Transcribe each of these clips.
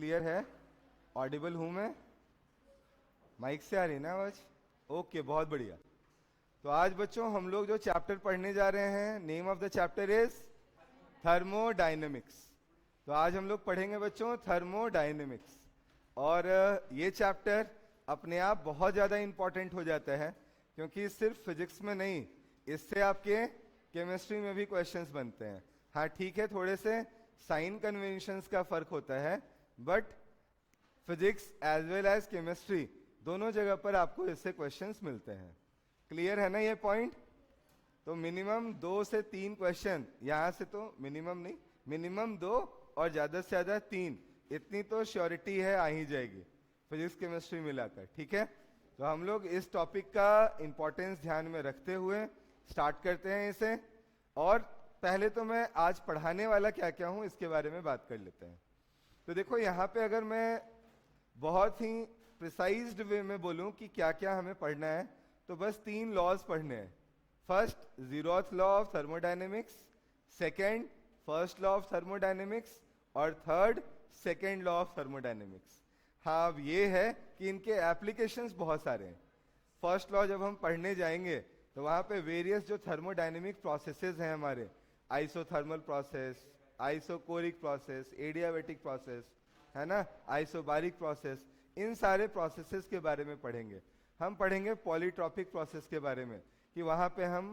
Clear है? Audible हूं मैं? माइक से आ रही है ना आवाज? ओके, बहुत बढ़िया। तो आज बच्चों हम लोग जो चैप्टर पढ़ने जा रहे हैं, name of the chapter is thermodynamics. तो आज हम लोग पढ़ेंगे बच्चों थर्मोडायनेमिक्स। और ये चैप्टर अपने आप बहुत ज़्यादा इंपॉर्टेंट हो जाता है, क्योंकि सिर्फ फिजिक्स में नहीं, इससे आपके केमिस्ट्री में भी क्वेश्चंस बनते हैं। हाँ ठीक है, थोड़े से साइन कन्वेंशंस का फर्क होता है, but physics as well as chemistry दोनों जगह पर आपको इससे क्वेश्चंस मिलते हैं। क्लियर है ना ये पॉइंट? तो मिनिमम 2 से 3 क्वेश्चन यहां से, तो मिनिमम नहीं, मिनिमम 2 और ज्यादा से ज्यादा 3, इतनी तो श्योरिटी है आ ही जाएगी फिजिक्स केमिस्ट्री मिलाकर। ठीक है, तो हम लोग इस टॉपिक का इंपॉर्टेंस ध्यान में रखते हुए स्टार्ट करते हैं इसे। और पहले तो मैं आज पढ़ाने वाला क्या क्या हूं इसके बारे में बात कर लेते हैं। तो देखो यहाँ पे अगर मैं बहुत ही प्रिसाइज्ड वे में बोलूं कि क्या क्या हमें पढ़ना है, तो बस 3 लॉज पढ़ने हैं। First, zeroth law of thermodynamics, second, first law of thermodynamics, और third, second law of thermodynamics. हाँ, अब ये है कि इनके एप्लीकेशंस बहुत सारे हैं। फर्स्ट लॉ जब हम पढ़ने जाएंगे तो वहां पे वेरियस जो थर्मोडायनेमिक प्रोसेसेस हैं हमारे, isothermal process, isochoric process, adiabatic process, है ना, आइसोबारिक प्रोसेस, इन सारे प्रोसेसेस के बारे में पढ़ेंगे। हम पढ़ेंगे पॉलीट्रॉपिक प्रोसेस के बारे में कि वहां पे हम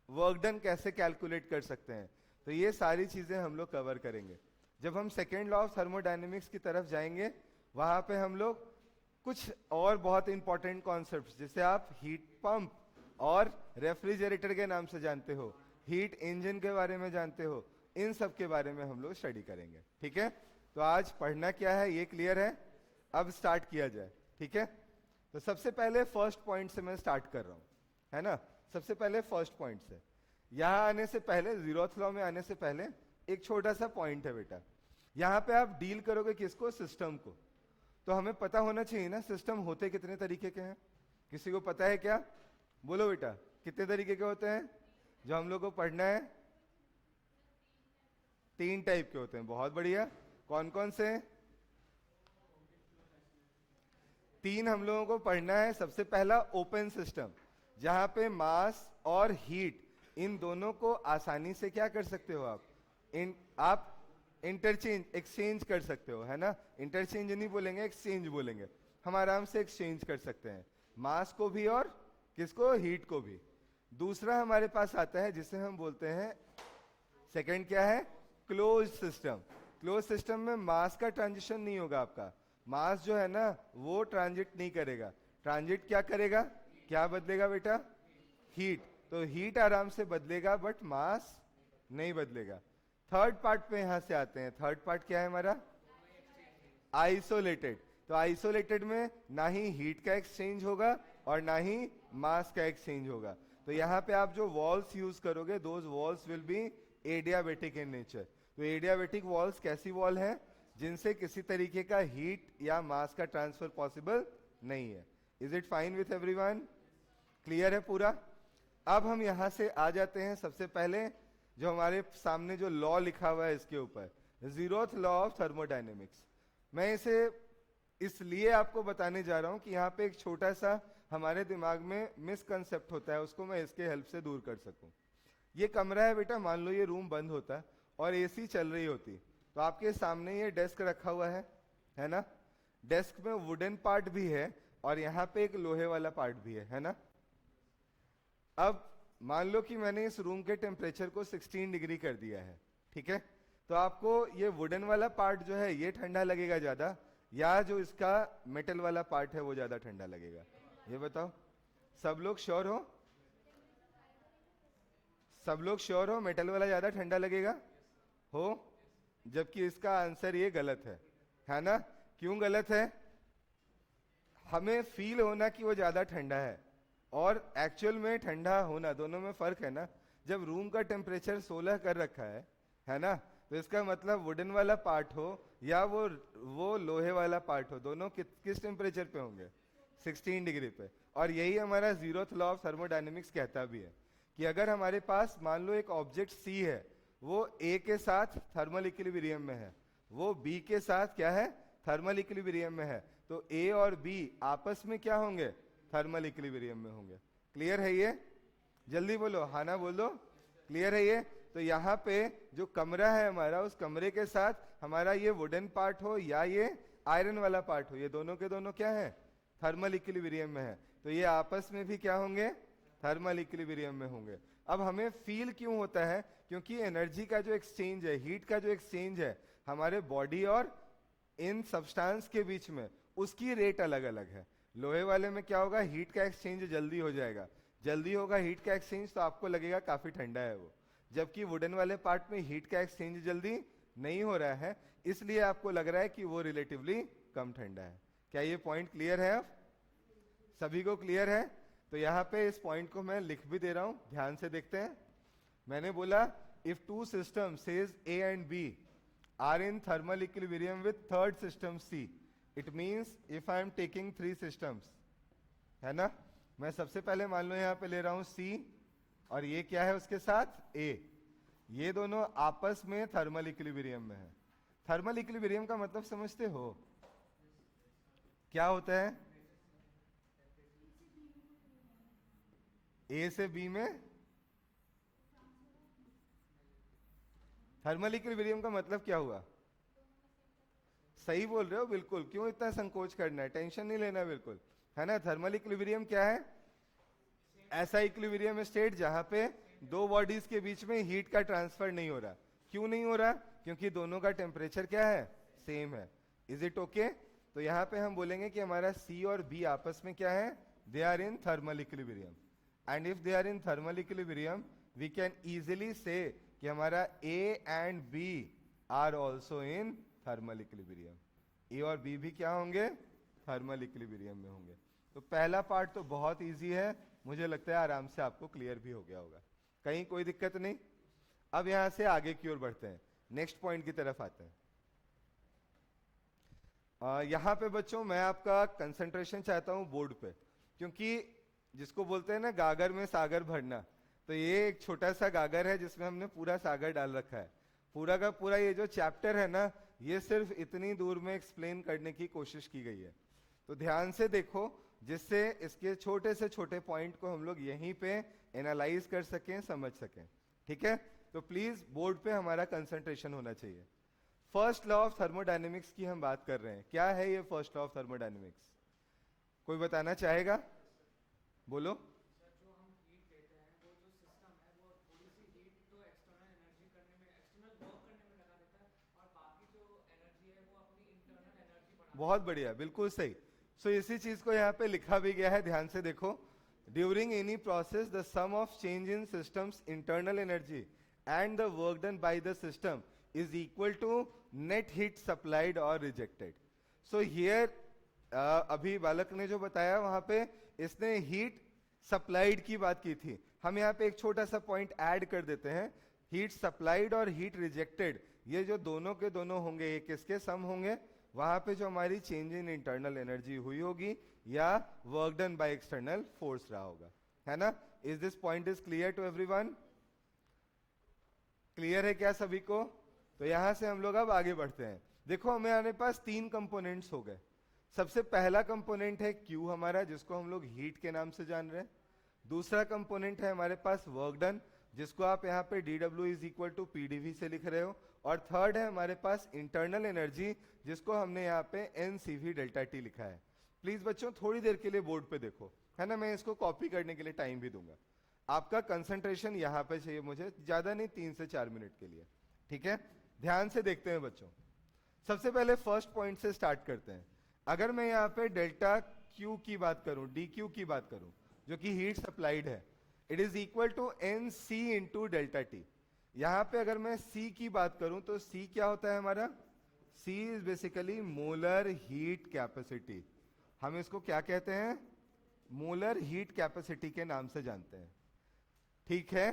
वर्क डन कैसे कैलकुलेट कर सकते हैं। तो ये सारी चीजें हम लोग कवर करेंगे। जब हम सेकेंड लॉ ऑफ थर्मोडायनेमिक्स की तरफ जाएंगे, वहां पे हम लोग कुछ और बहुत इंपॉर्टेंट कॉन्सेप्ट्स, जिसे आप हीट पंप और रेफ्रिजरेटर के नाम से जानते हो, हीट इंजन के बारे में जानते हो, इन सब के बारे में हम लोग स्टडी करेंगे। ठीक है, तो आज पढ़ना क्या है ये क्लियर है? अब स्टार्ट किया जाए। ठीक है, तो सबसे पहले फर्स्ट पॉइंट से मैं स्टार्ट कर रहा हूं, है ना। सबसे पहले फर्स्ट पॉइंट से, यहां आने से पहले, जीरोथ लॉ में आने से पहले एक छोटा सा पॉइंट है बेटा। यहां पे आप डील करोगे किसको? सिस्टम को। तो हमें पता होना चाहिए ना सिस्टम होते कितने तरीके के हैं। किसी को पता है क्या? बोलो बेटा, कितने तरीके के होते हैं जो हम लोग को पढ़ना है? 3 टाइप के होते हैं। बहुत बढ़िया। कौन कौन से? 3 हम लोगों को पढ़ना है। सबसे पहला ओपन सिस्टम, जहां पे मास और हीट इन दोनों को आसानी से क्या कर सकते हो आप इंटरचेंज, एक्सचेंज कर सकते हो, है ना। इंटरचेंज नहीं बोलेंगे, एक्सचेंज बोलेंगे। हम आराम से एक्सचेंज कर सकते हैं, मास को भी और किसको? हीट को भी। दूसरा हमारे पास आता है जिसे हम बोलते हैं, सेकंड क्या है? Close system. क्लोज सिस्टम में मास का ट्रांजिशन नहीं होगा। आपका मास जो है ना वो ट्रांजिट नहीं करेगा। ट्रांजिट क्या करेगा? क्या बदलेगा बेटा? हीट। तो हीट आराम से बदलेगा, बट मास नहीं बदलेगा। थर्ड पार्ट पे यहां से आते हैं। थर्ड पार्ट क्या है हमारा? आइसोलेटेड। तो आइसोलेटेड में ना ही हीट का एक्सचेंज होगा और ना ही मास का एक्सचेंज होगा। तो यहाँ पे आप जो वॉल्स यूज करोगे, those walls will be adiabatic in nature. तो एडियाबेटिक वॉल्स कैसी वॉल है? जिनसे किसी तरीके का हीट या मास का ट्रांसफर पॉसिबल नहीं है। Is it fine with everyone? Clear है पूरा? अब हम यहां से आ जाते हैं सबसे पहले जो हमारे सामने जो लॉ लिखा हुआ है इसके ऊपर, जीरोथ लॉ ऑफ थर्मोडायनेमिक्स। मैं इसे इसलिए आपको बताने जा रहा हूं कि यहाँ पे एक छोटा सा हमारे दिमाग में मिसकंसेप्ट होता है, उसको मैं इसके हेल्प से दूर कर सकूं। ये कमरा है बेटा, मान लो ये रूम बंद होता और एसी चल रही होती, तो आपके सामने ये डेस्क रखा हुआ है ना। डेस्क में वुडन पार्ट भी है और यहाँ पे एक लोहे वाला पार्ट भी है ना। अब मान लो कि मैंने इस रूम के टेम्परेचर को 16 डिग्री कर दिया है, ठीक है। तो आपको ये वुडन वाला पार्ट जो है ये ठंडा लगेगा ज्यादा, या जो इसका मेटल वाला पार्ट है वो ज्यादा ठंडा लगेगा? ये बताओ। सब लोग श्योर हो? सब लोग श्योर हो मेटल वाला ज्यादा ठंडा लगेगा? हो? जबकि इसका आंसर ये गलत है ना। क्यों गलत है? हमें फील होना कि वो ज्यादा ठंडा है और एक्चुअल में ठंडा होना, दोनों में फर्क है ना। जब रूम का टेम्परेचर 16 कर रखा है ना, तो इसका मतलब वुडन वाला पार्ट हो या वो लोहे वाला पार्ट हो, दोनों किस टेम्परेचर पे होंगे? 16 डिग्री पे। और यही हमारा जीरोथ लॉ ऑफ थर्मोडायनेमिक्स कहता भी है कि अगर हमारे पास मान लो एक ऑब्जेक्ट सी है, वो ए के साथ थर्मल इक्विलिब्रियम में है, वो बी के साथ क्या है, थर्मल इक्विलिब्रियम में है। तो ए और बी आपस में क्या होंगे, थर्मल इक्विलिब्रियम में होंगे। क्लियर है ये? जल्दी बोलो, हाँ ना बोल दो। क्लियर है ये? तो यहाँ पे जो कमरा है हमारा, उस कमरे के साथ हमारा ये वुडन पार्ट हो या ये आयरन वाला पार्ट हो, ये दोनों के दोनों क्या है, थर्मल इक्विलिब्रियम में है। तो ये आपस में भी क्या होंगे, थर्मल इक्विलिब्रियम में होंगे। अब हमें फील क्यों होता है, क्योंकि एनर्जी का जो एक्सचेंज है, हीट का जो एक्सचेंज है हमारे बॉडी और इन सब्सटेंस के बीच में, उसकी रेट अलग अलग है। लोहे वाले में क्या होगा, हीट का एक्सचेंज जल्दी हो जाएगा, जल्दी होगा हीट का एक्सचेंज, तो आपको लगेगा काफी ठंडा है वो। जबकि वुडन वाले पार्ट में हीट का एक्सचेंज जल्दी नहीं हो रहा है, इसलिए आपको लग रहा है कि वो रिलेटिवली कम ठंडा है। क्या ये पॉइंट क्लियर है? अब सभी को क्लियर है? तो यहाँ पे इस पॉइंट को मैं लिख भी दे रहा हूं, ध्यान से देखते हैं। मैंने बोला if two system says A and B are in thermal equilibrium with third system C, it means if I am taking three systems, है ना, मैं सबसे पहले मान लो यहाँ पे ले रहा हूं सी, और ये क्या है उसके साथ ए, ये दोनों आपस में थर्मल इक्विलिब्रियम में है। थर्मल इक्विलिब्रियम का मतलब समझते हो क्या होता है? ए से बी में थर्मल इक्विलिब्रियम का मतलब क्या हुआ? सही बोल रहे हो बिल्कुल, क्यों इतना संकोच करना है, टेंशन नहीं लेना बिल्कुल, है ना। थर्मल इक्विलिब्रियम क्या है? ऐसा इक्विलिब्रियम स्टेट जहां पे दो बॉडीज के बीच में हीट का ट्रांसफर नहीं हो रहा। क्यों नहीं हो रहा? क्योंकि दोनों का टेम्परेचर क्या है, सेम है। Is it okay? तो यहाँ पे हम बोलेंगे कि हमारा सी और बी आपस में क्या है, they are in thermal equilibrium. And if they are in thermal equilibrium we can easily say कि हमारा A and B are also in thermal equilibrium. A और बी भी क्या होंगे, थर्मल इक्विलिब्रियम में होंगे। तो पहला पार्ट तो बहुत इजी है, मुझे लगता है आराम से आपको क्लियर भी हो गया होगा, कहीं कोई दिक्कत नहीं। अब यहां से आगे की ओर बढ़ते हैं, नेक्स्ट पॉइंट की तरफ आते हैं। यहां पे बच्चों मैं आपका कंसंट्रेशन चाहता हूं बोर्ड पे, क्योंकि जिसको बोलते हैं ना गागर में सागर भरना, तो ये एक छोटा सा गागर है जिसमें हमने पूरा सागर डाल रखा है। पूरा का पूरा ये जो चैप्टर है ना, ये सिर्फ इतनी दूर में एक्सप्लेन करने की कोशिश की गई है। तो ध्यान से देखो, जिससे इसके छोटे से छोटे पॉइंट को हम लोग यहीं पे एनालाइज कर सकें, समझ सकें, ठीक है। तो प्लीज बोर्ड पे हमारा कंसंट्रेशन होना चाहिए। फर्स्ट लॉ ऑफ थर्मोडायनेमिक्स की हम बात कर रहे हैं। क्या है ये फर्स्ट लॉ ऑफ थर्मोडायनेमिक्स? कोई बताना चाहेगा? बोलो। बहुत बढ़िया, बिल्कुल सही। सो इसी चीज को यहाँ पे लिखा भी गया है, ध्यान से देखो। During any process the sum of change in systems internal energy and the work done by the system is equal to net heat supplied और रिजेक्टेड। सो हियर अभी बालक ने जो बताया वहां पे इसने हीट सप्लाइड की बात की थी। हम यहाँ पे एक छोटा सा पॉइंट ऐड कर देते हैं, हीट सप्लाइड और हीट रिजेक्टेड, ये जो दोनों के दोनों होंगे, ये किसके सम होंगे? वहां पे जो हमारी चेंज इन इंटरनल एनर्जी हुई होगी या work done by external force रहा होगा, है ना। Is this point is clear to everyone? Clear है क्या सभी को? तो यहां से हम लोग अब आगे बढ़ते हैं। देखो हमारे पास तीन कंपोनेंट्स हो गए। सबसे पहला कंपोनेंट है Q हमारा, जिसको हम लोग हीट के नाम से जान रहे हैं। दूसरा कंपोनेंट है हमारे पास वर्क डन, जिसको आप यहाँ पे dW is equal to PdV से लिख रहे हो। और थर्ड है हमारे पास इंटरनल एनर्जी, जिसको हमने यहाँ पे NCV डेल्टा T लिखा है। प्लीज बच्चों थोड़ी देर के लिए बोर्ड पे देखो, है ना, मैं इसको कॉपी करने के लिए टाइम भी दूंगा। आपका कंसंट्रेशन यहाँ पे चाहिए मुझे, ज्यादा नहीं, 3 से 4 मिनट के लिए, ठीक है। ध्यान से देखते हैं बच्चों। सबसे पहले फर्स्ट पॉइंट से स्टार्ट करते हैं। अगर मैं यहाँ पे डेल्टा Q की बात करूं, dQ की बात करूं, जो कि हीट सप्लाइड है, it is equal to NC into delta T। यहां पे अगर मैं C की बात करूं तो C क्या होता है हमारा? C is basically molar heat capacity. हम इसको क्या कहते हैं? मोलर हीट कैपेसिटी के नाम से जानते हैं, ठीक है।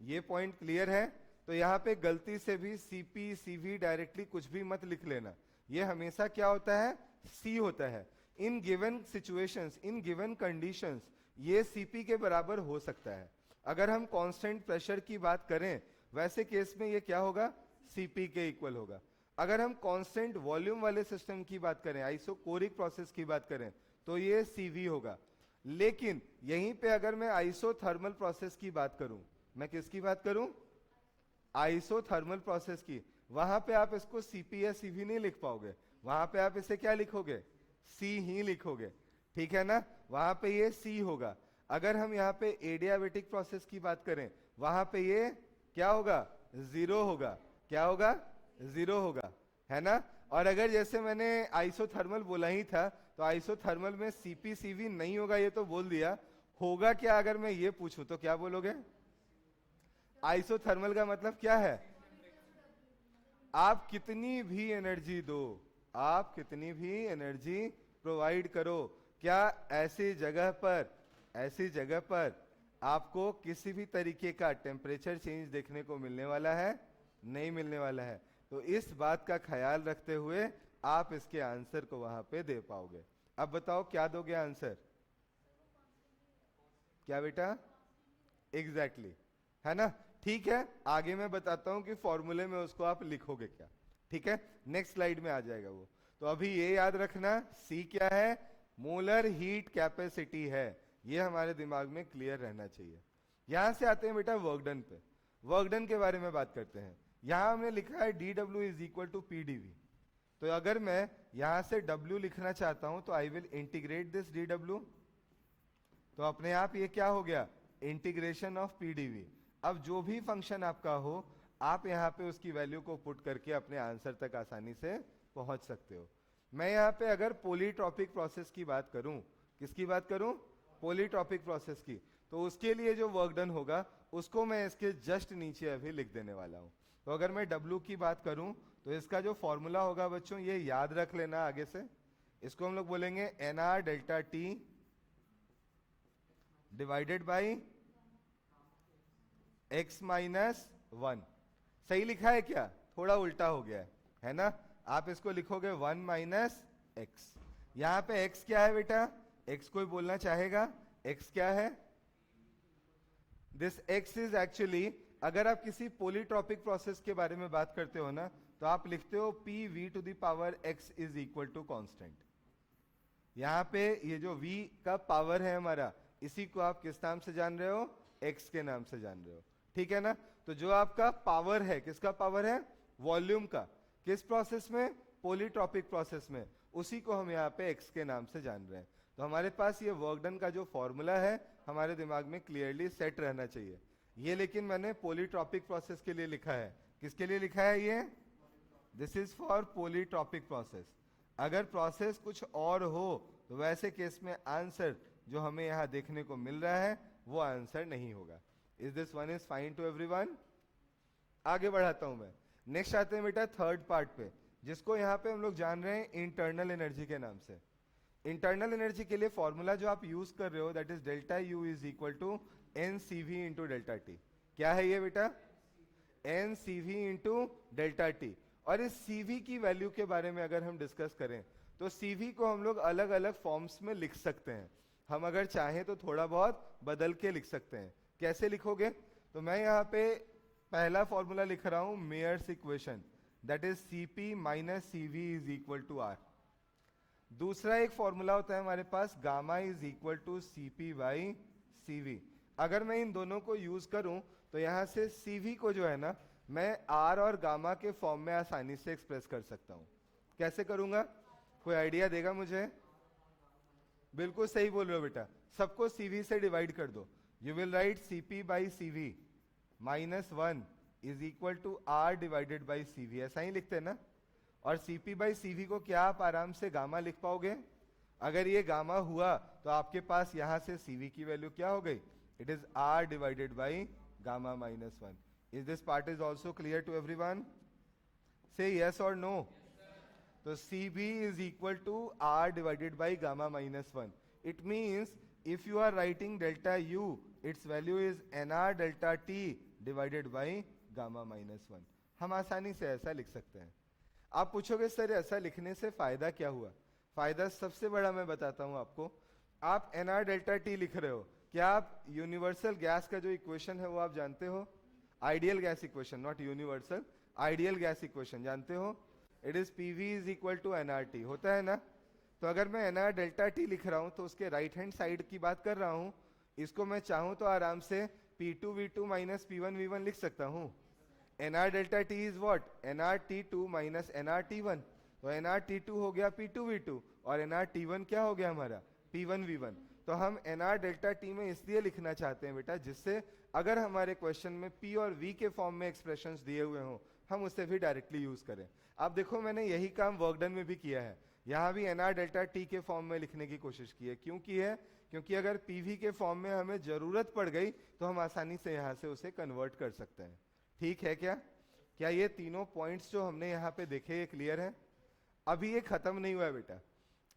ये पॉइंट क्लियर है? तो यहां पे गलती से भी CP CV डायरेक्टली कुछ भी मत लिख लेना, ये हमेशा क्या होता है? C होता है। In given situations, in given conditions, ये CP के बराबर हो सकता है। अगर हम कांस्टेंट प्रेशर की बात करें, वैसे केस में ये क्या होगा? CP के इक्वल होगा। अगर हम कांस्टेंट वॉल्यूम वाले सिस्टम की बात करें, आइसोकोरिक प्रोसेस की बात करें, तो ये CV होगा। लेकिन यहीं पे अगर मैं आइसोथर्मल प्रोसेस की बात करूं, मैं किसकी बात करूं? आइसोथर्मल प्रोसेस की, वहां पे आप इसको CP या CV नहीं लिख पाओगे, वहां पे आप इसे क्या लिखोगे? C ही लिखोगे, ठीक है ना? वहां पे ये C होगा। अगर हम यहाँ पे एडियाबेटिक प्रोसेस की बात करें, वहां पे ये क्या होगा? 0 होगा। क्या होगा? 0 होगा, है ना? और अगर जैसे मैंने आइसोथर्मल बोला ही था, तो आइसोथर्मल में CP CV नहीं होगा, ये तो बोल दिया। होगा क्या अगर मैं ये पूछूं तो क्या बोलोगे? आइसोथर्मल का मतलब क्या है? आप कितनी भी एनर्जी दो, आप कितनी भी एनर्जी प्रोवाइड करो, क्या ऐसी जगह पर आपको किसी भी तरीके का टेम्परेचर चेंज देखने को मिलने वाला है? नहीं मिलने वाला है। तो इस बात का ख्याल रखते हुए आप इसके आंसर को वहां पे दे पाओगे। अब बताओ क्या दोगे आंसर? क्या बेटा? एग्जैक्टली है ना? ठीक है, आगे मैं बताता हूं कि फॉर्मूले में उसको आप लिखोगे क्या। ठीक है, नेक्स्ट स्लाइड में आ जाएगा वो। तो अभी ये याद रखना, सी क्या है? मोलर हीट कैपेसिटी है, ये हमारे दिमाग में क्लियर रहना चाहिए। यहां से आते हैं बेटा वर्क डन पे। वर्क डन के बारे में बात करते हैं। यहां हमने लिखा है dW is equal to PdV। तो अगर मैं यहां से W लिखना चाहता हूं तो I will integrate this dW, तो अपने आप ये क्या हो गया? Integration of PdV। अब जो भी फंक्शन आपका हो, आप यहाँ पे उसकी वैल्यू को पुट करके अपने आंसर तक आसानी से पहुंच सकते हो। मैं यहाँ पे अगर पॉलीट्रॉपिक प्रोसेस की बात करूं, किसकी बात करूं? पॉलीट्रॉपिक प्रोसेस की, तो उसके लिए जो वर्क डन होगा उसको मैं इसके जस्ट नीचे अभी लिख देने वाला हूं। तो अगर मैं W की बात करूं तो इसका जो फॉर्मूला होगा बच्चों, ये याद रख लेना आगे से, इसको हम लोग बोलेंगे NR delta T divided by x minus 1। सही लिखा है क्या? थोड़ा उल्टा हो गया है ना? आप इसको लिखोगे 1 माइनस एक्स। यहां पे x क्या है बेटा? x कोई बोलना चाहेगा? x क्या है? दिस x इज एक्चुअली, अगर आप किसी पॉलीट्रॉपिक प्रोसेस के बारे में बात करते हो ना, तो आप लिखते हो PV to the power x is equal to constant. यहां पे ये जो v का पावर है हमारा, इसी को आप किस नाम से जान रहे हो? x के नाम से जान रहे हो, ठीक है ना? तो जो आपका पावर है, किसका पावर है? वॉल्यूम का। किस प्रोसेस में? पॉलीट्रॉपिक प्रोसेस में। उसी को हम यहाँ पे x के नाम से जान रहे हैं। तो हमारे पास ये वर्क डन का जो फॉर्मूला है हमारे दिमाग में क्लियरली सेट रहना चाहिए। ये लेकिन मैंने पॉलीट्रॉपिक प्रोसेस के लिए लिखा है। किसके लिए लिखा है ये? This is for polytropic process. अगर प्रोसेस कुछ और हो तो वैसे केस में आंसर जो हमें यहाँ देखने को मिल रहा है वो आंसर नहीं होगा। Is this one is fine to everyone? आगे बढ़ाता हूं मैं। नेक्स्ट आते हैं बेटा थर्ड पार्ट पे, जिसको यहाँ पे हम लोग जान रहे हैं इंटरनल एनर्जी के नाम से। इंटरनल एनर्जी के लिए फॉर्मूला जो आप यूज कर रहे हो, that is delta U is equal to NCV into delta T. क्या है ये बेटा? NCV into delta T. और इस CV की वैल्यू के बारे में अगर हम डिस्कस करें तो CV को हम लोग अलग अलग फॉर्म्स में लिख सकते हैं। हम अगर चाहें तो थोड़ा बहुत बदल के लिख सकते हैं। कैसे लिखोगे? तो मैं यहाँ पे पहला फॉर्मूला लिख रहा हूं, Mayer's equation, that is CP minus CV is equal to R। दूसरा एक फॉर्मूला होता है हमारे पास, gamma is equal to CP by CV। अगर मैं इन दोनों को यूज करूं तो यहां से CV को जो है ना, मैं R और गामा के फॉर्म में आसानी से एक्सप्रेस कर सकता हूं। कैसे करूंगा? कोई आइडिया देगा मुझे? बिल्कुल सही बोल रहे हो बेटा, सबको CV से डिवाइड कर दो। You will write CP by CV minus 1 is equal to R divided by CV। ऐसा ही लिखते हैं ना? और CP बाई CV को क्या आप आराम से गामा लिख पाओगे? अगर ये गामा हुआ तो आपके पास यहां से CV की वैल्यू क्या हो गई? It is R divided by gamma minus 1। Is this part is also clear to everyone? से यस और नो? तो CB is equal to R divided by gamma minus 1. It means if you are writing delta U, its value is NR delta T divided by gamma minus 1. हम आसानी से ऐसा लिख सकते हैं। आप पूछोगे सर ऐसा लिखने से फायदा क्या हुआ? फायदा सबसे बड़ा मैं बताता हूं आपको। आप NR डेल्टा T लिख रहे हो, क्या आप यूनिवर्सल गैस का जो इक्वेशन है वो आप जानते हो? Ideal gas equation, not universal, ideal gas equation जानते हो? It is PV is equal to NRT, होता है ना। तो अगर मैं एनआर डेल्टा टी लिख रहा हूं तो उसके राइट हैंड साइड की बात कर रहा हूं। इसको मैं चाहूं तो आराम से P2 V2 minus P1 V1 लिख सकता हूं। NR delta T is what, NR T2 minus NR T1। तो एनआर T2 हो गया P2 V2 और एनआर T1 क्या हो गया हमारा, P1 V1। तो हम एनआर डेल्टा टी में इसलिए लिखना चाहते हैं बेटा, जिससे अगर हमारे क्वेश्चन में P और V के फॉर्म में एक्सप्रेशंस दिए हुए हों, हम उसे भी डायरेक्टली यूज करें। अब देखो मैंने यही काम वर्क डन में भी किया है। यहाँ भी एनआर डेल्टा टी के फॉर्म में लिखने की कोशिश की है। क्यों की है, क्योंकि अगर पीवी के फॉर्म में हमें जरूरत पड़ गई तो हम आसानी से यहाँ से उसे कन्वर्ट कर सकते हैं। ठीक है क्या, क्या ये तीनों पॉइंट्स जो हमने यहाँ पे देखे ये क्लियर है? अभी ये खत्म नहीं हुआ है बेटा।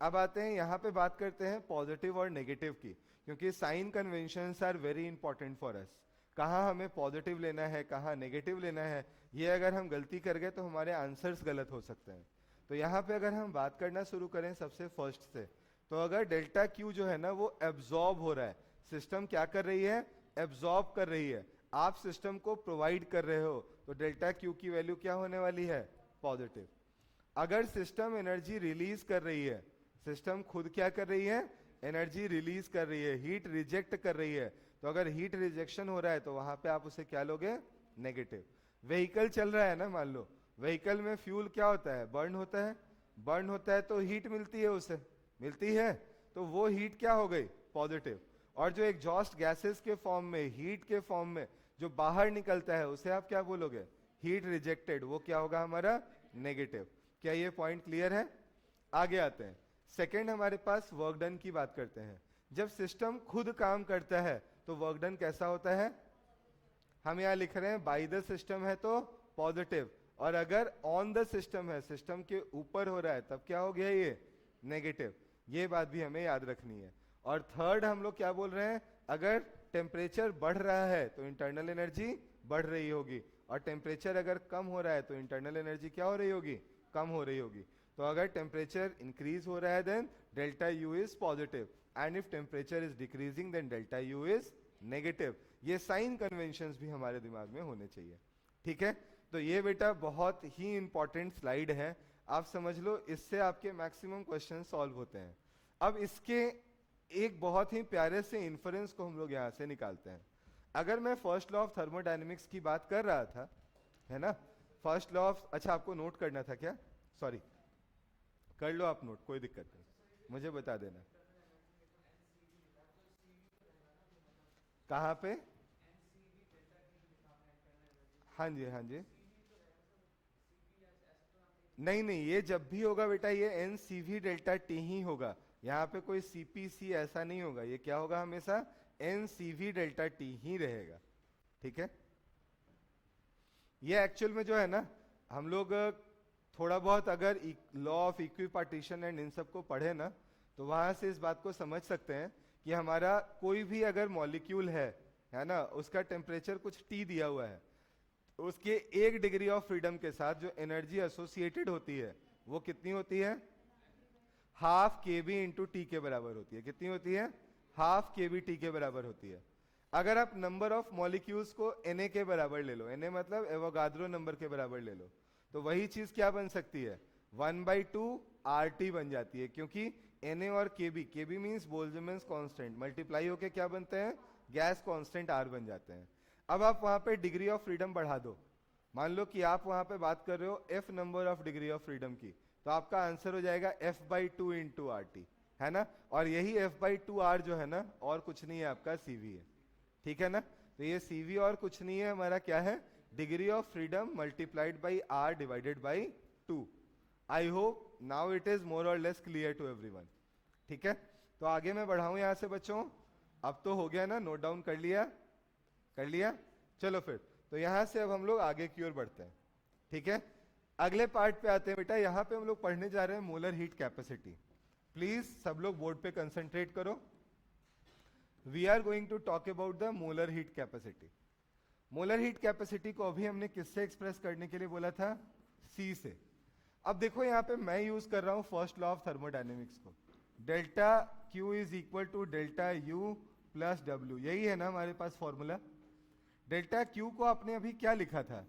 अब आते हैं यहाँ पे बात करते हैं पॉजिटिव और नेगेटिव की, क्योंकि sign conventions are very important for us. कहाँ हमें पॉजिटिव लेना है, कहाँ नेगेटिव लेना है, ये अगर हम गलती कर गए तो हमारे आंसर्स गलत हो सकते हैं। तो यहाँ पे अगर हम बात करना शुरू करें सबसे फर्स्ट से, तो अगर डेल्टा क्यू जो है ना वो एब्जॉर्ब हो रहा है, सिस्टम क्या कर रही है, एब्जॉर्ब कर रही है, आप सिस्टम को प्रोवाइड कर रहे हो, तो डेल्टा क्यू की वैल्यू क्या होने वाली है, पॉजिटिव। अगर सिस्टम एनर्जी रिलीज कर रही है, सिस्टम खुद क्या कर रही है, एनर्जी रिलीज कर रही है, हीट रिजेक्ट कर रही है, तो अगर हीट रिजेक्शन हो रहा है तो वहां पे आप उसे क्या लोगे, नेगेटिव। व्हीकल चल रहा है ना, मान लो व्हीकल में फ्यूल क्या होता है, बर्न होता है, बर्न होता है तो हीट मिलती है, उसे मिलती है, तो वो हीट क्या हो गई, पॉजिटिव। और जो एग्जॉस्ट गैसेस के फॉर्म में, हीट के फॉर्म में जो बाहर निकलता है उसे आप क्या बोलोगे, हीट रिजेक्टेड, वो क्या होगा हमारा, नेगेटिव। क्या ये पॉइंट क्लियर है? आगे आते हैं। सेकेंड हमारे पास वर्क डन की बात करते हैं। जब सिस्टम खुद काम करता है तो वर्क डन कैसा होता है, हम यहां लिख रहे हैं बाय द सिस्टम है तो पॉजिटिव, और अगर ऑन द सिस्टम है, सिस्टम के ऊपर हो रहा है, तब क्या हो गया ये, नेगेटिव। ये बात भी हमें याद रखनी है। और थर्ड हम लोग क्या बोल रहे हैं, अगर टेम्परेचर बढ़ रहा है तो इंटरनल एनर्जी बढ़ रही होगी, और टेम्परेचर अगर कम हो रहा है तो इंटरनल एनर्जी क्या हो रही होगी, कम हो रही होगी। तो अगर टेम्परेचर इंक्रीज हो रहा है then delta U is positive, and if temperature is decreasing then delta U is negative. ये साइन कन्वेंशंस भी हमारे दिमाग में होने चाहिए। ठीक है, तो ये बेटा बहुत ही इंपॉर्टेंट स्लाइड है, आप समझ लो, इससे आपके मैक्सिमम क्वेश्चन सॉल्व होते हैं। अब इसके एक बहुत ही प्यारे से इन्फरेंस को हम लोग यहां से निकालते हैं। अगर मैं फर्स्ट लॉ ऑफ थर्मोडायनेमिक्स की बात कर रहा था, है ना, फर्स्ट लॉ ऑफ, अच्छा आपको नोट करना था क्या, सॉरी कर लो आप नोट, कोई दिक्कत नहीं, मुझे बता देना कहाँ पे। हाँ जी, हाँ जी, नहीं नहीं, ये जब भी होगा बेटा ये N C V delta T ही होगा, यहाँ पे कोई सीपीसी ऐसा नहीं होगा, ये क्या होगा, हमेशा N C V delta T ही रहेगा। ठीक है, ये एक्चुअल में जो है ना, हम लोग थोड़ा बहुत अगर law of equipartition and in सब को पढ़े ना, तो वहां से इस बात को समझ सकते हैं कि हमारा कोई भी अगर मॉलिक्यूल है ना, उसका टेम्परेचर कुछ टी दिया हुआ है, उसके 1 डिग्री ऑफ फ्रीडम के साथ जो एनर्जी एसोसिएटेड होती है वो कितनी होती है, हाफ के बी इंटू टी के बराबर होती है। कितनी होती है, हाफ के बी टी के बराबर होती है। अगर आप नंबर ऑफ मॉलिक्यूल्स को Na के बराबर ले लो, Na मतलब एवोगाद्रो नंबर के बराबर ले लो, तो वही चीज क्या बन सकती है, 1/2 RT बन जाती है, क्योंकि Na और Kb means Boltzmann constant, multiply होके क्या बनते हैं, गैस कांस्टेंट R बन जाते हैं। अब आप वहां पे डिग्री ऑफ फ्रीडम बढ़ा दो, मान लो कि आप वहां पे बात कर रहे हो F number of degree of freedom की, तो आपका आंसर हो जाएगा F/2 इंटू RT, है ना, और यही F/2 R जो है ना, और कुछ नहीं है, आपका CV है। ठीक है ना, तो ये CV और कुछ नहीं है, हमारा क्या है, degree of freedom multiplied by R divided by 2। I hope now it is more और लेस क्लियर टू एवरीवन। ठीक है, तो आगे मैं बढ़ाऊं यहां से बच्चों, अब तो हो गया ना, नोट डाउन कर लिया, कर लिया, चलो फिर तो यहां से अब हम लोग आगे की ओर बढ़ते हैं। ठीक है, अगले पार्ट पे आते हैं बेटा, यहां पे हम लोग पढ़ने जा रहे हैं मोलर हीट कैपेसिटी। प्लीज सब लोग बोर्ड पे कंसंट्रेट करो। We are going to talk about the molar heat capacity. Molar heat capacity को अभी हमने किससे एक्सप्रेस करने के लिए बोला था, C से। अब देखो यहाँ पे मैं यूज कर रहा हूं फर्स्ट लॉ ऑफ थर्मोडायनेमिक्स को, delta Q is equal to delta U plus W, यही है ना हमारे पास फॉर्मूला। डेल्टा Q को आपने अभी क्या लिखा था,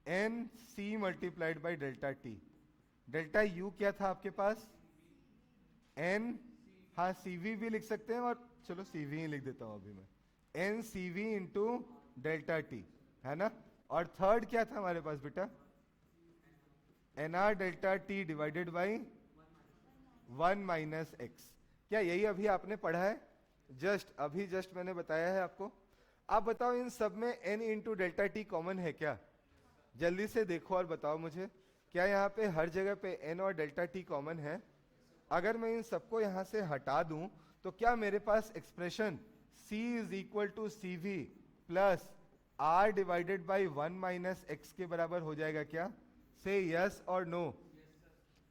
NC multiplied by delta T, delta U क्या था आपके पास, एन, हाँ सीवी भी लिख सकते हैं, और चलो सीवी ही लिख देता हूं अभी मैं, N CV into delta T, है ना। और थर्ड क्या था हमारे पास बेटा, N R delta T divided by 1 minus x. क्या यही अभी आपने पढ़ा है, जस्ट मैंने बताया है आपको। आप बताओ इन सब में n into delta T common है क्या, जल्दी से देखो और बताओ मुझे, क्या यहाँ पे हर जगह पे n और डेल्टा टी कॉमन है। अगर मैं इन सबको यहाँ से हटा दूं तो क्या मेरे पास expression c is equal to C V plus R divided by 1 minus X के बराबर हो जाएगा क्या, से यस और नो,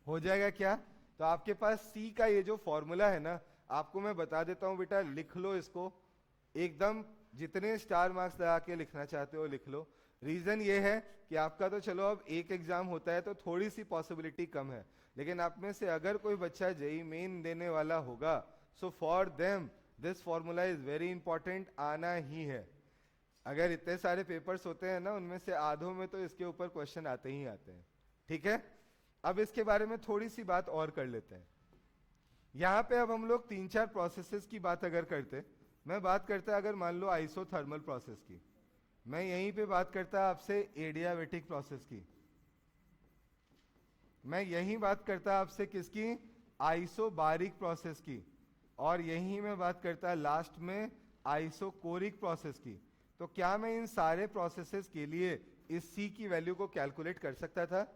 हो जाएगा क्या। तो आपके पास c का ये जो फॉर्मूला है ना, आपको मैं बता देता हूं बेटा, लिख लो इसको एकदम, जितने स्टार मार्क्स लगा के लिखना चाहते हो लिख लो। रीजन ये है कि आपका तो चलो अब एक एग्जाम होता है तो थोड़ी सी पॉसिबिलिटी कम है, लेकिन आप में से अगर कोई बच्चा जेई मेन देने वाला होगा, so for them this formula is very important, आना ही है। अगर इतने सारे पेपर्स होते हैं ना, उनमें से आधों में तो इसके ऊपर क्वेश्चन आते ही आते हैं, ठीक है। अब इसके बारे में थोड़ी सी बात और कर लेते हैं। यहां पे अब हम लोग 3-4 प्रोसेसेस की बात अगर करते, मैं बात करता अगर मान लो आइसोथर्मल प्रोसेस की, मैं यहीं पे बात करता आपसे एडियाबेटिक प्रोसेस की, मैं यहीं बात करता आपसे किसकी, आइसोबारिक प्रोसेस की, और यहीं मैं बात करता लास्ट में आइसोकोरिक प्रोसेस की। तो क्या मैं इन सारे प्रोसेसेस के लिए इस C की वैल्यू को कैलकुलेट कर सकता था,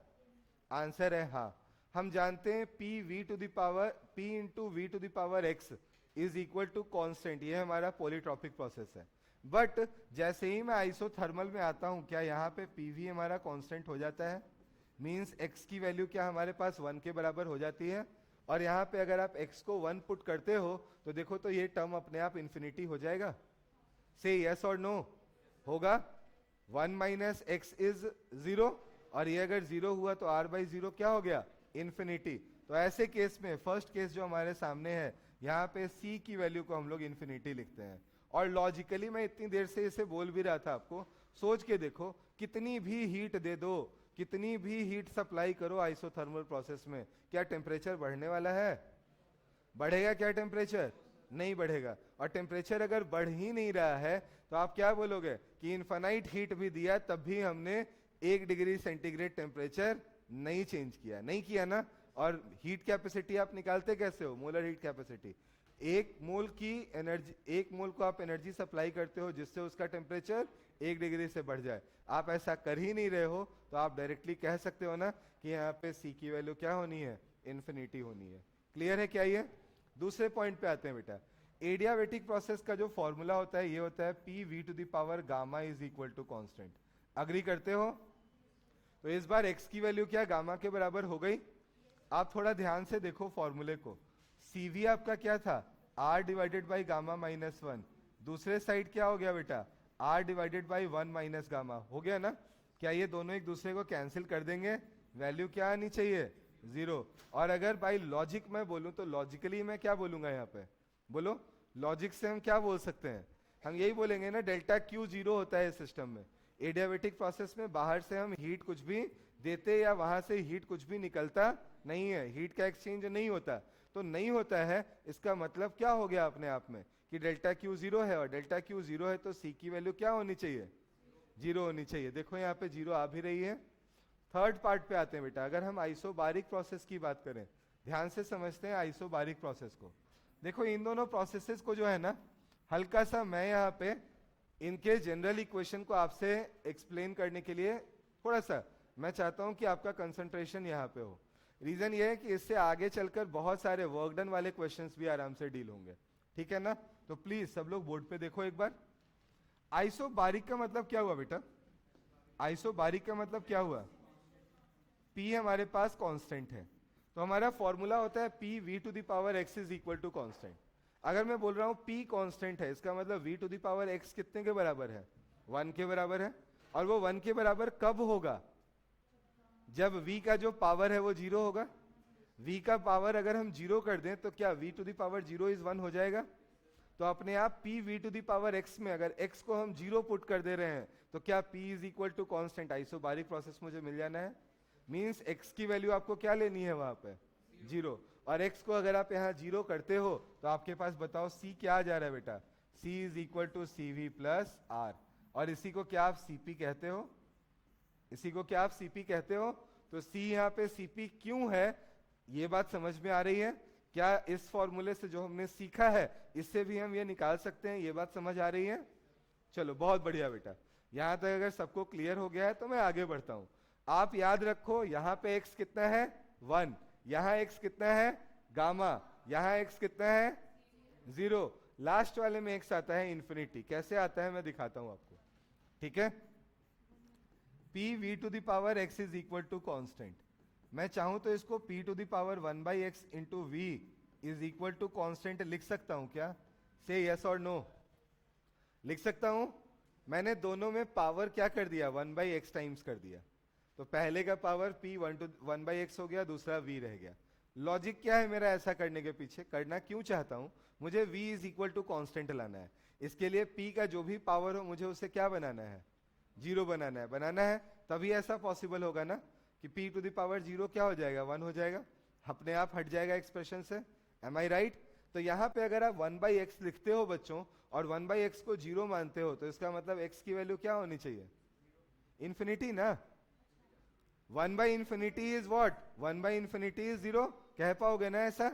आंसर है हाँ। हम जानते हैं P V to the power P into V to the power x is equal to constant, ये हमारा पॉलीट्रॉपिक प्रोसेस है। बट जैसे ही मैं आइसोथर्मल में आता हूं, क्या यहाँ पे PV हमारा कांस्टेंट हो जाता है, मींस x की वैल्यू क्या हमारे पास 1 के बराबर हो जाती है। और यहाँ पे अगर आप x को 1 पुट करते हो तो देखो तो ये टर्म अपने आप इंफिनिटी हो जाएगा, से यस और नो होगा। 1 माइनस एक्स इज 0, और ये अगर 0 हुआ तो r बाई 0 क्या हो गया, इंफिनिटी। तो ऐसे केस में फर्स्ट केस जो हमारे सामने है, यहाँ पे c की वैल्यू को हम लोग इंफिनिटी लिखते हैं। और लॉजिकली मैं इतनी देर से इसे बोल भी रहा था आपको, सोच के देखो, कितनी भी हीट दे दो, कितनी भी हीट सप्लाई करो आइसोथर्मल प्रोसेस में, क्या टेम्परेचर बढ़ने वाला है, बढ़ेगा क्या टेम्परेचर, नहीं बढ़ेगा। और टेम्परेचर अगर बढ़ ही नहीं रहा है तो आप क्या बोलोगे कि इनफाइनाइट हीट भी दिया तब भी हमने 1 डिग्री सेंटीग्रेड टेम्परेचर नहीं चेंज किया, नहीं किया ना। और हीट कैपेसिटी आप निकालते कैसे हो, मोलर हीट कैपेसिटी, एक मोल की एनर्जी, एक मोल को आप एनर्जी सप्लाई करते हो जिससे उसका टेम्परेचर 1 डिग्री से बढ़ जाए। आप ऐसा कर ही नहीं रहे हो, तो आप डायरेक्टली कह सकते हो ना कि यहाँ पे C की वैल्यू क्या होनी है, इन्फिनिटी होनी है। क्लियर है क्या ये। दूसरे पॉइंट पे आते हैं बेटा, एडियाबेटिक प्रोसेस का जो फॉर्मूला होता है ये होता है P V to the power gamma is equal to constant. Agree करते हो। तो इस बार x की वैल्यू क्या गामा के बराबर हो गई। आप थोड़ा ध्यान से देखो फॉर्मूले को, CV आपका क्या था, R divided by gamma minus 1, दूसरे साइड क्या हो गया बेटा, R divided by 1 minus gamma, हो गया ना। क्या ये दोनों एक दूसरे को कैंसिल कर देंगे, वैल्यू क्या आनी चाहिए, 0। और अगर बाई लॉजिक मैं बोलूं तो लॉजिकली मैं क्या बोलूंगा यहाँ पे, बोलो लॉजिक से हम क्या बोल सकते हैं, हम यही बोलेंगे ना, डेल्टा Q 0 होता है इस सिस्टम में। एडियाबेटिक प्रोसेस में बाहर से हम हीट कुछ भी देते या वहां से हीट कुछ भी निकलता नहीं है, हीट का एक्सचेंज नहीं होता। तो नहीं होता है, इसका मतलब क्या हो गया अपने आप में कि डेल्टा Q 0 है, और डेल्टा Q 0 है तो C की वैल्यू क्या होनी चाहिए, 0 होनी चाहिए। देखो यहाँ पे 0 आ भी रही है। थर्ड पार्ट पे आते हैं बेटा, अगर हम आइसोबारिक प्रोसेस की बात करें, ध्यान से समझते हैं आइसोबारिक प्रोसेस को। देखो इन दोनों प्रोसेसेस को जो है ना, हल्का सा मैं यहाँ पे इनके जनरल इक्वेशन को आपसे एक्सप्लेन करने के लिए थोड़ा सा मैं चाहता हूं कि आपका कंसंट्रेशन यहाँ पे हो। रीजन ये है कि इससे आगे चलकर बहुत सारे वर्क डन वाले क्वेश्चंस भी आराम से डील होंगे, ठीक है ना। तो प्लीज सब लोग बोर्ड पे देखो एक बार। आइसोबारिक का मतलब क्या हुआ बेटा, आइसोबारिक का मतलब क्या हुआ, P हमारे पास कांस्टेंट है, तो हमारा फॉर्मूला होता है P V to the power x is equal to constant. अगर मैं बोल रहा हूं P कांस्टेंट है, इसका मतलब V to the power x कितने के बराबर है, 1 के बराबर है। और वो 1 के बराबर कब होगा, जब V का जो पावर है वो 0 होगा। V का पावर अगर हम 0 कर दें तो क्या V to the power 0 is 1 हो जाएगा। तो अपने आप P V to the power x में अगर x को हम 0 पुट कर दे रहे हैं तो क्या P is equal to constant, isobaric process मुझे मिल जाना है। मीन्स x की वैल्यू आपको क्या लेनी है वहां पे, 0। और x को अगर आप यहाँ 0 करते हो तो आपके पास बताओ c क्या आ जा रहा है बेटा, c is equal to C V plus R. और इसी को क्या आप cp कहते हो, इसी को क्या आप cp कहते हो। तो c यहाँ पे cp क्यों है, ये बात समझ में आ रही है क्या। इस फॉर्मूले से जो हमने सीखा है इससे भी हम ये निकाल सकते हैं, ये बात समझ आ रही है। चलो बहुत बढ़िया बेटा, यहां तक अगर सबको क्लियर हो गया है तो मैं आगे बढ़ता हूं। आप याद रखो यहाँ पे x कितना है 1, यहाँ x कितना है गामा, यहाँ x कितना है 0, लास्ट वाले में x आता है इंफिनिटी। कैसे आता है मैं दिखाता हूं आपको, ठीक है। p v to the power x is equal to constant. मैं चाहूं तो इसको p to the power 1 by x into V is equal to constant लिख सकता हूं क्या, से यस और नो, लिख सकता हूं। मैंने दोनों में पावर क्या कर दिया 1 बाई एक्स टाइम्स कर दिया, तो पहले का पावर p 1 बाई एक्स हो गया, दूसरा v रह गया। लॉजिक क्या है मेरा ऐसा करने के पीछे, करना क्यों चाहता हूं, मुझे v is equal to constant लाना है। इसके लिए p का जो भी पावर हो मुझे उसे क्या बनाना है, 0 बनाना है, तभी ऐसा पॉसिबल होगा ना कि p टू द पावर 0 क्या हो जाएगा 1 हो जाएगा, अपने आप हट जाएगा एक्सप्रेशन से। एम आई राइट। तो यहाँ पे अगर आप 1 बाई एक्स लिखते हो बच्चों और 1 बाई एक्स को 0 मानते हो तो इसका मतलब x की वैल्यू क्या होनी चाहिए, इंफिनिटी ना। 1 by infinity is what, 1 by infinity is 0, कह पाओगे ना ऐसा।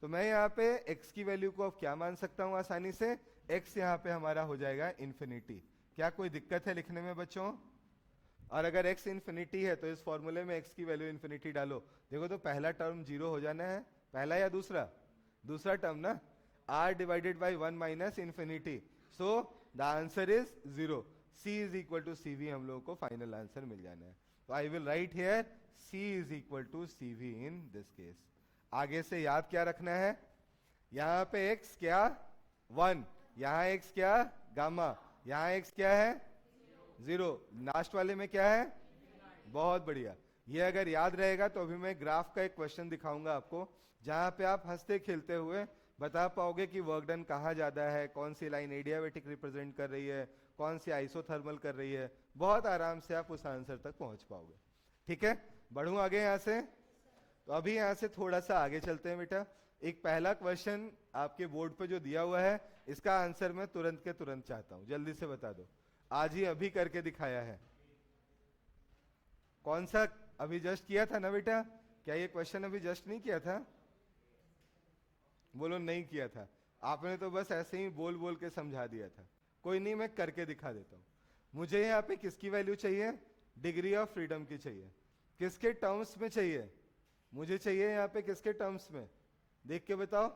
तो मैं यहाँ पे x की वैल्यू को अब क्या मान सकता हूँ आसानी से, x यहाँ पे हमारा हो जाएगा इंफिनिटी। क्या कोई दिक्कत है लिखने में बच्चों। और अगर x इंफिनिटी है तो इस फॉर्मूले में x की वैल्यू इंफिनिटी डालो, देखो तो पहला टर्म 0 हो जाना है, पहला या दूसरा, दूसरा टर्म ना, r divided by 1 minus infinity, so the answer is 0। c is equal to C V हम लोगों को फाइनल आंसर मिल जाना है। तो I will write here c is equal to C V in this case. आगे से याद क्या रखना है, यहाँ पे x क्या 1, यहाँ x क्या गामा, यहाँ x क्या है 0, लास्ट वाले में क्या है, बहुत बढ़िया। ये अगर याद रहेगा तो अभी मैं ग्राफ का एक क्वेश्चन दिखाऊंगा आपको, जहां पे आप हंसते खेलते हुए बता पाओगे कि वर्क डन कहाँ ज्यादा है, कौन सी लाइन एडियाबेटिक रिप्रेजेंट कर रही है, कौन सी आइसोथर्मल कर रही है। बहुत आराम से आप उस आंसर तक पहुंच पाओगे। ठीक है, बढ़ूं आगे यहाँ से। तो अभी यहाँ से थोड़ा सा आगे चलते हैं बेटा। एक पहला क्वेश्चन आपके बोर्ड पे जो दिया हुआ है, इसका आंसर मैं तुरंत के तुरंत चाहता हूं, जल्दी से बता दो। आज ही अभी करके दिखाया है। कौन सा अभी जस्ट किया था ना बेटा, क्या ये क्वेश्चन अभी जस्ट नहीं किया था, बोलो नहीं किया था। आपने तो बस ऐसे ही बोल बोल के समझा दिया था। कोई नहीं, मैं करके दिखा देता हूं। मुझे यहाँ पे किसकी वैल्यू चाहिए, डिग्री ऑफ फ्रीडम की चाहिए। किसके टर्म्स में चाहिए, मुझे चाहिए यहाँ पे किसके टर्म्स में, देख के बताओ,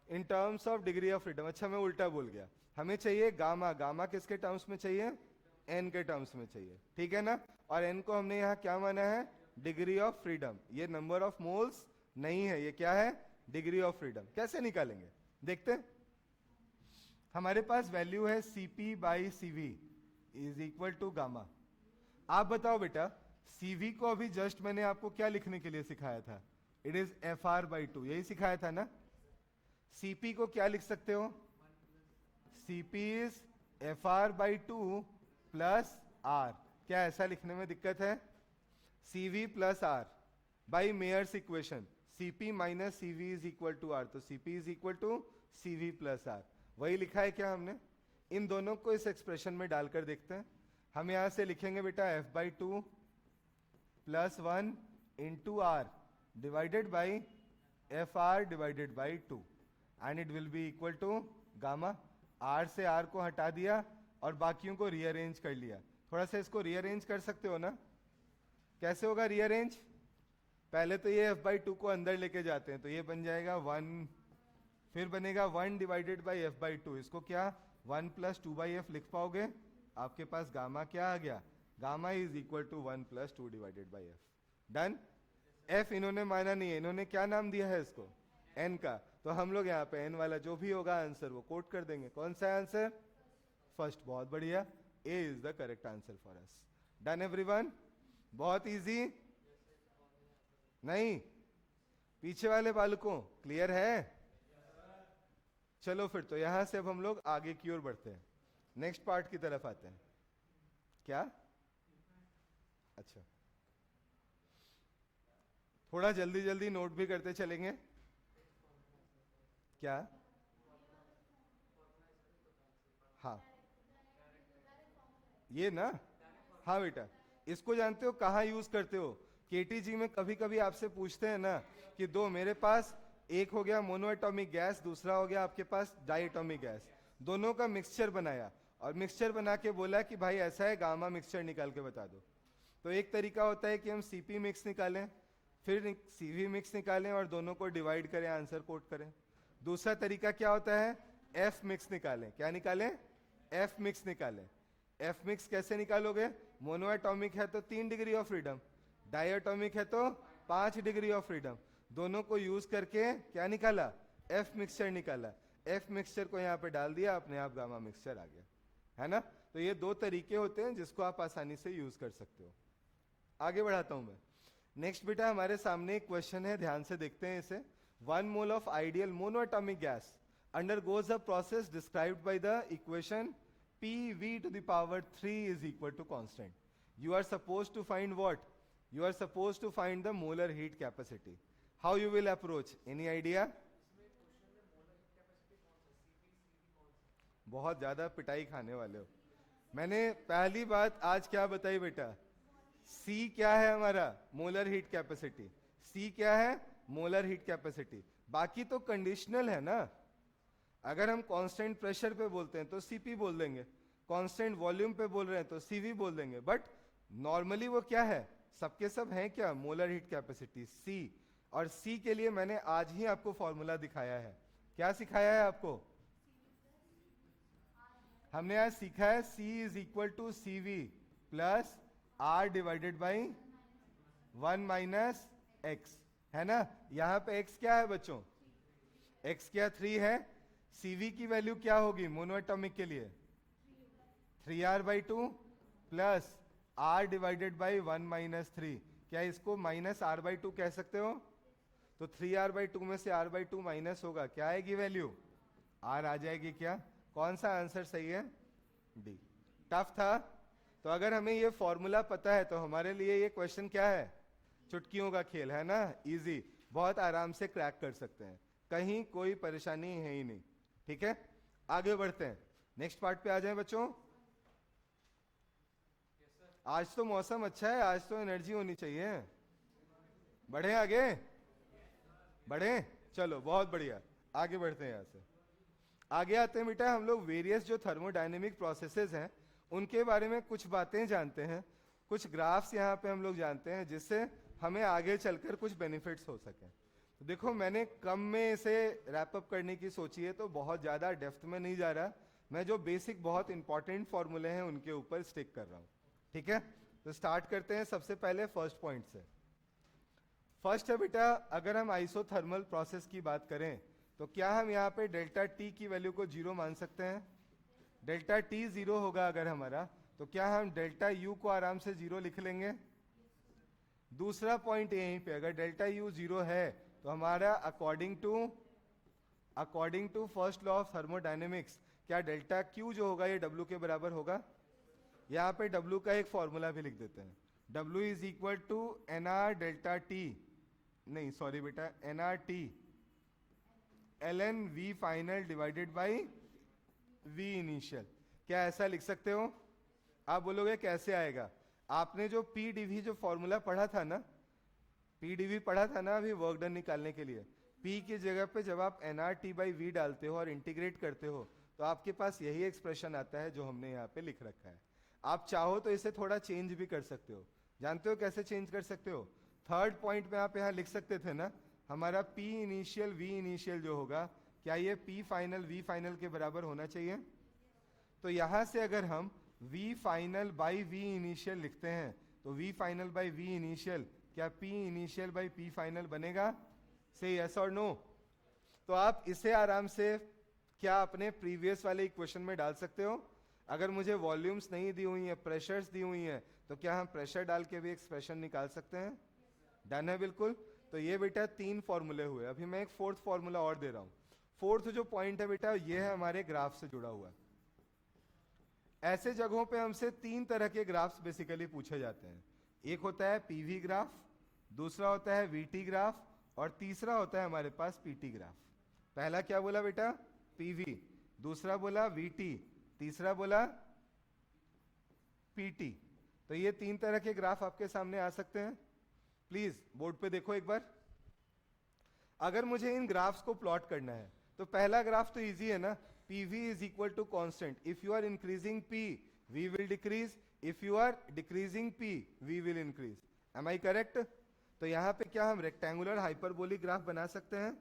in terms of degree of freedom. अच्छा मैं उल्टा बोल गया, हमें चाहिए गामा, गामा किसके टर्म्स में चाहिए, एन के टर्म्स में चाहिए, ठीक है ना। और एन को हमने यहाँ क्या माना है, डिग्री ऑफ फ्रीडम। ये नंबर ऑफ मोल्स नहीं है, ये क्या है, डिग्री ऑफ फ्रीडम। कैसे निकालेंगे देखते हैं। हमारे पास वैल्यू है Cp by Cv is equal to gamma. आप बताओ बेटा, Cv को अभी जस्ट मैंने आपको क्या लिखने के लिए सिखाया था, इट इज Fr/2, यही सिखाया था ना। Cp को क्या लिख सकते हो, Cp is Fr/2 plus R। क्या ऐसा लिखने में दिक्कत है, Cv plus R by Mayer's equation, Cp minus Cv is equal to R, तो Cp is equal to Cv plus R। वही लिखा है क्या हमने। इन दोनों को इस एक्सप्रेशन में डालकर देखते हैं। हम यहां से लिखेंगे बेटा F/2 plus 1 into R divided by Fr divided by 2 and it will be equal to gamma. R से R को हटा दिया और बाकियों को रीअरेंज कर लिया। थोड़ा सा इसको रीअरेंज कर सकते हो ना, कैसे होगा रीअरेंज, पहले तो ये F/2 को अंदर लेके जाते हैं, तो ये बन जाएगा 1, फिर बनेगा 1 डिवाइडेड बाई F/2, इसको क्या 1 प्लस 2/f लिख पाओगे। आपके पास गामा क्या आ गया, gamma is equal to 1 plus 2 divided by f। Done. f इन्होंने माना नहीं है, इन्होंने क्या नाम दिया है इसको, n का, तो हम लोग यहाँ पे n वाला जो भी होगा आंसर वो कोट कर देंगे। कौन सा आंसर, फर्स्ट, बहुत बढ़िया, a is the correct answer for us. Done everyone, बहुत इजी नहीं, पीछे वाले बालकों क्लियर है। चलो फिर तो यहां से अब हम लोग आगे की ओर बढ़ते हैं, नेक्स्ट पार्ट की तरफ आते हैं। क्या, अच्छा थोड़ा जल्दी जल्दी नोट भी करते चलेंगे। क्या? हाँ, ये ना, हाँ बेटा, इसको जानते हो कहाँ यूज करते हो? केटीजी में कभी कभी आपसे पूछते हैं ना कि दो मेरे पास, एक हो गया मोनोएटॉमिक गैस, दूसरा हो गया आपके पास डाइएटॉमिक गैस, दोनों का मिक्सचर बनाया और मिक्सचर बना के बोला कि भाई ऐसा है, गामा मिक्सचर निकाल के बता दो। तो एक तरीका होता है कि हम सीपी मिक्स निकालें, फिर सीवी मिक्स निकालें और दोनों को डिवाइड करें, आंसर कोट करें। दूसरा तरीका क्या होता है? एफ मिक्स निकालें। क्या निकालें? एफ मिक्स निकालें। एफ मिक्स कैसे निकालोगे? मोनोएटॉमिक है तो 3 डिग्री ऑफ फ्रीडम, डाइएटॉमिक है तो 5 डिग्री ऑफ फ्रीडम, दोनों को यूज करके क्या निकाला? एफ मिक्सचर निकाला। एफ मिक्सचर को यहाँ पे डाल दिया, अपने आप गामा मिक्सचर आ गया, है ना। तो ये दो तरीके होते हैं जिसको आप आसानी से यूज कर सकते हो। आगे बढ़ाता हूं मैं। नेक्स्ट बेटा हमारे सामने एक क्वेश्चन है, ध्यान से देखते हैं इसे। 1 mole of ideal monoatomic gas undergoes a process described by the equation PV to the power 3 is equal to constant. You are supposed to find what? You are supposed to find the molar heat capacity. How you will approach? Any idea? बहुत ज्यादा पिटाई खाने वाले हो। मैंने पहली बात आज क्या बताई बेटा? C क्या है हमारा? Molar heat capacity. C क्या है? Molar heat capacity. बाकी तो कंडीशनल है ना। अगर हम कांस्टेंट प्रेशर पे बोलते हैं तो सीपी बोल देंगे, कांस्टेंट वॉल्यूम पे बोल रहे हैं तो सीवी बोल देंगे, बट नॉर्मली वो क्या है? सबके सब हैं क्या? Molar heat capacity C. और सी के लिए मैंने आज ही आपको फॉर्मूला दिखाया है। क्या सिखाया है आपको? हमने आज सीखा है C is equal to C V plus R divided by 1 minus x, है ना। यहां पे x क्या है बच्चों? x क्या 3 है। CV की वैल्यू क्या होगी मोनोएटॉमिक के लिए? 3r/2 plus r divided by 1 minus 3। क्या इसको माइनस r/2 कह सकते हो? तो 3r/2 में से r/2 माइनस होगा, क्या आएगी वैल्यू? r आ जाएगी। क्या? कौन सा आंसर सही है? डी। टफ था? तो अगर हमें ये फॉर्मूला पता है तो हमारे लिए ये क्वेश्चन क्या है? चुटकियों का खेल है ना, इजी, बहुत आराम से क्रैक कर सकते हैं, कहीं कोई परेशानी है ही नहीं। ठीक है, आगे बढ़ते हैं, नेक्स्ट पार्ट पे आ जाएं बच्चों। आज तो मौसम अच्छा है, आज तो एनर्जी होनी चाहिए। बढ़े आगे? बढ़े, चलो बहुत बढ़िया, आगे बढ़ते हैं। यहां से आगे आते हैं बेटा, हम लोग वेरियस जो थर्मोडायनेमिक प्रोसेसेस हैं उनके बारे में कुछ बातें जानते हैं, कुछ ग्राफ्स यहाँ पे हम लोग जानते हैं जिससे हमें आगे चलकर कुछ बेनिफिट्स हो सके। तो देखो मैंने कम में इसे रैप अप करने की सोची है, तो बहुत ज़्यादा डेप्थ में नहीं जा रहा, मैं जो बेसिक बहुत इंपॉर्टेंट फॉर्मूले हैं उनके ऊपर स्टिक कर रहा हूँ। ठीक है, तो स्टार्ट करते हैं सबसे पहले फर्स्ट पॉइंट से। फर्स्ट है बेटा, अगर हम आइसोथर्मल प्रोसेस की बात करें तो क्या हम यहाँ पे डेल्टा टी की वैल्यू को 0 मान सकते हैं? डेल्टा टी 0 होगा अगर हमारा, तो क्या हम डेल्टा यू को आराम से 0 लिख लेंगे? दूसरा पॉइंट यहीं पे, अगर डेल्टा यू 0 है तो हमारा according to first law of thermodynamics क्या डेल्टा क्यू जो होगा ये डब्ल्यू के बराबर होगा? यहाँ पे डब्ल्यू का एक फॉर्मूला भी लिख देते हैं, W is equal to N R delta T, नहीं सॉरी बेटा, N R T L N V final divided by V initial. क्या ऐसा लिख सकते हो? आप बोलोगे कैसे आएगा? आपने जो पी डीवी जो फॉर्मूला पढ़ा था ना, पीडीवी पढ़ा था ना अभी वर्क डन निकालने के लिए, पी की जगह पे जब आप N R T by V डालते हो और इंटीग्रेट करते हो तो आपके पास यही एक्सप्रेशन आता है जो हमने यहाँ पे लिख रखा है। आप चाहो तो इसे थोड़ा चेंज भी कर सकते हो। जानते हो कैसे चेंज कर सकते हो? थर्ड पॉइंट में आप यहाँ लिख सकते थे ना, हमारा पी इनिशियल वी इनिशियल जो होगा, क्या ये पी फाइनल वी फाइनल के बराबर होना चाहिए? तो यहां से अगर हम V final by V initial लिखते हैं तो V final by V initial क्या P initial by P final बनेगा? से यस और नो? तो आप इसे आराम से क्या अपने प्रीवियस वाले इक्वेशन में डाल सकते हो। अगर मुझे वॉल्यूम्स नहीं दी हुई है, प्रेशर्स दी हुई है, तो क्या हम प्रेशर डाल के भी एक्सप्रेशन निकाल सकते हैं? डन है बिल्कुल। तो ये बेटा 3 फॉर्मूले हुए, अभी मैं एक 4th फॉर्मूला और दे रहा हूं। 4th जो पॉइंट है बेटा ये है हमारे ग्राफ से जुड़ा हुआ। ऐसे जगहों पे हमसे 3 तरह के ग्राफ्स बेसिकली पूछे जाते हैं। एक होता है पीवी ग्राफ, दूसरा होता है वीटी ग्राफ, और तीसरा होता है हमारे पास पीटी ग्राफ। पहला क्या बोला बेटा? पीवी, दूसरा बोला वीटी, तीसरा बोला पीटी। तो ये तीन तरह के ग्राफ आपके सामने आ सकते हैं। प्लीज बोर्ड पे देखो एक बार। अगर मुझे इन ग्राफ्स को प्लॉट करना है तो पहला ग्राफ तो इजी है ना, PV is equal to constant, if you are increasing P V will decrease, if you are decreasing P V will increase. Am I correct? तो यहां पे क्या हम रेक्टेंगुलर हाइपरबोलिक ग्राफ बना सकते हैं?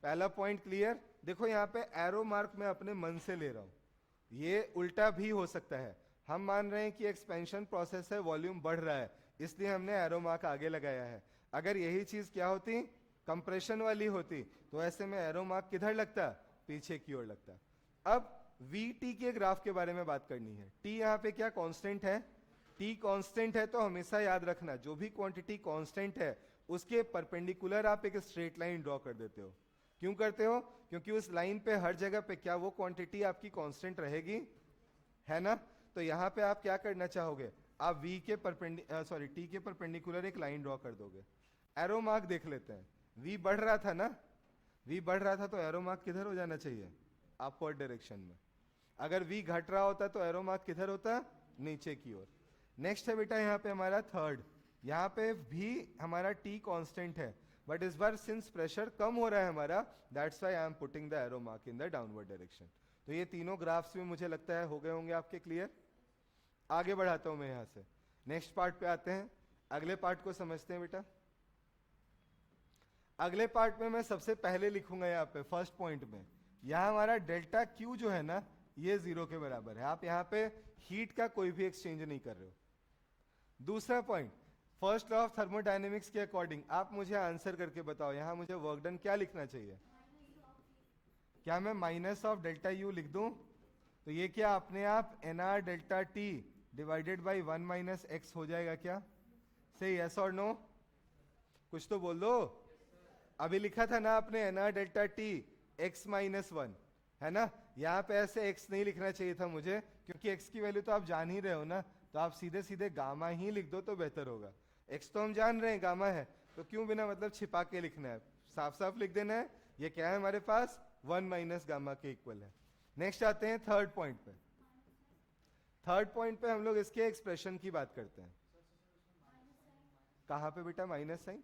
पहला पॉइंट क्लियर। देखो यहाँ पे एरो मार्क मैं अपने मन से ले रहा हूं, ये उल्टा भी हो सकता है। हम मान रहे हैं कि एक्सपेंशन प्रोसेस है, वॉल्यूम बढ़ रहा है, इसलिए हमने एरो मार्क आगे लगाया है। अगर यही चीज क्या होती, कंप्रेशन वाली होती, तो ऐसे में एरो मार्क किधर लगता? पीछे की ओर लगता। अब वी टी के ग्राफ के बारे में बात करनी है। टी यहाँ पे क्या कांस्टेंट है? टी कांस्टेंट है तो हमेशा याद रखना, जो भी क्वांटिटी कांस्टेंट है उसके परपेंडिकुलर आप एक स्ट्रेट लाइन ड्रॉ कर देते हो। क्यों करते हो? क्योंकि उस लाइन पे हर जगह पे क्या वो क्वांटिटी आपकी कांस्टेंट रहेगी, है ना? तो यहाँ पे आप क्या करना चाहोगे, आप v के टी के परपेंडिकुलर एक लाइन ड्रॉ कर दोगे। एरो मार्क देख लेते हैं, v बढ़ रहा था ना, v बढ़ रहा था तो एरो मार्क किधर हो जाना चाहिए? अपवर्ड डायरेक्शन में। अगर v घट रहा होता तो एरो मार्क किधर होता? नीचे की ओर। नेक्स्ट है बेटा यहाँ पे हमारा थर्ड, यहाँ पे भी हमारा t कांस्टेंट है, बट इस बार सिंस प्रेशर कम हो रहा है हमारा, that's why I am putting the arrow mark in the downward direction. तो ये तीनों ग्राफ्स में मुझे लगता है हो गए होंगे आपके क्लियर। आगे बढ़ाता हूं मैं यहां से, नेक्स्ट पार्ट पे आते हैं, अगले पार्ट को समझते हैं बेटा। अगले पार्ट में मैं सबसे पहले लिखूंगा यहाँ पे फर्स्ट पॉइंट में, यहां हमारा डेल्टा क्यू जो है ना ये 0 के बराबर है। आप यहाँ पे हीट का कोई भी एक्सचेंज नहीं कर रहे हो। दूसरा point, first law of thermodynamics के अकॉर्डिंग आप मुझे आंसर करके बताओ, यहां मुझे वर्क डन क्या लिखना चाहिए? क्या मैं माइनस ऑफ डेल्टा यू लिख दूं? तो ये क्या अपने आप N R delta T divided by 1 minus X हो जाएगा क्या? से यस और नो? कुछ तो बोल दो। अभी लिखा था ना आपने N R delta T X minus 1, है ना? यहाँ पे ऐसे एक्स नहीं लिखना चाहिए था मुझे, क्योंकि एक्स की वैल्यू तो आप जान ही रहे हो ना, तो आप सीधे सीधे गामा ही लिख दो तो बेहतर होगा। एक्स तो हम जान रहे हैं गामा है, तो क्यों बिना मतलब छिपा के लिखना है, साफ साफ लिख देना है। ये क्या है हमारे पास? 1 माइनस गामा के इक्वल है। नेक्स्ट आते हैं थर्ड पॉइंट पे। थर्ड पॉइंट पे हम लोग इसके एक्सप्रेशन की बात करते हैं। कहां पे बेटा माइनस साइन?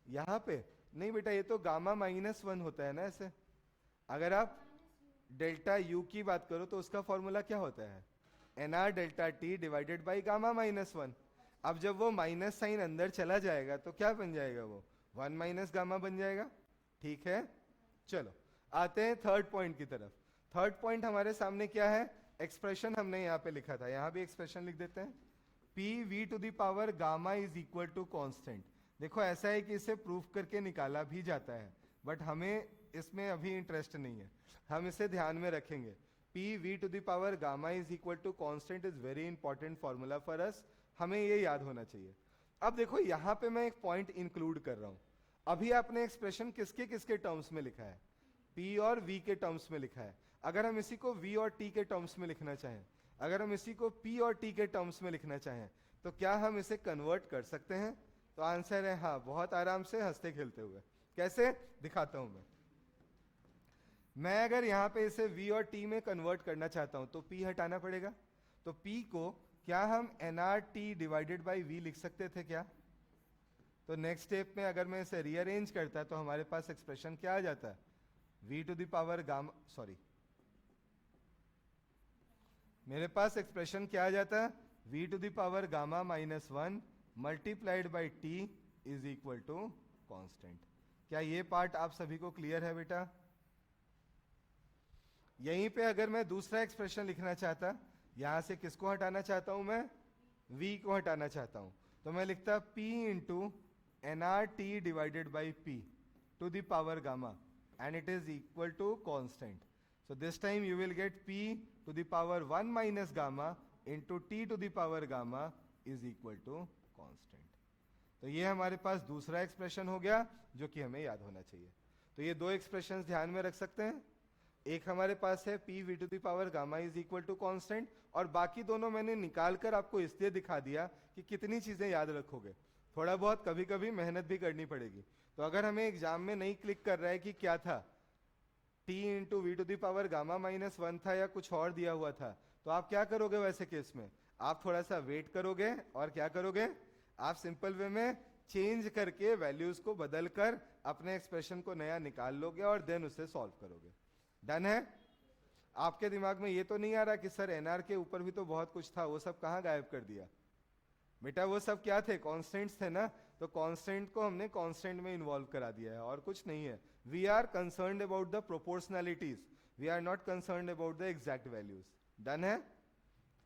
यहां पे नहीं बेटा, ये तो गामा -1 होता है ना ऐसे। अगर आप डेल्टा यू की बात करो तो उसका फॉर्मूला क्या होता है? N R delta T divided by gamma -1। अब जब वो माइनस साइन अंदर चला जाएगा तो क्या बन जाएगा? वो 1 माइनस गामा बन जाएगा। ठीक है, चलो आते हैं थर्ड पॉइंट की तरफ। थर्ड पॉइंट हमारे सामने क्या है? एक्सप्रेशन हमने यहाँ पे लिखा था, यहाँ भी एक्सप्रेशन लिख देते हैं। P V to the power gamma is equal to constant. देखो ऐसा है कि इसे प्रूफ करके निकाला भी जाता है, बट हमें इसमें अभी इंटरेस्ट नहीं है, हम इसे ध्यान में रखेंगे। P V to the power gamma is equal to constant is very important formula for us, हमें ये याद होना चाहिए। अब देखो यहाँ पे मैं एक पॉइंट इंक्लूड कर रहा हूं। अभी आपने एक्सप्रेशन किसके किसके टर्म्स में लिखा है? P और V के टर्म्स में लिखा है। अगर हम इसी को V और T के टर्म्स में लिखना चाहें, अगर हम इसी को P और T के टर्म्स में लिखना चाहें, तो क्या हम इसे कन्वर्ट कर सकते हैं? तो आंसर है हाँ, बहुत आराम से हंसते खेलते हुए। कैसे दिखाता हूं मैं अगर यहाँ पे इसे V और T में कन्वर्ट करना चाहता हूं तो P हटाना पड़ेगा। तो P को क्या हम nRT डिवाइडेड बाई V लिख सकते थे क्या? तो नेक्स्ट स्टेप में अगर मैं इसे रीअरेंज करता तो हमारे पास एक्सप्रेशन क्या आ जाता है? V to the power gamma, sorry, मेरे पास एक्सप्रेशन क्या आ जाता है? V to the power gamma -1 multiplied by T is equal to constant. क्या ये पार्ट आप सभी को क्लियर है बेटा? यहीं पे अगर मैं दूसरा एक्सप्रेशन लिखना चाहता, यहां से किसको हटाना चाहता हूं मैं? V को हटाना चाहता हूं, तो मैं लिखता P into nRT divided by P to the power gamma and it is equal to constant. So this time you will get P to the power 1 minus gamma into T to the power gamma is equal to constant. तो ये हमारे पास दूसरा expression हो गया जो कि हमें याद होना चाहिए। तो ये दो एक्सप्रेशंस ध्यान में रख सकते हैं। एक हमारे पास है P V to the power gamma is equal to constant, और बाकी दोनों मैंने निकाल कर आपको इसलिए दिखा दिया कि कितनी चीजें याद रखोगे। थोड़ा बहुत कभी कभी मेहनत भी करनी पड़ेगी। तो अगर हमें एग्जाम में नहीं क्लिक कर रहा है कि क्या था, T into V to the power gamma minus one था या कुछ और दिया हुआ था, तो आप क्या करोगे वैसे केस में? आप थोड़ा सा वेट करोगे और क्या करोगे, आप सिंपल वे में चेंज करके वैल्यूज को बदल कर अपने एक्सप्रेशन को नया निकाल लोगे और देन उसे सॉल्व करोगे। डन है? आपके दिमाग में ये तो नहीं आ रहा कि सर एनआर के ऊपर भी तो बहुत कुछ था, वो सब कहाँ गायब कर दिया? बेटा वो सब क्या थे? कॉन्स्टेंट्स थे ना। तो कॉन्स्टेंट को हमने कॉन्स्टेंट में इन्वॉल्व करा दिया है और कुछ नहीं है। We are concern about the proportionalities, we are not concern about the exact values. Done है?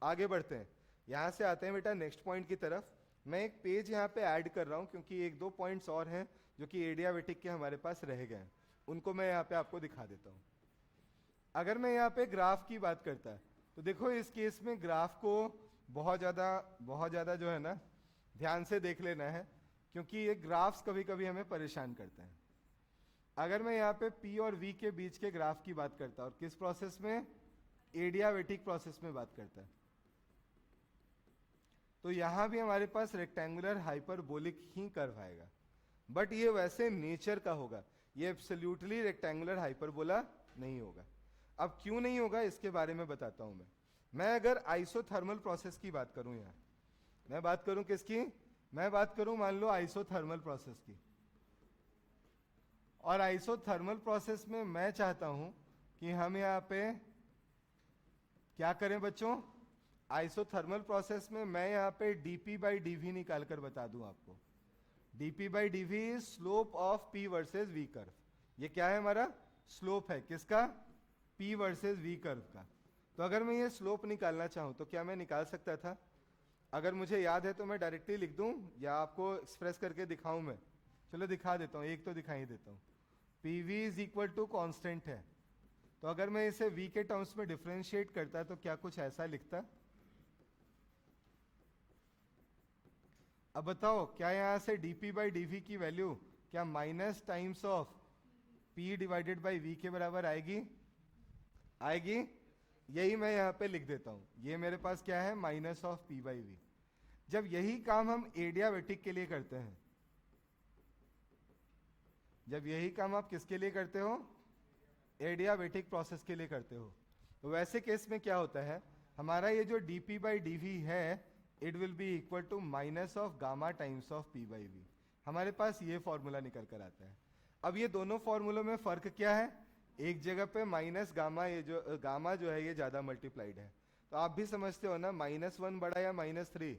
आगे बढ़ते हैं, यहां से आते हैं बेटा नेक्स्ट पॉइंट की तरफ। मैं एक पेज यहाँ पे ऐड कर रहा हूं क्योंकि एक दो पॉइंट्स और हैं जो कि एडियाबेटिक के हमारे पास रह गए हैं, उनको मैं यहाँ पे आपको दिखा देता हूँ। अगर मैं यहाँ पे ग्राफ की बात करता है तो देखो इस केस में ग्राफ को बहुत ज़्यादा जो है ना ध्यान से देख लेना है, क्योंकि ये ग्राफ्स कभी कभी हमें परेशान करते हैं। अगर मैं यहाँ पे P और V के बीच के ग्राफ की बात करता हूँ, और किस प्रोसेस में? एडियाबेटिक प्रोसेस में बात करता है, तो यहां भी हमारे पास रेक्टेंगुलर हाइपरबोलिक ही कर्व आएगा, बट ये वैसे नेचर का होगा, ये एब्सोल्युटली रेक्टेंगुलर हाइपरबोला नहीं होगा। अब क्यों नहीं होगा इसके बारे में बताता हूं मैं अगर आइसोथर्मल प्रोसेस की बात करूं, यहां मैं बात करूं किसकी? मैं बात करूं मान लो आइसोथर्मल प्रोसेस की, और आइसोथर्मल प्रोसेस में मैं चाहता हूं कि हम यहां पे क्या करें बच्चों? आइसोथर्मल प्रोसेस में मैं यहां पे dp बाई dv निकाल कर बता दूं आपको। dp by dv is slope of p versus v curve. ये क्या है? हमारा स्लोप है, किसका? p वर्सेस v कर्व का। तो अगर मैं ये स्लोप निकालना चाहूं तो क्या मैं निकाल सकता था? अगर मुझे याद है तो मैं डायरेक्टली लिख दूं या आपको एक्सप्रेस करके दिखाऊं मैं? चलो दिखा देता हूं, एक तो दिखाई देता हूं। pv is equal to constant है, तो अगर मैं इसे v के टर्म्स में डिफ्रेंशिएट करता तो क्या कुछ ऐसा लिखता? अब बताओ क्या यहां से dp बाई dv की वैल्यू क्या minus times of p divided by v के बराबर आएगी? आएगी। यही मैं यहां पे लिख देता हूं, ये मेरे पास क्या है? Minus of p by v। जब यही काम हम एडियाबेटिक के लिए करते हैं, जब यही काम आप किसके लिए करते हो? एडियाबेटिक प्रोसेस के लिए करते हो, तो वैसे केस में क्या होता है? हमारा ये जो dp बाई dv है it will be equal to minus of gamma times of p by v। हमारे पास ये फॉर्मूला निकल कर आता है। अब ये दोनों फॉर्मूलों में फर्क क्या है? एक जगह पे माइनस गामा, ये जो गामा जो है ये ज्यादा मल्टीप्लाइड है, तो आप भी समझते हो ना -1 बड़ा या -3?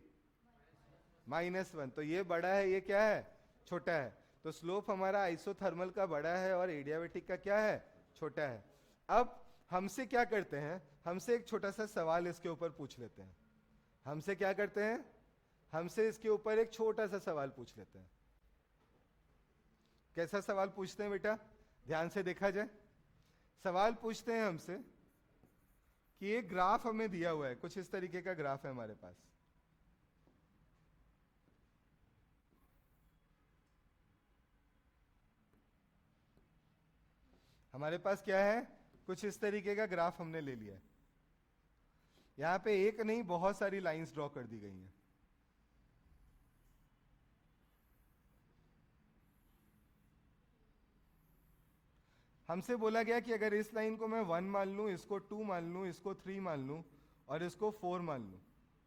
-1, तो ये बड़ा है, ये क्या है? छोटा है। तो स्लोप हमारा आइसोथर्मल का बड़ा है और एडियाबेटिक का क्या है? छोटा है। अब हमसे क्या करते हैं? हमसे एक छोटा सा सवाल इसके ऊपर पूछ लेते हैं। हमसे क्या करते हैं? हमसे इसके ऊपर एक छोटा सा सवाल पूछ लेते हैं। कैसा सवाल पूछते हैं बेटा? ध्यान से देखा जाए। सवाल पूछते हैं हमसे कि एक ग्राफ हमें दिया हुआ है, कुछ इस तरीके का ग्राफ है हमारे पास। हमारे पास क्या है? कुछ इस तरीके का ग्राफ हमने ले लिया है। यहां पे एक नहीं बहुत सारी लाइंस ड्रॉ कर दी गई हैं। हमसे बोला गया कि अगर इस लाइन को मैं 1 मान लूं, इसको 2 मान लूं, इसको 3 मान लूं और इसको 4 मान लूं,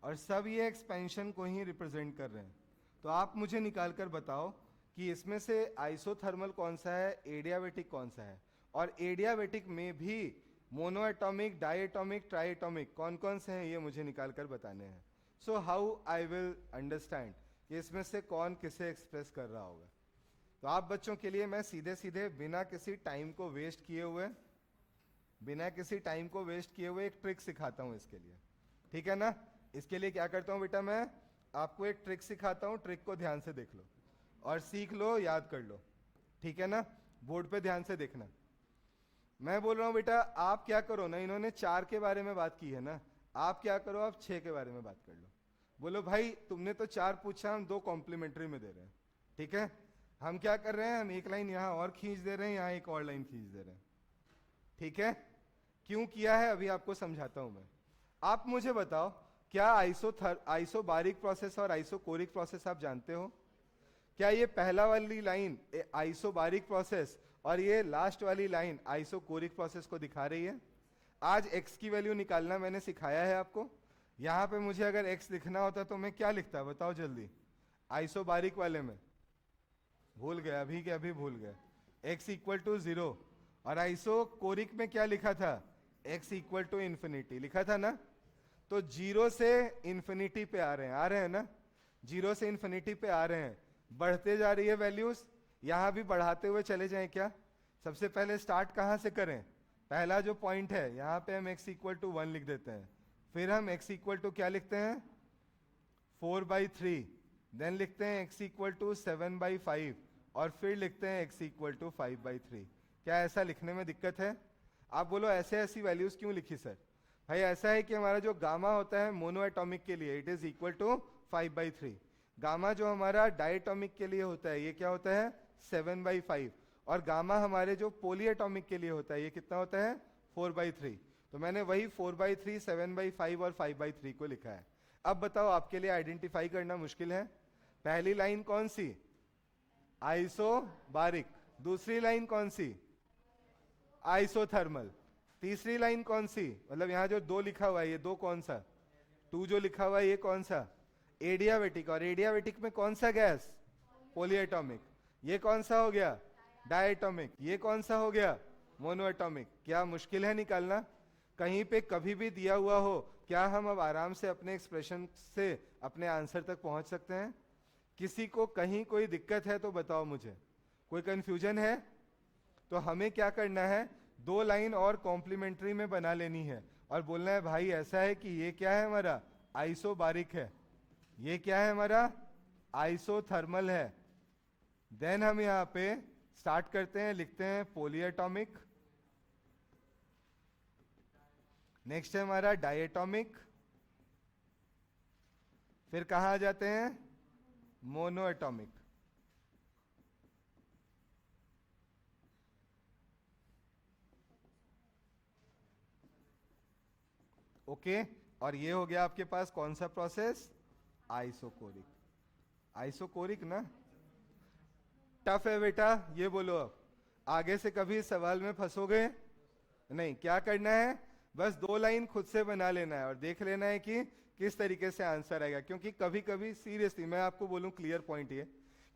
और सब ये एक्सपेंशन को ही रिप्रेजेंट कर रहे हैं, तो आप मुझे निकाल कर बताओ कि इसमें से आइसोथर्मल कौन सा है, एडियाबेटिक कौन सा है, और एडियाबेटिक में भी monoatomic, diatomic, triatomic कौन कौन से हैं, ये मुझे निकाल कर बताने हैं। So how I will understand कि इसमें से कौन किसे एक्सप्रेस कर रहा होगा। तो आप बच्चों के लिए मैं सीधे सीधे बिना किसी टाइम को वेस्ट किए हुए एक ट्रिक सिखाता हूं इसके लिए, ठीक है ना? इसके लिए क्या करता हूं बेटा, मैं आपको एक ट्रिक सिखाता हूं, ट्रिक को ध्यान से देख लो और सीख लो, याद कर लो, ठीक है ना? बोर्ड पे ध्यान से देखना। मैं बोल रहा हूं बेटा आप क्या करो ना, इन्होंने 4 के बारे में बात की है ना, आप क्या करो, आप 6 के बारे में बात कर लो। बोलो भाई तुमने तो 4 पूछा, हम 2 कॉम्प्लीमेंट्री में दे रहे हैं, ठीक है? हम क्या कर रहे हैं, हम एक लाइन यहां और खींच दे रहे हैं, यहां एक और लाइन खींच दे रहे हैं, ठीक है? क्यों किया है अभी आपको समझाता हूं मैं। आप मुझे बताओ, क्या आइसोबारिक प्रोसेस और आइसोकोरिक प्रोसेस आप जानते हो? क्या ये पहला वाली लाइन आइसोबारिक प्रोसेस और ये लास्ट वाली लाइन आइसोकोरिक प्रोसेस को दिखा रही है? आज x की वैल्यू निकालना मैंने सिखाया है आपको। यहां पे मुझे अगर x लिखना होता तो मैं क्या लिखता, बताओ जल्दी। आइसोबारिक वाले में भूल गया, अभी के अभी भूल गया, x इक्वल टू 0। और आइसोकोरिक में क्या लिखा था? x इक्वल टू इंफिनिटी लिखा था ना। तो 0 से इंफिनिटी पे आ रहे हैं ना, 0 से इंफिनिटी पे आ रहे हैं, बढ़ते जा रही है वैल्यूज। यहां भी बढ़ाते हुए चले जाएं क्या? सबसे पहले स्टार्ट कहां से करें? पहला जो पॉइंट है यहां पे हम x इक्वल टू 1 लिख देते हैं, फिर हम x इक्वल टू क्या लिखते हैं? 4/3। देन लिखते हैं x इक्वल टू 7/5 और फिर लिखते हैं x इक्वल टू 5/3। क्या ऐसा लिखने में दिक्कत है? आप बोलो ऐसे ऐसी वैल्यूज क्यों लिखी सर? भाई ऐसा है कि हमारा जो गामा होता है मोनो एटॉमिक के लिए it is equal to 5/3। Gamma जो हमारा डायटॉमिक के लिए होता है ये क्या होता है? 7/5। और गामा हमारे जो पोली एटॉमिक के लिए होता है ये कितना होता है? 4/3। तो मैंने वही 4/3, 7/5 और 5/3 को लिखा है। अब बताओ, आपके लिए आइडेंटिफाई करना मुश्किल है? पहली लाइन कौन सी? आइसोबारिक। दूसरी लाइन कौन सी? आइसोथर्मल। तीसरी लाइन कौन सी? मतलब यहां जो 2 लिखा हुआ है ये 2 कौन सा? 2 जो लिखा हुआ है ये कौन सा? एडियाबेटिक। और एडियाबेटिक में कौन सा गैस? पॉलीएटॉमिक। ये कौन सा हो गया? डायटॉमिक। ये कौन सा हो गया? मोनोएटॉमिक। क्या मुश्किल है निकालना? कहीं पे कभी भी दिया हुआ हो, क्या हम अब आराम से अपने एक्सप्रेशन से अपने आंसर तक पहुंच सकते हैं? किसी को कहीं कोई दिक्कत है तो बताओ मुझे, कोई कंफ्यूजन है? तो हमें क्या करना है, 2 लाइन और कॉम्प्लीमेंट्री में बना लेनी है और बोलना है भाई ऐसा है कि ये क्या है हमारा? आइसोबारिक है। ये क्या है हमारा? आइसोथर्मल है। देन हम यहां पे स्टार्ट करते हैं, लिखते हैं पॉलीएटॉमिक। नेक्स्ट है हमारा डायटॉमिक। फिर कहां आ जाते हैं? मोनोएटॉमिक। ओके और ये हो गया आपके पास कौन सा प्रोसेस? आइसोकोरिक। आइसोकोरिक ना टफ है बेटा, ये बोलो। अब आगे से कभी इस सवाल में फंसोगे नहीं। क्या करना है, बस 2 लाइन खुद से बना लेना है और देख लेना है कि किस तरीके से आंसर आएगा। क्योंकि कभी कभी सीरियसली मैं आपको बोलूं, क्लियर पॉइंट ये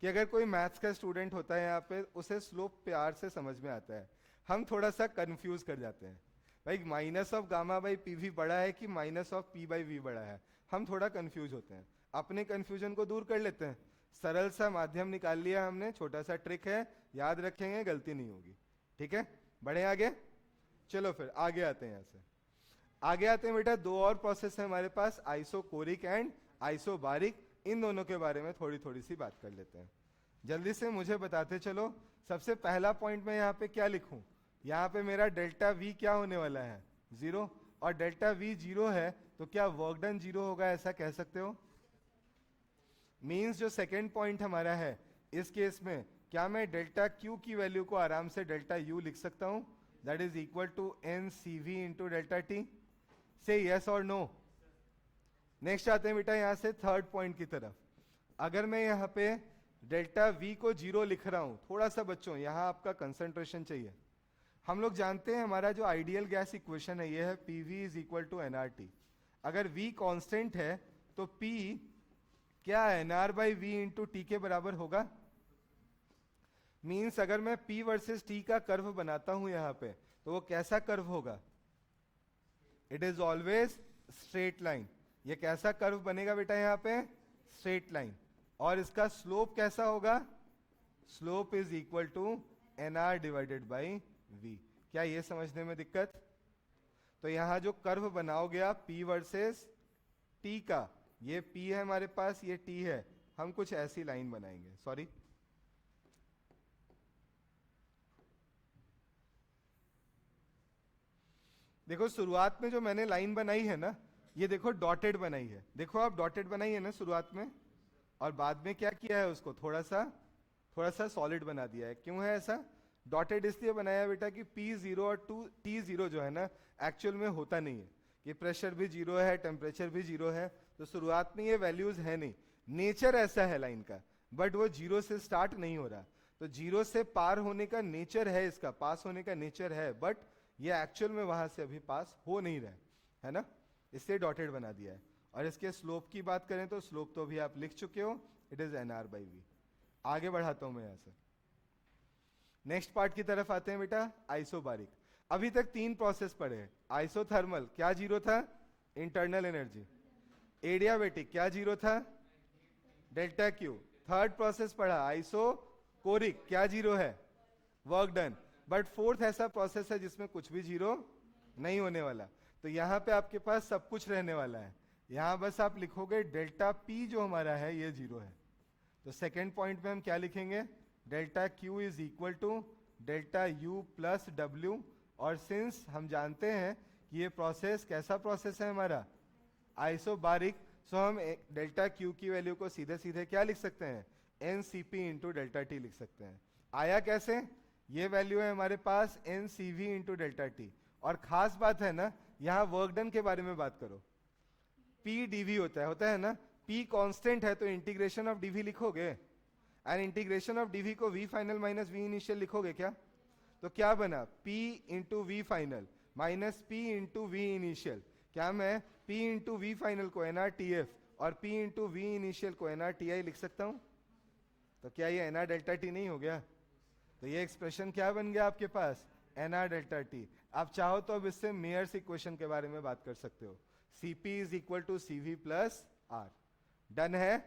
कि अगर कोई मैथ्स का स्टूडेंट होता है यहाँ पे, उसे स्लोप प्यार से समझ में आता है। हम थोड़ा सा कंफ्यूज कर जाते हैं, भाई minus of gamma by P V बड़ा है कि minus of P by V बड़ा है। हम थोड़ा कंफ्यूज होते हैं, अपने कंफ्यूजन को दूर कर लेते हैं। सरल सा माध्यम निकाल लिया हमने, छोटा सा ट्रिक है, याद रखेंगे, गलती नहीं होगी। ठीक है, बढ़े आगे। चलो फिर आगे आते हैं। यहाँ से आगे आते हैं बेटा, 2 और प्रोसेस है हमारे पास, आइसोकोरिक एंड आइसोबारिक। इन दोनों के बारे में थोड़ी थोड़ी सी बात कर लेते हैं। जल्दी से मुझे बताते चलो। सबसे पहला पॉइंट मैं यहाँ पे क्या लिखूं? यहाँ पे मेरा डेल्टा वी क्या होने वाला है? 0। और डेल्टा वी 0 है तो क्या वर्क डन 0 होगा, ऐसा कह सकते हो? मीन्स जो सेकेंड पॉइंट हमारा है इस केस में, क्या मैं डेल्टा क्यू की वैल्यू को आराम से डेल्टा यू लिख सकता हूं? That is equal to N C V into delta T. Say yes और नो। नेक्स्ट आते हैं बेटा यहां से थर्ड पॉइंट की तरफ। अगर मैं यहाँ पे डेल्टा वी को 0 लिख रहा हूं, थोड़ा सा बच्चों यहाँ आपका कंसंट्रेशन चाहिए। हम लोग जानते हैं हमारा जो आइडियल गैस इक्वेशन है ये है P V is equal to N R T. अगर v कांस्टेंट है तो p क्या है? N R by V into T के बराबर होगा। मीन्स अगर मैं p वर्सेस t का कर्व बनाता हूं यहां पे, तो वो कैसा कर्व होगा? It is always straight line. ये कैसा कर्व बनेगा बेटा? यहां पे स्ट्रेट लाइन। और इसका स्लोप कैसा होगा? Slope is equal to N R divided by V. क्या ये समझने में दिक्कत? तो यहां जो कर्व बनाओगे आप p वर्सेस t का, ये p है हमारे पास, ये t है, हम कुछ ऐसी लाइन बनाएंगे। सॉरी, देखो शुरुआत में जो मैंने लाइन बनाई है ना, ये देखो डॉटेड बनाई है। देखो आप डॉटेड बनाई है ना शुरुआत में, और बाद में क्या किया है उसको थोड़ा सा सॉलिड बना दिया है। क्यों है ऐसा? डॉटेड इसलिए बनाया बेटा कि P0 और T0 जो है ना एक्चुअल में होता नहीं है, कि प्रेशर भी जीरो है, टेम्परेचर भी जीरो है, तो शुरुआत में ये वैल्यूज है नहीं। नेचर ऐसा है लाइन का, बट वो जीरो से स्टार्ट नहीं हो रहा। तो जीरो से पार होने का नेचर है, इसका पास होने का नेचर है, बट ये एक्चुअल में वहां से अभी पास हो नहीं रहा है ना, इसलिए डॉटेड बना दिया है। और इसके स्लोप की बात करें तो स्लोप तो अभी आप लिख चुके हो, इट इज NR/V। आगे बढ़ाता हूं मैं यहां से, नेक्स्ट पार्ट की तरफ आते हैं बेटा, आइसोबारिक। अभी तक 3 प्रोसेस पढ़े हैं। आइसोथर्मल क्या जीरो था? Internal energy. एडियाबेटिक क्या जीरो था? Delta Q. थर्ड प्रोसेस पढ़ा आइसोकोरिक, क्या जीरो है? Work done. बट फोर्थ ऐसा प्रोसेस है जिसमें कुछ भी जीरो नहीं होने वाला। तो यहां पे आपके पास सब कुछ रहने वाला है। यहां बस आप लिखोगे डेल्टा पी जो हमारा है ये जीरो है। तो सेकेंड पॉइंट में हम क्या लिखेंगे? Delta Q is equal to delta U plus W. और सिंस हम जानते हैं कि ये प्रोसेस कैसा प्रोसेस है हमारा, आइसोबारिक, सो हम डेल्टा क्यू की वैल्यू को सीधे सीधे क्या लिख सकते हैं? NCP इंटू डेल्टा टी लिख सकते हैं। आया कैसे? ये वैल्यू है हमारे पास NCV इंटू डेल्टा टी। और खास बात है ना, यहां वर्क डन के बारे में बात करो, PdV होता है ना, P कांस्टेंट है तो इंटीग्रेशन ऑफ dV लिखोगे, एंड इंटीग्रेशन ऑफ dV को V final minus V initial लिखोगे क्या? तो क्या बना? P into V final minus P into V initial. क्या मैं P इंटू वी फाइनल को NRTF और P इंटू वी इनिशियल को NRTI लिख सकता हूं? तो क्या ये NR डेल्टा टी नहीं हो गया? तो ये एक्सप्रेशन क्या बन गया आपके पास? NR delta T. आप चाहो तो अब इससे मेयर्स इक्वेशन के बारे में बात कर सकते हो, CP is equal to CV plus R। Done है।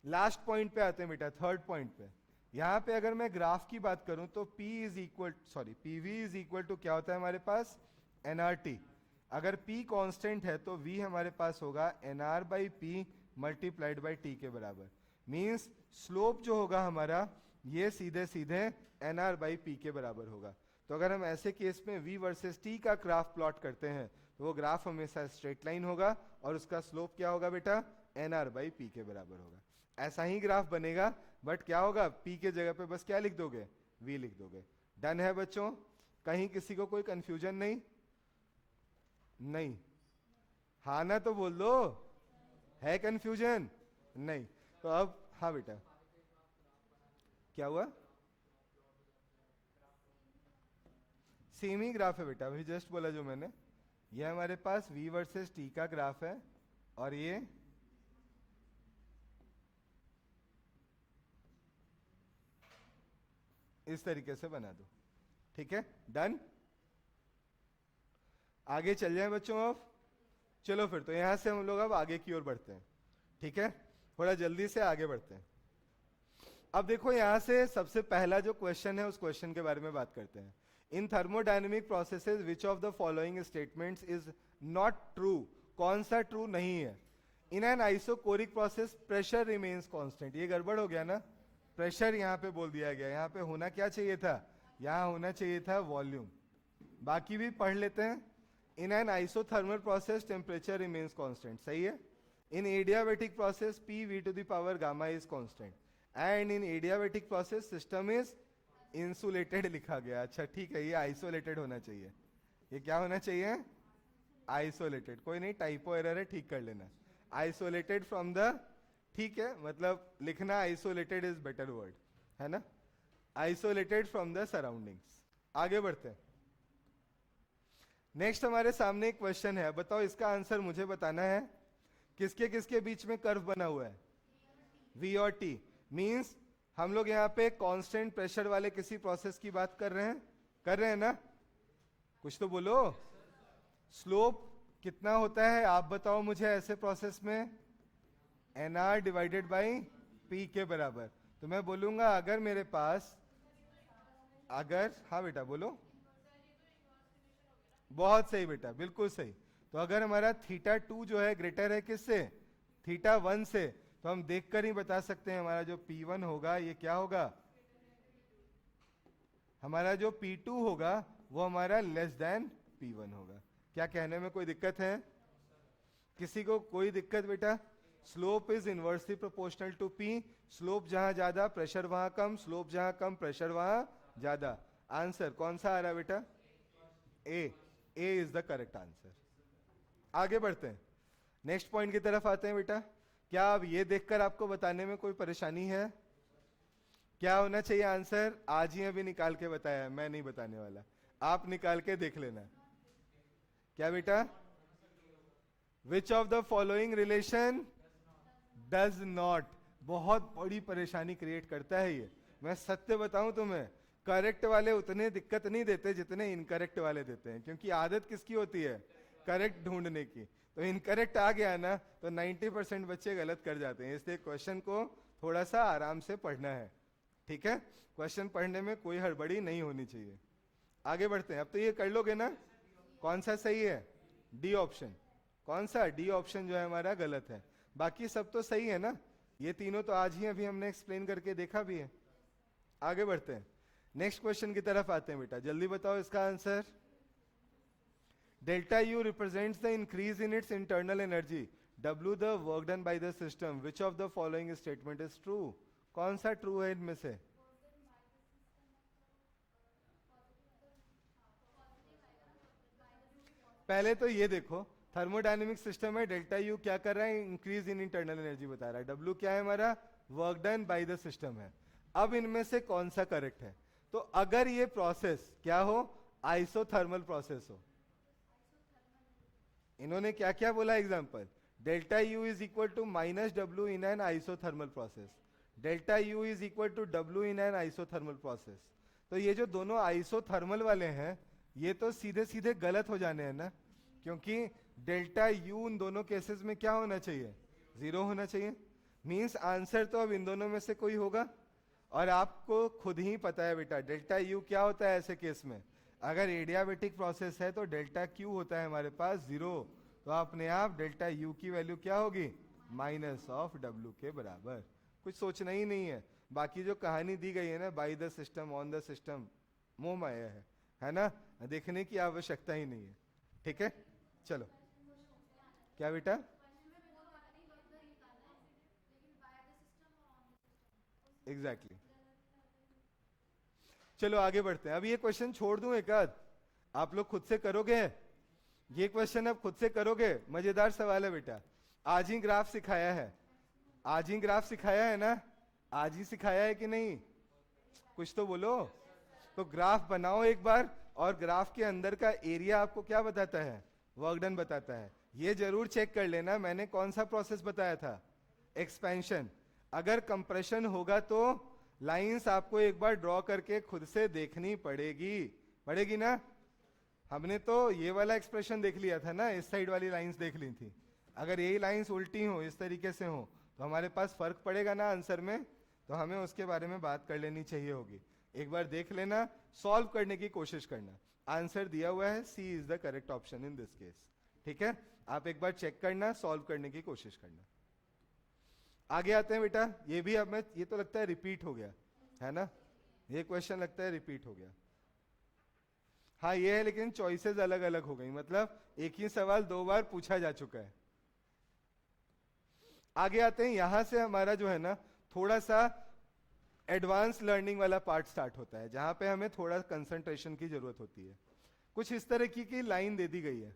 लास्ट पॉइंट पे आते हैं बेटा, थर्ड पॉइंट पे। यहां पे अगर मैं ग्राफ की बात करूं तो PV इज इक्वल टू क्या होता है हमारे पास? NRT। अगर P कांस्टेंट है तो V हमारे पास होगा NR/P मल्टीप्लाइड बाई T के बराबर। मींस स्लोप जो होगा हमारा ये सीधे सीधे NR/P के बराबर होगा। तो अगर हम ऐसे केस में V वर्सेस T का ग्राफ प्लॉट करते हैं तो वो ग्राफ हमेशा स्ट्रेट लाइन होगा और उसका स्लोप क्या होगा बेटा? NR/P के बराबर होगा। ऐसा ही ग्राफ बनेगा, बट क्या होगा? P के जगह पे बस क्या लिख दोगे? V लिख दोगे। डन है बच्चों? कहीं किसी को कोई कंफ्यूजन नहीं? नहीं? हाँ ना तो बोल दो, है कंफ्यूजन? नहीं? तो अब हाँ बेटा, क्या हुआ? सेम ही ग्राफ है बेटा, अभी जस्ट बोला जो मैंने। ये हमारे पास V वर्सेस T का ग्राफ है और ये इस तरीके से बना दो। ठीक है, डन। आगे चल जाए बच्चों अब। चलो फिर तो यहां से हम लोग अब आगे की ओर बढ़ते हैं। ठीक है, थोड़ा जल्दी से आगे बढ़ते हैं। अब देखो यहां से सबसे पहला जो क्वेश्चन है उस क्वेश्चन के बारे में बात करते हैं। इन thermodynamic processes which of the following statements is not true? कौन सा ट्रू नहीं है? In an isochoric process pressure remains constant. ये गड़बड़ हो गया ना, प्रेशर यहां पे बोल दिया गया, यहां पे होना क्या चाहिए था? यहां होना चाहिए था वॉल्यूम। बाकी भी पढ़ लेते हैं। In an isothermal process temperature remains constant, सही है। In adiabatic process PV to the power gamma is constant, and in adiabatic process system is insulated लिखा गया। अच्छा ठीक है, ये आइसोलेटेड होना चाहिए। ये क्या होना चाहिए? आइसोलेटेड। कोई नहीं, टाइपो एरर है, ठीक कर लेना। आइसोलेटेड फ्रॉम द, ठीक है, मतलब लिखना आइसोलेटेड इज बेटर वर्ड, है ना। Isolated from the surroundings. आगे बढ़ते हैं। नेक्स्ट हमारे सामने एक क्वेश्चन है, बताओ इसका आंसर मुझे बताना है। किसके किसके बीच में कर्व बना हुआ है? V और T। मींस हम लोग यहाँ पे कांस्टेंट प्रेशर वाले किसी प्रोसेस की बात कर रहे हैं ना? कुछ तो बोलो। स्लोप कितना होता है आप बताओ मुझे ऐसे प्रोसेस में? NR डिवाइडेड बाई P के बराबर। तो मैं बोलूंगा अगर मेरे पास, अगर, हाँ बेटा बोलो। बहुत सही बेटा, बिल्कुल सही। तो अगर हमारा θ2 जो है ग्रेटर है किससे? θ1 से, तो हम देखकर ही बता सकते हैं हमारा जो P1 होगा ये क्या होगा? हमारा जो P2 होगा वो हमारा लेस देन P1 होगा। क्या कहने में कोई दिक्कत है? किसी को कोई दिक्कत बेटा? Slope is inversely proportional to P। Slope जहां ज्यादा प्रेशर वहां कम, स्लोप जहां कम प्रेशर वहां ज्यादा। आंसर कौन सा आ रहा है बेटा? ए। ए इज द करेक्ट आंसर। आगे बढ़ते हैं, नेक्स्ट पॉइंट की तरफ आते हैं बेटा। क्या अब ये देखकर आपको बताने में कोई परेशानी है? क्या होना चाहिए आंसर? आज ही अभी निकाल के बताया, मैं नहीं बताने वाला, आप निकाल के देख लेना। क्या बेटा? Which of the following relation does not? बहुत बड़ी परेशानी क्रिएट करता है ये, मैं सत्य बताऊं तुम्हें। करेक्ट वाले उतने दिक्कत नहीं देते जितने इनकरेक्ट वाले देते हैं, क्योंकि आदत किसकी होती है? करेक्ट ढूंढने की। तो इनकरेक्ट आ गया ना तो 90% बच्चे गलत कर जाते हैं, इसलिए क्वेश्चन को थोड़ा सा आराम से पढ़ना है, ठीक है? क्वेश्चन पढ़ने में कोई हड़बड़ी नहीं होनी चाहिए। आगे बढ़ते हैं, अब तो ये कर लोगे ना कौन सा सही है? D option. कौन सा? डी ऑप्शन जो है हमारा गलत है, बाकी सब तो सही है ना। ये तीनों तो आज ही अभी हमने एक्सप्लेन करके देखा भी है। आगे बढ़ते हैं, नेक्स्ट क्वेश्चन की तरफ आते हैं बेटा, जल्दी बताओ इसका answer. Delta U represents the increase in its internal energy, W the work done by the system, which of the following statement is true? कौन सा ट्रू है इनमें से? पहले तो ये देखो, थर्मोडायनेमिक सिस्टम है, डेल्टा यू क्या कर रहा है? इंक्रीज इन इंटरनल एनर्जी बता रहा है। डब्ल्यू क्या है हमारा? Work done by the system है। अब इनमें से कौन सा करेक्ट है? तो अगर ये प्रोसेस क्या हो? आइसोथर्मल प्रोसेस हो। इन्होंने क्या क्या बोला example? Delta U is equal to minus W in an isothermal process, delta U is equal to W in an isothermal process. तो ये जो दोनों आइसोथर्मल वाले हैं ये तो सीधे सीधे गलत हो जाने हैं ना, क्योंकि डेल्टा यू उन दोनों केसेस में क्या होना चाहिए? जीरो होना चाहिए। मींस आंसर तो अब इन दोनों में से कोई होगा, और आपको खुद ही पता है बेटा डेल्टा यू क्या होता है ऐसे केस में। अगर एडियाबेटिक प्रोसेस है तो डेल्टा क्यू होता है हमारे पास जीरो, तो अपने आप डेल्टा यू की वैल्यू क्या होगी? माइनस ऑफ डब्ल्यू के बराबर। कुछ सोचना ही नहीं है, बाकी जो कहानी दी गई है ना, bye the system, on the system, मोह माया है ना, देखने की आवश्यकता ही नहीं है, ठीक है? चलो, क्या बेटा? Exactly exactly. चलो आगे बढ़ते हैं। अब ये क्वेश्चन छोड़ दूं एक आध, आप लोग खुद से करोगे ये क्वेश्चन? अब खुद से करोगे? मजेदार सवाल है बेटा। आज ही ग्राफ सिखाया है, आज ही ग्राफ सिखाया है ना, आज ही सिखाया है कि नहीं? कुछ तो बोलो। तो ग्राफ बनाओ एक बार, और ग्राफ के अंदर का एरिया आपको क्या बताता है? वर्क डन बताता है। ये जरूर चेक कर लेना मैंने कौन सा प्रोसेस बताया था? एक्सपेंशन। अगर कंप्रेशन होगा तो लाइंस आपको एक बार ड्रॉ करके खुद से देखनी पड़ेगी ना। हमने तो ये वाला एक्सप्रेशन देख लिया था ना, इस साइड वाली लाइंस देख ली थी। अगर यही लाइंस उल्टी हो, इस तरीके से हो, तो हमारे पास फर्क पड़ेगा ना आंसर में, तो हमें उसके बारे में बात कर लेनी चाहिए होगी। एक बार देख लेना, सॉल्व करने की कोशिश करना। आंसर दिया हुआ है, C is the correct option in this case, ठीक है? आप एक बार चेक करना, सॉल्व करने की कोशिश करना। आगे आते हैं बेटा, ये भी अब मैं, ये तो लगता है रिपीट हो गया है ना, ये क्वेश्चन लगता है रिपीट हो गया। हाँ ये है, लेकिन चॉइसेस अलग अलग हो गई, मतलब एक ही सवाल दो बार पूछा जा चुका है। आगे आते हैं, यहां से हमारा जो है ना थोड़ा सा एडवांस लर्निंग वाला पार्ट स्टार्ट होता है, जहां पे हमें थोड़ा कंसंट्रेशन की जरूरत होती है। कुछ इस तरह की लाइन दे दी गई है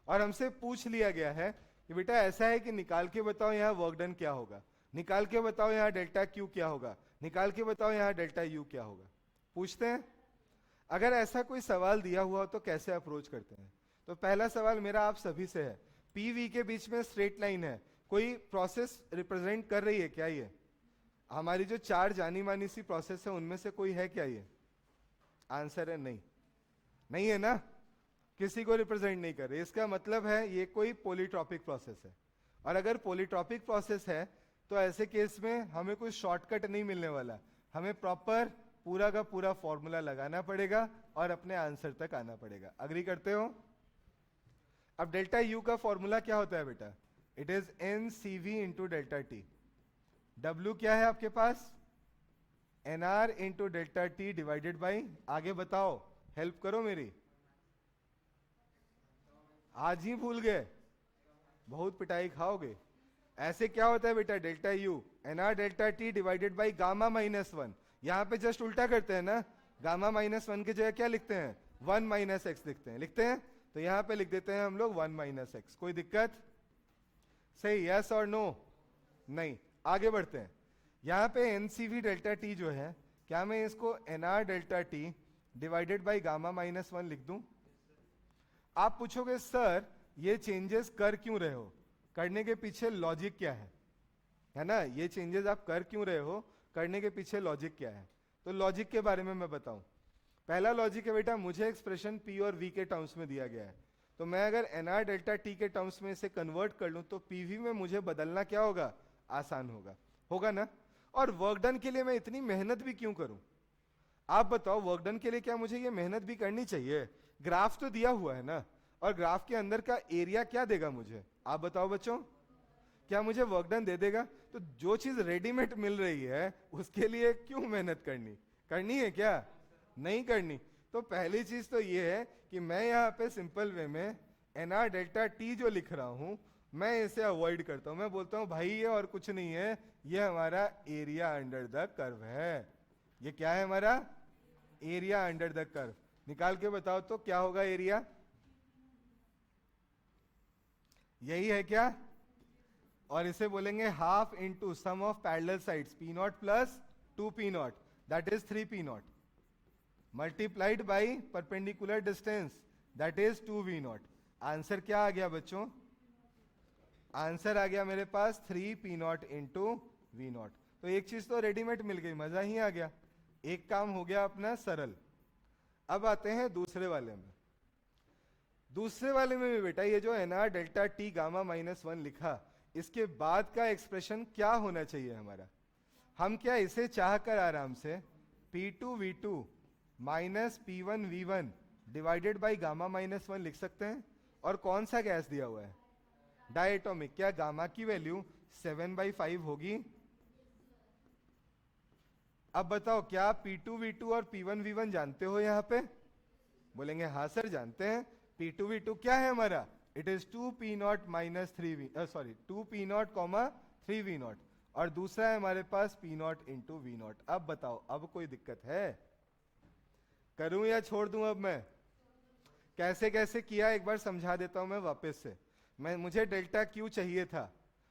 और हमसे पूछ लिया गया है कि बेटा ऐसा है कि निकाल के बताओ यहाँ वर्क डन क्या होगा, निकाल के बताओ यहाँ डेल्टा क्यू क्या होगा, निकाल के बताओ यहाँ डेल्टा यू क्या होगा। पूछते हैं, अगर ऐसा कोई सवाल दिया हुआ हो तो कैसे अप्रोच करते हैं? तो पहला सवाल मेरा आप सभी से है, पीवी के बीच में स्ट्रेट लाइन है, कोई प्रोसेस रिप्रेजेंट कर रही है क्या? ये हमारी जो चार जानी मानी सी प्रोसेस है उनमें से कोई है क्या ये? आंसर है नहीं, नहीं है ना, किसी को रिप्रेजेंट नहीं कर रही। इसका मतलब है ये कोई पॉलीट्रॉपिक प्रोसेस है, और अगर पॉलीट्रॉपिक प्रोसेस है तो ऐसे केस में हमें कोई शॉर्टकट नहीं मिलने वाला, हमें प्रॉपर पूरा का पूरा फॉर्मूला लगाना पड़ेगा और अपने आंसर तक आना पड़ेगा। अग्री करते हो? अब डेल्टा यू का फॉर्मूला क्या होता है बेटा? It is N C V into delta T. W क्या है आपके पास? N R into delta T divided by, आगे बताओ, हेल्प करो मेरी। आज ही भूल गए, बहुत पिटाई खाओगे। ऐसे क्या होता है बेटा? Delta U N R delta T divided by gamma minus one. यहां पे जस्ट उल्टा करते हैं ना, गामा माइनस वन की जगह क्या लिखते हैं, 1 माइनस एक्स लिखते हैं। तो यहां पे लिख देते हैं हम लोग 1 माइनस एक्स। कोई दिक्कत? सही, यस और नो? नहीं। आगे बढ़ते हैं। यहां पे एनसीवी डेल्टा टी जो है, क्या मैं इसको NR delta T divided by gamma minus one लिख दूं? आप पूछोगे सर ये चेंजेस कर क्यों रहे हो, करने के पीछे लॉजिक क्या है ना, ये चेंजेस आप कर क्यों रहे हो, करने के पीछे लॉजिक क्या है? तो लॉजिक के बारे में मैं बताऊं। पहला लॉजिक है बेटा, मुझे एक्सप्रेशन पी और वी के टर्म्स में दिया गया है, तो मैं अगर एनआर डेल्टा टी के टर्म्स में इसे कन्वर्ट कर लूं तो पीवी में मुझे बदलना क्या होगा, आसान होगा ना। और वर्क डन के लिए मैं इतनी मेहनत भी क्यों करूं? आप बताओ, वर्क डन के लिए क्या मुझे ये मेहनत भी करनी चाहिए? ग्राफ तो दिया हुआ है ना, और ग्राफ के अंदर का एरिया क्या देगा मुझे? आप बताओ बच्चों, क्या मुझे वर्क डन दे देगा? तो जो चीज रेडीमेड मिल रही है उसके लिए क्यों मेहनत करनी है क्या? नहीं करनी। तो पहली चीज तो ये है कि मैं यहाँ पे सिंपल वे में एनआर डेल्टा टी जो लिख रहा हूं, मैं इसे अवॉइड करता हूं। मैं बोलता हूं भाई ये और कुछ नहीं है, ये हमारा एरिया अंडर द कर्व है। ये क्या है हमारा? Area under the curve. निकाल के बताओ तो क्या होगा एरिया? यही है क्या? और इसे बोलेंगे half into sum of parallel sides P naught plus 2 P naught, that is 3 P naught, multiplied by perpendicular distance, that is 2 V naught. Answer क्या आ गया बच्चों? आंसर आ गया मेरे पास 3 P naught into V naught. तो एक चीज तो रेडीमेड मिल गई, मजा ही आ गया, एक काम हो गया अपना सरल। अब आते हैं दूसरे वाले में। दूसरे वाले में भी बेटा ये जो NR delta T gamma minus one लिखा, इसके बाद का एक्सप्रेशन क्या होना चाहिए हमारा? हम क्या इसे चाह कर आराम से P2V2 minus P1V1 divided by gamma minus one लिख सकते हैं? और कौन सा गैस दिया हुआ है? डायटोमिक। क्या गामा की वैल्यू 7/5 होगी? अब बताओ क्या P2V2 और P1V1 जानते हो? यहां पे बोलेंगे हाँ सर जानते हैं। P2V2 क्या है हमारा? It is 2 P naught minus 3 sorry 2 P naught comma 3 V naught, और दूसरा है हमारे पास P naught into V naught. अब बताओ, अब कोई दिक्कत है? करूं या छोड़ दूं? अब मैं कैसे कैसे किया एक बार समझा देता हूं मैं वापस से। मुझे डेल्टा क्यू चाहिए था।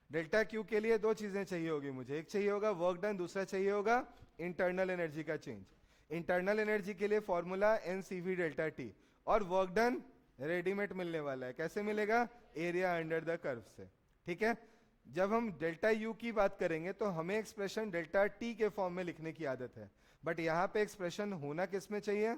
डेल्टा क्यू के लिए दो चीजें चाहिए होगी मुझे, एक चाहिए होगा वर्क डन, दूसरा चाहिए होगा इंटरनल एनर्जी का चेंज। इंटरनल एनर्जी के लिए फॉर्मूला एनसीवी डेल्टा टी, और वर्क डन रेडीमेड मिलने वाला है। कैसे मिलेगा? एरिया अंडर द कर्व से। ठीक है, जब हम डेल्टा यू की बात करेंगे तो हमें एक्सप्रेशन डेल्टा टी के फॉर्म में लिखने की आदत है, बट यहां पे एक्सप्रेशन होना किस में चाहिए?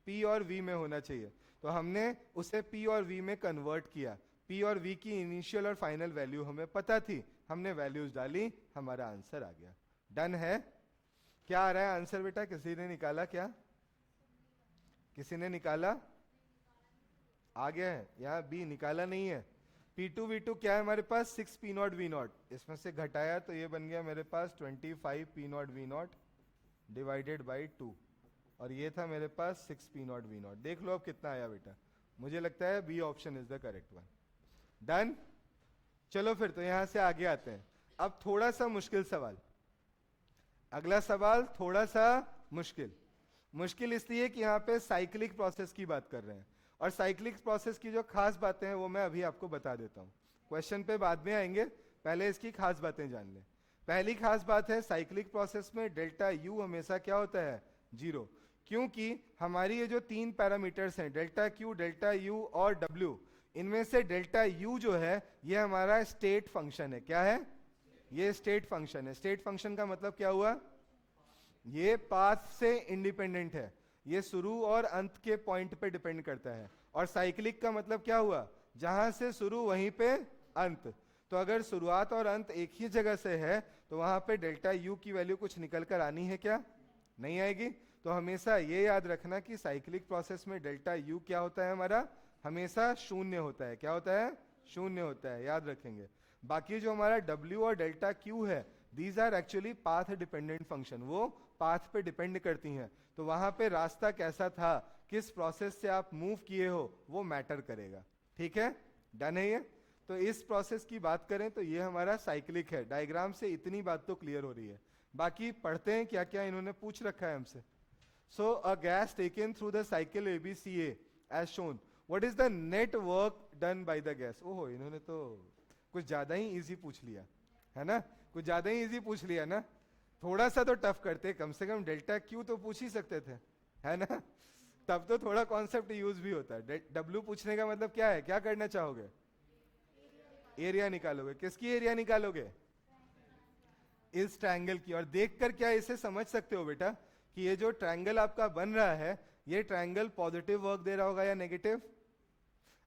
पी और वी में होना चाहिए। तो हमने उसे पी और वी में कन्वर्ट किया। पी और वी की इनिशियल और फाइनल वैल्यू हमें पता थी, हमने वैल्यूज डाली, हमारा आंसर आ गया। डन है? क्या आ रहा है आंसर बेटा? किसी ने निकाला क्या? किसी ने निकाला? आ गया है यहाँ? बी निकाला नहीं है। P2V2 क्या है हमारे पास? 6 पी नॉट वी नॉट, इसमें से घटाया तो ये बन गया मेरे पास 25 P naught V naught divided by 2, और ये था मेरे पास 6 पी नॉट वी नॉट। देख लो अब कितना आया बेटा, मुझे लगता है B option is the correct one. Done? चलो फिर तो यहां से आगे आते हैं। अब थोड़ा सा मुश्किल सवाल, अगला सवाल थोड़ा सा मुश्किल इसलिए कि यहाँ पे साइक्लिक प्रोसेस की बात कर रहे हैं, और साइक्लिक प्रोसेस की जो खास बातें हैं वो मैं अभी आपको बता देता हूँ। क्वेश्चन पे बाद में आएंगे, पहले इसकी खास बातें जान लें। पहली खास बात है, साइक्लिक प्रोसेस में डेल्टा यू हमेशा क्या होता है? 0, क्योंकि हमारी ये जो 3 पैरामीटर्स हैं डेल्टा क्यू, डेल्टा यू और डब्ल्यू, इनमें से डेल्टा यू जो है ये हमारा स्टेट फंक्शन है। क्या है? ये स्टेट फंक्शन है। स्टेट फंक्शन का मतलब क्या हुआ? ये पाथ से इंडिपेंडेंट है, ये शुरू और अंत के पॉइंट पे डिपेंड करता है। और साइक्लिक का मतलब क्या हुआ? जहां से शुरू वहीं पे अंत। तो अगर शुरुआत और अंत एक ही जगह से है तो वहां पे डेल्टा यू की वैल्यू कुछ निकल कर आनी है क्या? नहीं आएगी। तो हमेशा ये याद रखना कि साइक्लिक प्रोसेस में डेल्टा यू क्या होता है हमारा? हमेशा शून्य होता है। क्या होता है? शून्य होता है, याद रखेंगे। बाकी जो हमारा डब्ल्यू और डेल्टा क्यू है, these are actually path dependent function, वो पाथ पे डिपेंड करती हैं। तो वहां पे रास्ता कैसा था, किस प्रोसेस से आप मूव किए हो, वो मैटर करेगा। ठीक है, डन है ये? तो इस प्रोसेस की बात करें तो ये हमारा साइक्लिक है। डायग्राम से इतनी बात तो क्लियर हो रही है। बाकी पढ़ते हैं क्या क्या इन्होंने पूछ रखा है हमसे। So a gas taken through the cycle ABCA as shown. What is the net work done by the gas? ओहो, इन्होंने तो कुछ ज्यादा ही इजी पूछ लिया है ना, कुछ ज्यादा ही इजी पूछ लिया ना, थोड़ा सा तो टफ करते, कम से कम डेल्टा क्यू तो पूछ ही सकते थे, है ना, तब तो थोड़ा कॉन्सेप्ट यूज भी होता है। डब्ल्यू पूछने का मतलब क्या है, क्या करना चाहोगे? एरिया निकालोगे। किसकी एरिया निकालोगे? इस ट्रायंगल की। और देखकर क्या इसे समझ सकते हो बेटा कि ये जो ट्रायंगल आपका बन रहा है, ये ट्रायंगल पॉजिटिव वर्क दे रहा होगा या नेगेटिव?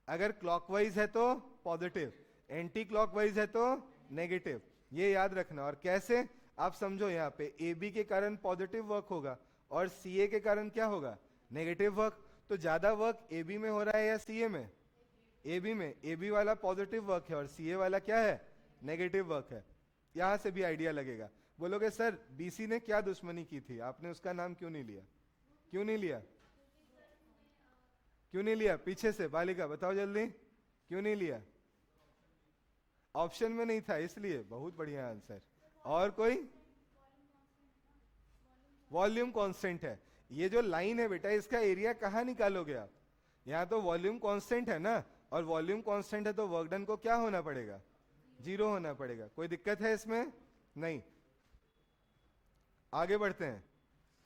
अगर क्लॉकवाइज है तो पॉजिटिव, एंटी क्लॉकवाइज है तो नेगेटिव, ये याद रखना। और कैसे, आप समझो, यहाँ पे ए बी के कारण पॉजिटिव वर्क होगा और सी ए के कारण क्या होगा? Negative work. तो ज्यादा वर्क ए बी में हो रहा है या सी ए में? ए बी में। ए बी वाला पॉजिटिव वर्क है और सी ए वाला क्या है? नेगेटिव वर्क है। यहां से भी आइडिया लगेगा। बोलोगे सर बीसी ने क्या दुश्मनी की थी, आपने उसका नाम क्यों नहीं लिया? क्यों नहीं लिया? क्यों नहीं लिया? पीछे से बालिका बताओ जल्दी, क्यों नहीं लिया? ऑप्शन में नहीं था इसलिए। बहुत बढ़िया आंसर। और कोई? वॉल्यूम कांस्टेंट है। ये जो लाइन है बेटा, इसका एरिया कहाँ निकालोगे आप? यहाँ तो वॉल्यूम कांस्टेंट है ना, और वॉल्यूम कांस्टेंट है तो वर्क डन को क्या होना पड़ेगा? जीरो होना पड़ेगा। कोई दिक्कत है इसमें? नहीं। आगे बढ़ते हैं,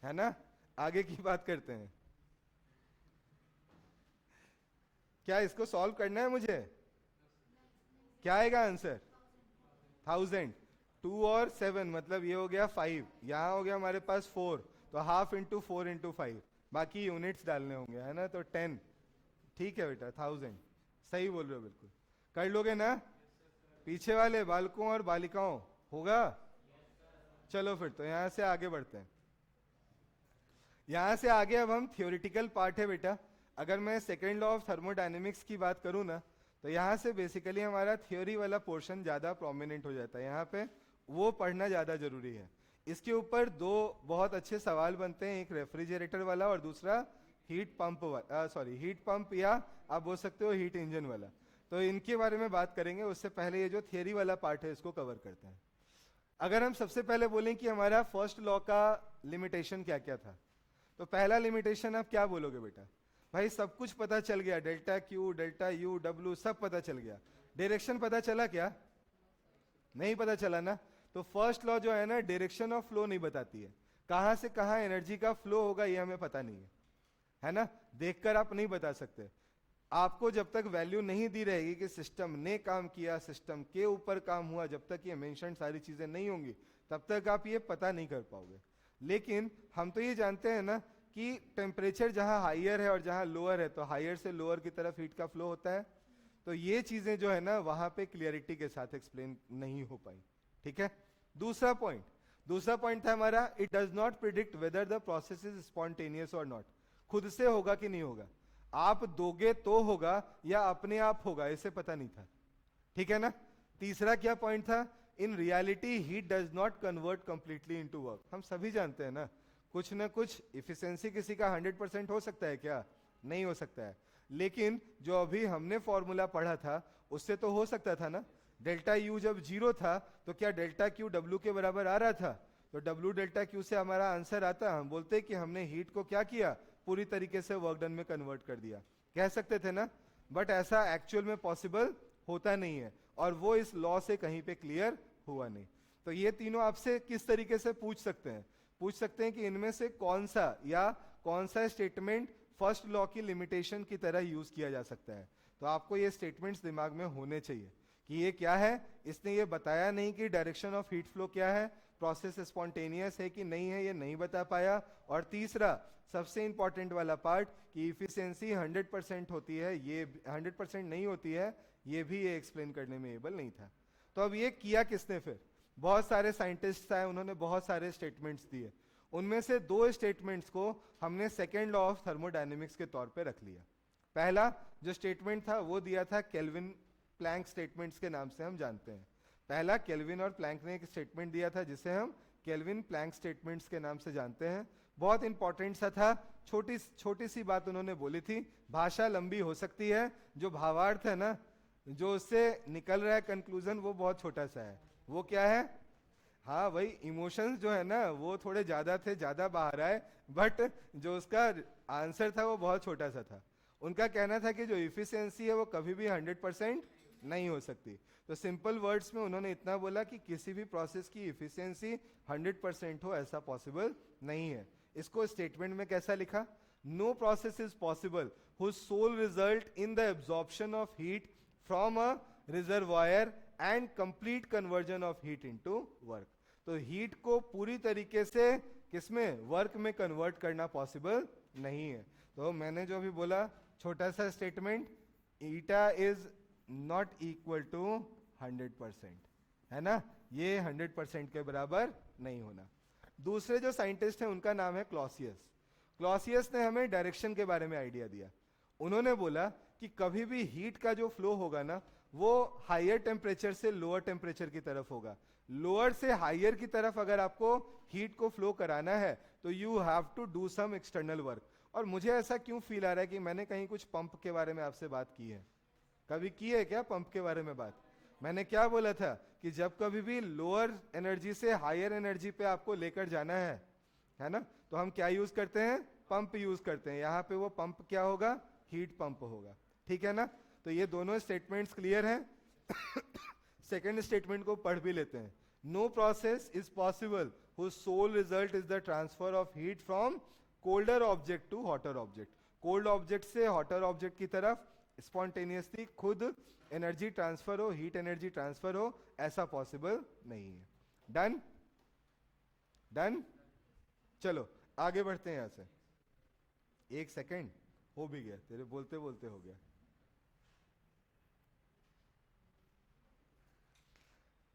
है ना, आगे की बात करते हैं। क्या इसको सॉल्व करना है मुझे? क्या आएगा आंसर? 1000। 2 और 7 मतलब ये हो गया 5, यहां हो गया हमारे पास 4, तो हाफ इंटू 4 इंटू 5, बाकी यूनिट्स डालने होंगे, है ना, तो 10। ठीक है बेटा, 1000 सही बोल रहे हो, बिल्कुल कर लोगे ना? पीछे वाले बालकों और बालिकाओं होगा? चलो फिर तो यहां से आगे बढ़ते हैं। यहां से आगे अब हम थियोरिटिकल पार्ट है बेटा। अगर मैं सेकेंड लॉ ऑफ थर्मोडायनेमिक्स की बात करूं ना, तो यहां से बेसिकली हमारा थ्योरी वाला पोर्शन ज्यादा प्रोमिनेंट हो जाता है, यहाँ पे वो पढ़ना ज्यादा जरूरी है। इसके ऊपर दो बहुत अच्छे सवाल बनते हैं, एक रेफ्रिजरेटर वाला और दूसरा हीट पंप वाला, सॉरी हीट पंप, या आप बोल सकते हो हीट इंजन वाला। तो इनके बारे में बात करेंगे, उससे पहले ये जो थियरी वाला पार्ट है इसको कवर करते हैं। अगर हम सबसे पहले बोलें कि हमारा फर्स्ट लॉ का लिमिटेशन क्या क्या था, तो पहला लिमिटेशन आप क्या बोलोगे बेटा? भाई सब कुछ पता चल गया, delta Q, delta U, W सब पता चल गया, डायरेक्शन पता चला क्या? नहीं पता चला ना। तो फर्स्ट लॉ जो है ना, डायरेक्शन ऑफ फ्लो नहीं बताती है, कहां से कहां एनर्जी का फ्लो होगा ये हमें पता नहीं है ना, देखकर आप नहीं बता सकते। आपको जब तक वैल्यू नहीं दी रहेगी कि सिस्टम ने काम किया, सिस्टम के ऊपर काम हुआ, जब तक ये मेंशन सारी चीजें नहीं होंगी तब तक आप ये पता नहीं कर पाओगे। लेकिन हम तो ये जानते हैं ना कि टेम्परेचर जहां हाइयर है और जहां लोअर है, तो हाइयर से लोअर की तरफ हीट का फ्लो होता है। तो ये चीजें जो है ना वहां पे क्लियरिटी के साथ एक्सप्लेन नहीं हो पाई। ठीक है। दूसरा पॉइंट था हमारा, it does not predict whether the process is spontaneous और नॉट। खुद से होगा कि नहीं होगा, आप दोगे तो होगा या अपने आप होगा, इसे पता नहीं था। ठीक है ना। तीसरा क्या पॉइंट था, in reality heat does not convert completely into work. हम सभी जानते हैं ना, कुछ ना कुछ इफिशिएंसी किसी का 100% हो सकता है क्या? नहीं हो सकता है। लेकिन जो अभी हमने फॉर्मूला पढ़ा था उससे तो हो सकता था ना। डेल्टा यू जब 0 था तो क्या डेल्टा क्यू डब्ल्यू के बराबर आ रहा था? तो डब्ल्यू डेल्टा क्यू से हमारा आंसर आता, हम बोलते कि हमने हीट को क्या किया, पूरी तरीके से वर्क डन में कन्वर्ट कर दिया, कह सकते थे ना। बट ऐसा एक्चुअल में पॉसिबल होता नहीं है, और वो इस लॉ से कहीं पे क्लियर हुआ नहीं। तो ये तीनों आपसे किस तरीके से पूछ सकते हैं कि इनमें से कौन सा स्टेटमेंट फर्स्ट लॉ की लिमिटेशन की तरह यूज किया जा सकता है। तो आपको ये स्टेटमेंट्स दिमाग में होने चाहिए कि ये क्या है। इसने ये बताया नहीं कि डायरेक्शन ऑफ हीट फ्लो क्या है, प्रोसेस स्पॉन्टेनियस है कि नहीं है, ये नहीं बता पाया। और तीसरा सबसे इंपॉर्टेंट वाला पार्ट कि इफिशियंसी 100% होती है, ये 100% नहीं होती है, ये भी ये एक्सप्लेन करने में एबल नहीं था। तो अब ये किया किसने फिर? बहुत सारे साइंटिस्ट आए, उन्होंने बहुत सारे स्टेटमेंट्स दिए। उनमें से 2 स्टेटमेंट्स को हमने सेकेंड लॉ ऑफ थर्मोडायनेमिक्स के तौर पे रख लिया। पहला जो स्टेटमेंट था वो दिया था केल्विन प्लैंक स्टेटमेंट्स के नाम से हम जानते हैं। पहला केल्विन और प्लैंक ने एक स्टेटमेंट दिया था जिसे हम केल्विन प्लैंक स्टेटमेंट्स के नाम से जानते हैं। बहुत इंपॉर्टेंट सा था, छोटी सी बात उन्होंने बोली थी। भाषा लंबी हो सकती है, जो भावार्थ है ना, जो उससे निकल रहा है कंक्लूजन, वो बहुत छोटा सा है। वो क्या है? हाँ वही, इमोशंस जो है ना वो थोड़े ज्यादा थे, ज्यादा बाहर आए, बट जो उसका आंसर था वो बहुत छोटा सा था। उनका कहना था कि जो इफिशियंसी है वो कभी भी 100% नहीं हो सकती। तो सिंपल वर्ड्स में उन्होंने इतना बोला कि किसी भी प्रोसेस की इफिशियंसी 100% हो ऐसा पॉसिबल नहीं है। इसको स्टेटमेंट में कैसा लिखा? No process is possible whose sole result in the absorption of heat from a reservoir and complete conversion of heat into work। तो हीट को पूरी तरीके से किसमें, वर्क में कन्वर्ट करना पॉसिबल नहीं है। तो मैंने जो भी बोला छोटा सा statement, eta is not equal to 100%, है ना, ये 100% के बराबर नहीं होना। दूसरे जो साइंटिस्ट हैं उनका नाम है क्लॉसियस। क्लॉसियस ने हमें डायरेक्शन के बारे में आइडिया दिया। उन्होंने बोला कि कभी भी हीट का जो फ्लो होगा ना वो हायर टेम्परेचर से लोअर टेम्परेचर की तरफ होगा। लोअर से हायर की तरफ अगर आपको हीट को फ्लो कराना है तो you have to do some external work. और मुझे ऐसा क्यों फील आ रहा है कि मैंने कहीं कुछ पंप के बारे में आपसे बात की है? कभी की है क्या पंप के बारे में बात? मैंने क्या बोला था कि जब कभी भी लोअर एनर्जी से हायर एनर्जी पे आपको लेकर जाना है ना, तो हम क्या यूज करते हैं? पंप यूज करते हैं। यहां पे वो पंप क्या होगा? हीट पंप होगा। ठीक है ना? तो ये दोनों स्टेटमेंट्स क्लियर हैं। सेकेंड स्टेटमेंट को पढ़ भी लेते हैं। No process is possible whose sole result is the transfer of heat from colder object to hotter object। Cold object से हॉटर ऑब्जेक्ट की तरफ स्पॉन्टेनियसली खुद एनर्जी ट्रांसफर हो, हीट एनर्जी ट्रांसफर हो, ऐसा पॉसिबल नहीं है। डन? डन? चलो आगे बढ़ते हैं यहां से। एक सेकेंड, हो भी गया, तेरे बोलते बोलते हो गया।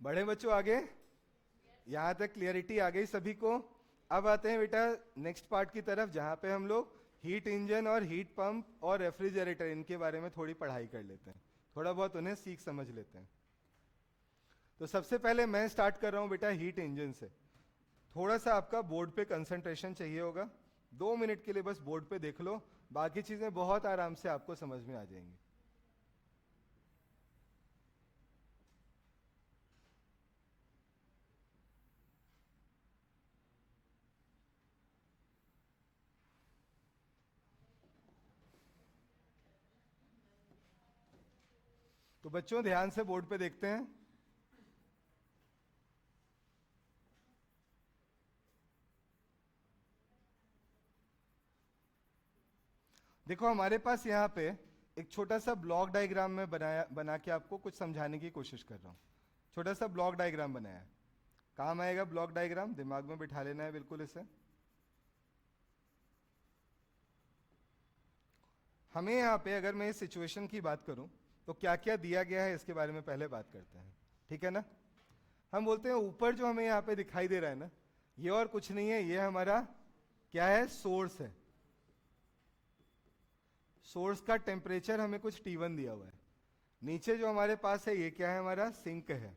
बड़े बच्चों आगे, यहां तक क्लियरिटी आ गई सभी को? अब आते हैं बेटा नेक्स्ट पार्ट की तरफ जहां पे हम लोग हीट इंजन और हीट पंप और रेफ्रिजरेटर इनके बारे में थोड़ी पढ़ाई कर लेते हैं, थोड़ा बहुत उन्हें सीख समझ लेते हैं। तो सबसे पहले मैं स्टार्ट कर रहा हूं बेटा हीट इंजन से। थोड़ा सा आपका बोर्ड पे कंसंट्रेशन चाहिए होगा, 2 मिनट के लिए बस बोर्ड पे देख लो, बाकी चीजें बहुत आराम से आपको समझ में आ जाएंगी। तो बच्चों ध्यान से बोर्ड पे देखते हैं। देखो हमारे पास यहाँ पे एक छोटा सा ब्लॉक डायग्राम में बना के आपको कुछ समझाने की कोशिश कर रहा हूँ। छोटा सा ब्लॉक डायग्राम बनाया है। काम आएगा ब्लॉक डायग्राम, दिमाग में बिठा लेना है बिल्कुल इसे। हमें यहाँ पे अगर मैं इस सिचुएशन की बात करूं तो क्या क्या दिया गया है इसके बारे में पहले बात करते हैं। ठीक है ना? हम बोलते हैं ऊपर जो हमें यहाँ पे दिखाई दे रहा है ना, ये और कुछ नहीं है, ये हमारा क्या है? सोर्स है। सोर्स का टेम्परेचर हमें कुछ T1 दिया हुआ है। नीचे जो हमारे पास है ये क्या है? हमारा सिंक है,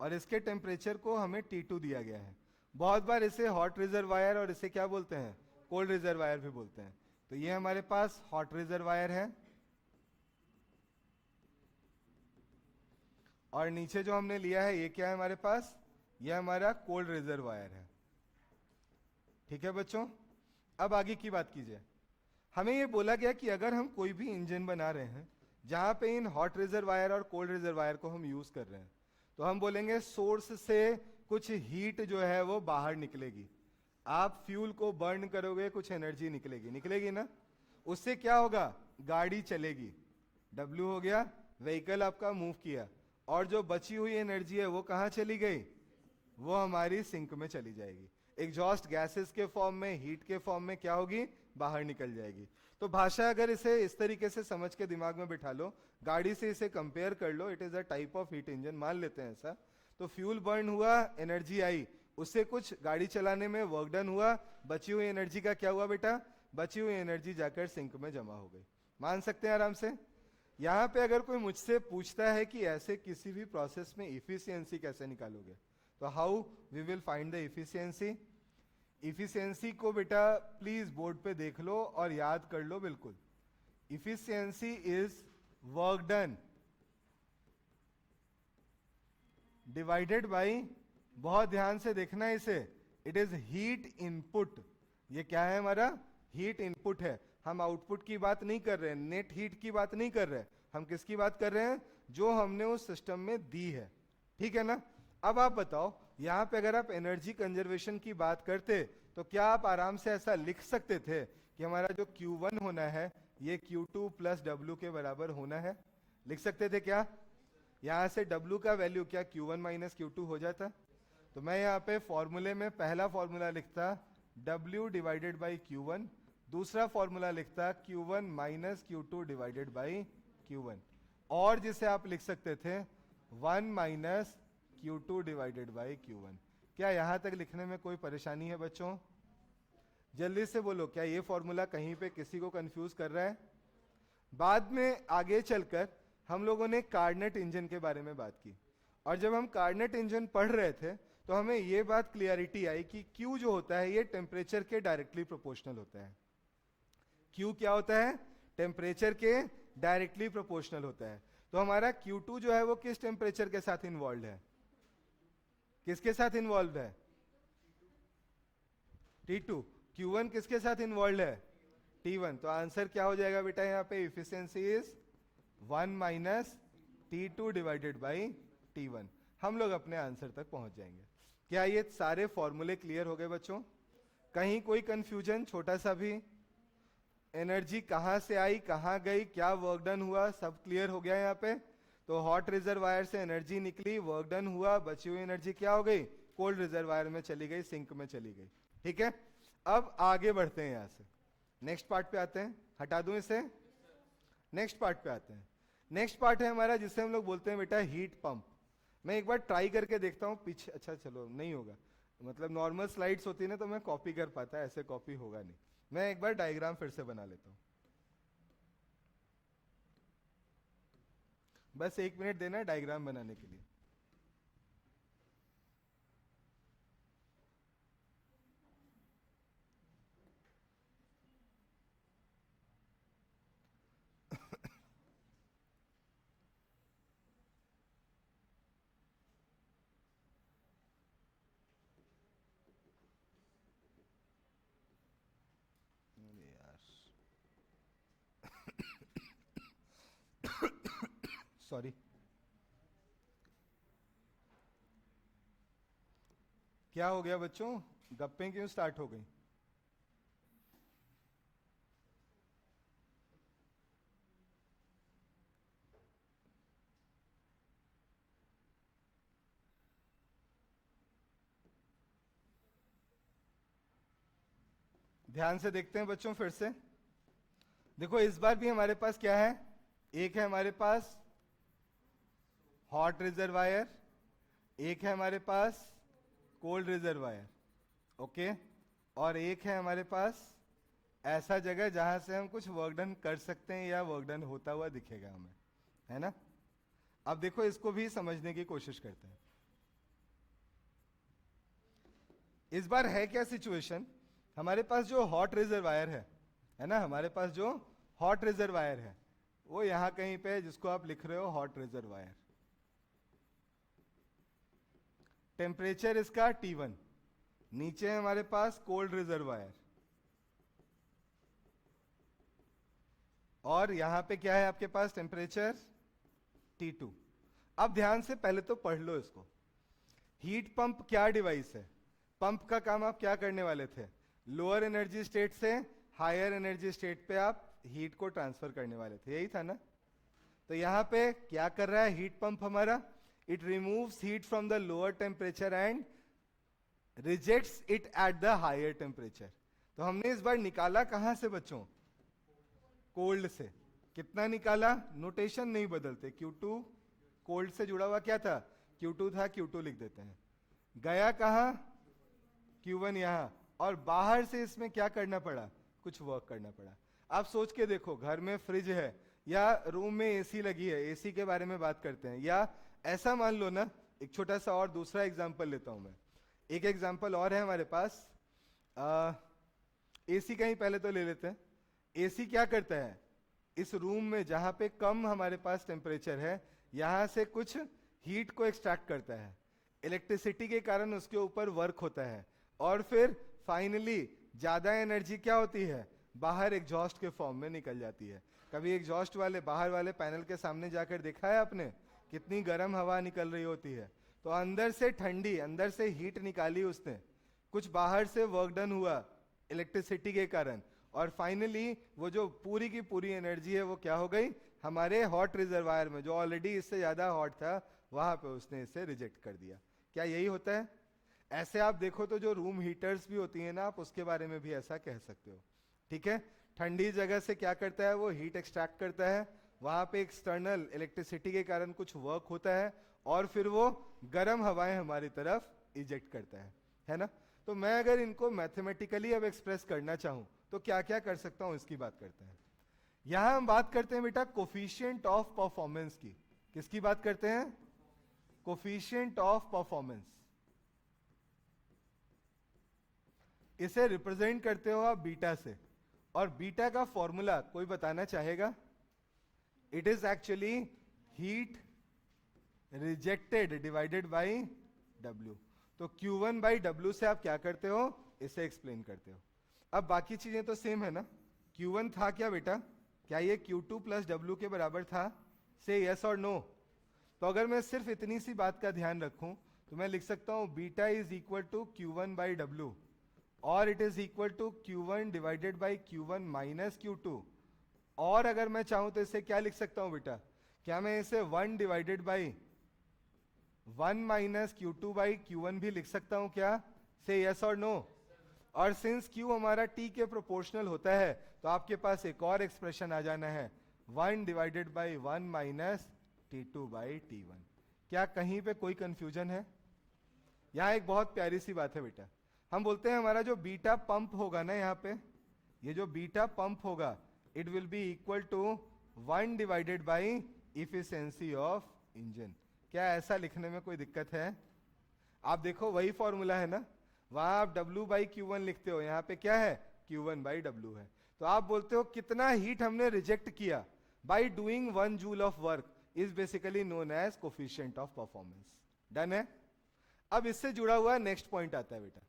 और इसके टेम्परेचर को हमें T2 दिया गया है। बहुत बार इसे हॉट रिजर्वायर और इसे क्या बोलते हैं? कोल्ड रिजर्वायर भी बोलते हैं। तो ये हमारे पास हॉट रिजर्वायर है, और नीचे जो हमने लिया है ये क्या है हमारे पास? ये हमारा कोल्ड रिजर्वायर है। ठीक है बच्चों? अब आगे की बात कीजिए। हमें ये बोला गया कि अगर हम कोई भी इंजन बना रहे हैं जहां पे इन हॉट रिजर्वायर और कोल्ड रिजर्वायर को हम यूज कर रहे हैं, तो हम बोलेंगे सोर्स से कुछ हीट जो है वो बाहर निकलेगी। आप फ्यूल को बर्न करोगे, कुछ एनर्जी निकलेगी, निकलेगी ना? उससे क्या होगा? गाड़ी चलेगी। W हो गया, व्हीकल आपका मूव किया, और जो बची हुई एनर्जी है वो कहां चली गई? वो हमारी सिंक में चली जाएगी। एग्जॉस्ट गैसेस के फॉर्म में, हीट के फॉर्म में क्या होगी? बाहर निकल जाएगी। तो भाषा अगर इसे इस तरीके से समझ के दिमाग में बिठा लो, गाड़ी से इसे कंपेयर कर लो, it is a type of heat engine, मान लेते हैं ऐसा। तो फ्यूल बर्न हुआ, एनर्जी आई, उससे कुछ गाड़ी चलाने में वर्क डन हुआ, बची हुई एनर्जी का क्या हुआ बेटा? बची हुई एनर्जी जाकर सिंक में जमा हो गई। मान सकते हैं आराम से। यहां पे अगर कोई मुझसे पूछता है कि ऐसे किसी भी प्रोसेस में इफिशियंसी कैसे निकालोगे, तो how we will find the efficiency? Efficiency को बेटा प्लीज बोर्ड पे देख लो और याद कर लो बिल्कुल। Efficiency is work done divided by बहुत ध्यान से देखना है इसे, इट इज हीट इनपुट। ये क्या है हमारा? हीट इनपुट है। हम आउटपुट की बात नहीं कर रहे हैं, नेट हीट की बात नहीं कर रहे हैं, हम किसकी बात कर रहे हैं? जो हमने उस सिस्टम में दी है, ठीक है ना? अब आप बताओ, यहां पे अगर आप एनर्जी कंजर्वेशन की बात करते तो क्या आप आराम से ऐसा लिख सकते थे कि हमारा जो Q1 होना है ये Q2 प्लस W के बराबर होना है? लिख सकते थे क्या? यहां से W का वैल्यू क्या Q1 माइनस Q2 हो जाता? तो मैं यहाँ पे फॉर्मूले में पहला फॉर्मूला लिखता W डिवाइडेड बाई Q1, दूसरा फॉर्मूला लिखता Q1 minus Q2 divided by Q1, और जिसे आप लिख सकते थे 1 minus Q2 divided by Q1। क्या यहां तक लिखने में कोई परेशानी है बच्चों? जल्दी से बोलो, क्या ये फॉर्मूला कहीं पे किसी को कंफ्यूज कर रहा है? बाद में आगे चलकर हम लोगों ने कार्नेट इंजन के बारे में बात की, और जब हम कार्नेट इंजन पढ़ रहे थे तो हमें ये बात क्लियरिटी आई कि Q जो होता है ये टेम्परेचर के डायरेक्टली प्रोपोर्शनल होता है। Q क्या होता है? टेम्परेचर के डायरेक्टली प्रोपोर्शनल होता है। तो हमारा Q2 जो है वो किस टेम्परेचर के साथ इन्वॉल्व है? किसके साथ इन्वॉल्व है? T2। Q1 किसके साथ इन्वॉल्व है? T1। तो आंसर क्या हो जाएगा बेटा यहाँ पे? Efficiency is 1 minus T2 divided by T1। हम लोग अपने आंसर तक पहुंच जाएंगे। क्या ये सारे फॉर्मूले क्लियर हो गए बच्चों? कहीं कोई कंफ्यूजन छोटा सा भी? एनर्जी कहां से आई, कहां गई, क्या वर्क डन हुआ, सब क्लियर हो गया यहाँ पे? तो हॉट रिजर्वायर से एनर्जी निकली, वर्क डन हुआ, बची हुई एनर्जी क्या हो गई? कोल्ड रिजर्वायर में चली गई, सिंक में चली गई, ठीक है? अब आगे बढ़ते हैं यहां से, नेक्स्ट पार्ट पे आते हैं। हटा दूं इसे? नेक्स्ट पार्ट पे आते हैं। नेक्स्ट पार्ट है हमारा जिसे हम लोग बोलते हैं बेटा हीट पंप। मैं एक बार ट्राई करके देखता हूं पीछे। अच्छा चलो, नहीं होगा, मतलब नॉर्मल स्लाइड्स होती है ना तो मैं कॉपी कर पाता, ऐसे कॉपी होगा नहीं। मैं एक बार डायग्राम फिर से बना लेता हूं, बस 1 मिनट देना है डायग्राम बनाने के लिए। अरे यार सॉरी। क्या हो गया बच्चों? गप्पे क्यों स्टार्ट हो गई? ध्यान से देखते हैं बच्चों फिर से। देखो इस बार भी हमारे पास क्या है? एक है हमारे पास हॉट रिजर्वायर, एक है हमारे पास कोल्ड रिजर्वायर, ओके, और एक है हमारे पास ऐसा जगह जहां से हम कुछ वर्क डन कर सकते हैं या वर्क डन होता हुआ दिखेगा हमें, है ना? अब देखो इसको भी समझने की कोशिश करते हैं। इस बार है क्या सिचुएशन? हमारे पास जो हॉट रिजर्वायर है ना, हमारे पास जो हॉट रिजर्वायर है वो यहां कहीं पे है, जिसको आप लिख रहे हो हॉट रिजर्वायर। टेम्परेचर इसका T1। नीचे है हमारे पास कोल्ड रिजर्वायर, और यहां पे क्या है आपके पास? Temperature T2। अब ध्यान से पहले तो पढ़ लो इसको। हीट पंप क्या डिवाइस है? पंप का काम आप क्या करने वाले थे? लोअर एनर्जी स्टेट से हायर एनर्जी स्टेट पे आप हीट को ट्रांसफर करने वाले थे, यही था ना? तो यहां पे क्या कर रहा है हीट पंप हमारा? It removes heat from the lower temperature and rejects it at the higher temperature. तो हमने इस बार निकाला कहां से बच्चों? कोल्ड से। कितना निकाला? नोटेशन नहीं बदलते, Q2 कोल्ड से जुड़ा हुआ क्या था? Q2 था, Q2 लिख देते हैं। गया कहां? Q1 यहां, और बाहर से इसमें क्या करना पड़ा? कुछ वर्क करना पड़ा। आप सोच के देखो, घर में फ्रिज है या रूम में एसी लगी है, एसी के बारे में बात करते हैं, या ऐसा मान लो ना, एक छोटा सा और दूसरा एग्जांपल लेता हूं मैं। एक एग्जांपल और है हमारे पास, एसी का ही पहले तो ले लेते हैं। एसी क्या करता है? इस रूम में जहां पे कम हमारे पास टेम्परेचर है, यहां से कुछ हीट को एक्सट्रैक्ट करता है। इलेक्ट्रिसिटी के कारण उसके ऊपर वर्क होता है, और फिर फाइनली ज्यादा एनर्जी क्या होती है, बाहर एग्जॉस्ट के फॉर्म में निकल जाती है। कभी एग्जॉस्ट वाले बाहर वाले पैनल के सामने जाकर देखा है आपने, कितनी गर्म हवा निकल रही होती है। तो अंदर से ठंडी, अंदर से हीट निकाली उसने, कुछ बाहर से वर्क डन हुआ इलेक्ट्रिसिटी के कारण, और फाइनली वो जो पूरी की पूरी एनर्जी है वो क्या हो गई, हमारे हॉट रिजर्वायर में जो ऑलरेडी इससे ज्यादा हॉट था वहां पे उसने इसे रिजेक्ट कर दिया। क्या यही होता है? ऐसे आप देखो तो जो रूम हीटर्स भी होती है ना, आप उसके बारे में भी ऐसा कह सकते हो। ठीक है, ठंडी जगह से क्या करता है, वो हीट एक्सट्रैक्ट करता है, वहां पे एक्सटर्नल इलेक्ट्रिसिटी के कारण कुछ वर्क होता है, और फिर वो गर्म हवाएं हमारी तरफ इजेक्ट करता है ना। तो मैं अगर इनको मैथमेटिकली अब एक्सप्रेस करना चाहूं तो क्या क्या कर सकता हूं, इसकी बात करते हैं। यहां हम बात करते हैं बेटा कोफिशिएंट ऑफ परफॉर्मेंस की। किसकी बात करते हैं? Coefficient of performance. इसे रिप्रेजेंट करते हो आप बीटा से, और बीटा का फॉर्मूला कोई बताना चाहेगा? It is actually heat rejected divided by W। तो Q1 बाई W से आप क्या करते हो, इसे एक्सप्लेन करते हो। अब बाकी चीजें तो सेम है ना। Q1 था क्या बेटा, क्या ये Q2 प्लस W के बराबर था? से यस और नो। तो अगर मैं सिर्फ इतनी सी बात का ध्यान रखूं तो मैं लिख सकता हूं beta is equal to Q1 by W, और it is equal to Q1 divided by Q1 minus Q2। और अगर मैं चाहूं तो इसे क्या लिख सकता हूं बेटा, क्या मैं इसे 1 divided by 1 minus Q2 by Q1 भी लिख सकता हूं क्या? से यस और नो। और सिंस Q हमारा T के प्रोपोर्शनल होता है तो आपके पास एक और एक्सप्रेशन आ जाना है, 1 divided by 1 minus T2 by T1। क्या कहीं पे कोई कंफ्यूजन है? यहां एक बहुत प्यारी सी बात है बेटा, हम बोलते हैं हमारा जो बीटा पंप होगा ना, यहाँ पे ये जो बीटा पंप होगा, it will be equal to 1 divided by efficiency of engine. क्या ऐसा लिखने में कोई दिक्कत है? आप देखो वही फॉर्मूला है ना, वहां आप W बाई Q1 लिखते हो, यहाँ पे क्या है, Q1 बाई W है। तो आप बोलते हो कितना हीट हमने रिजेक्ट किया by doing 1 joule of work is basically known as coefficient of performance. Done है। अब इससे जुड़ा हुआ नेक्स्ट पॉइंट आता है बेटा,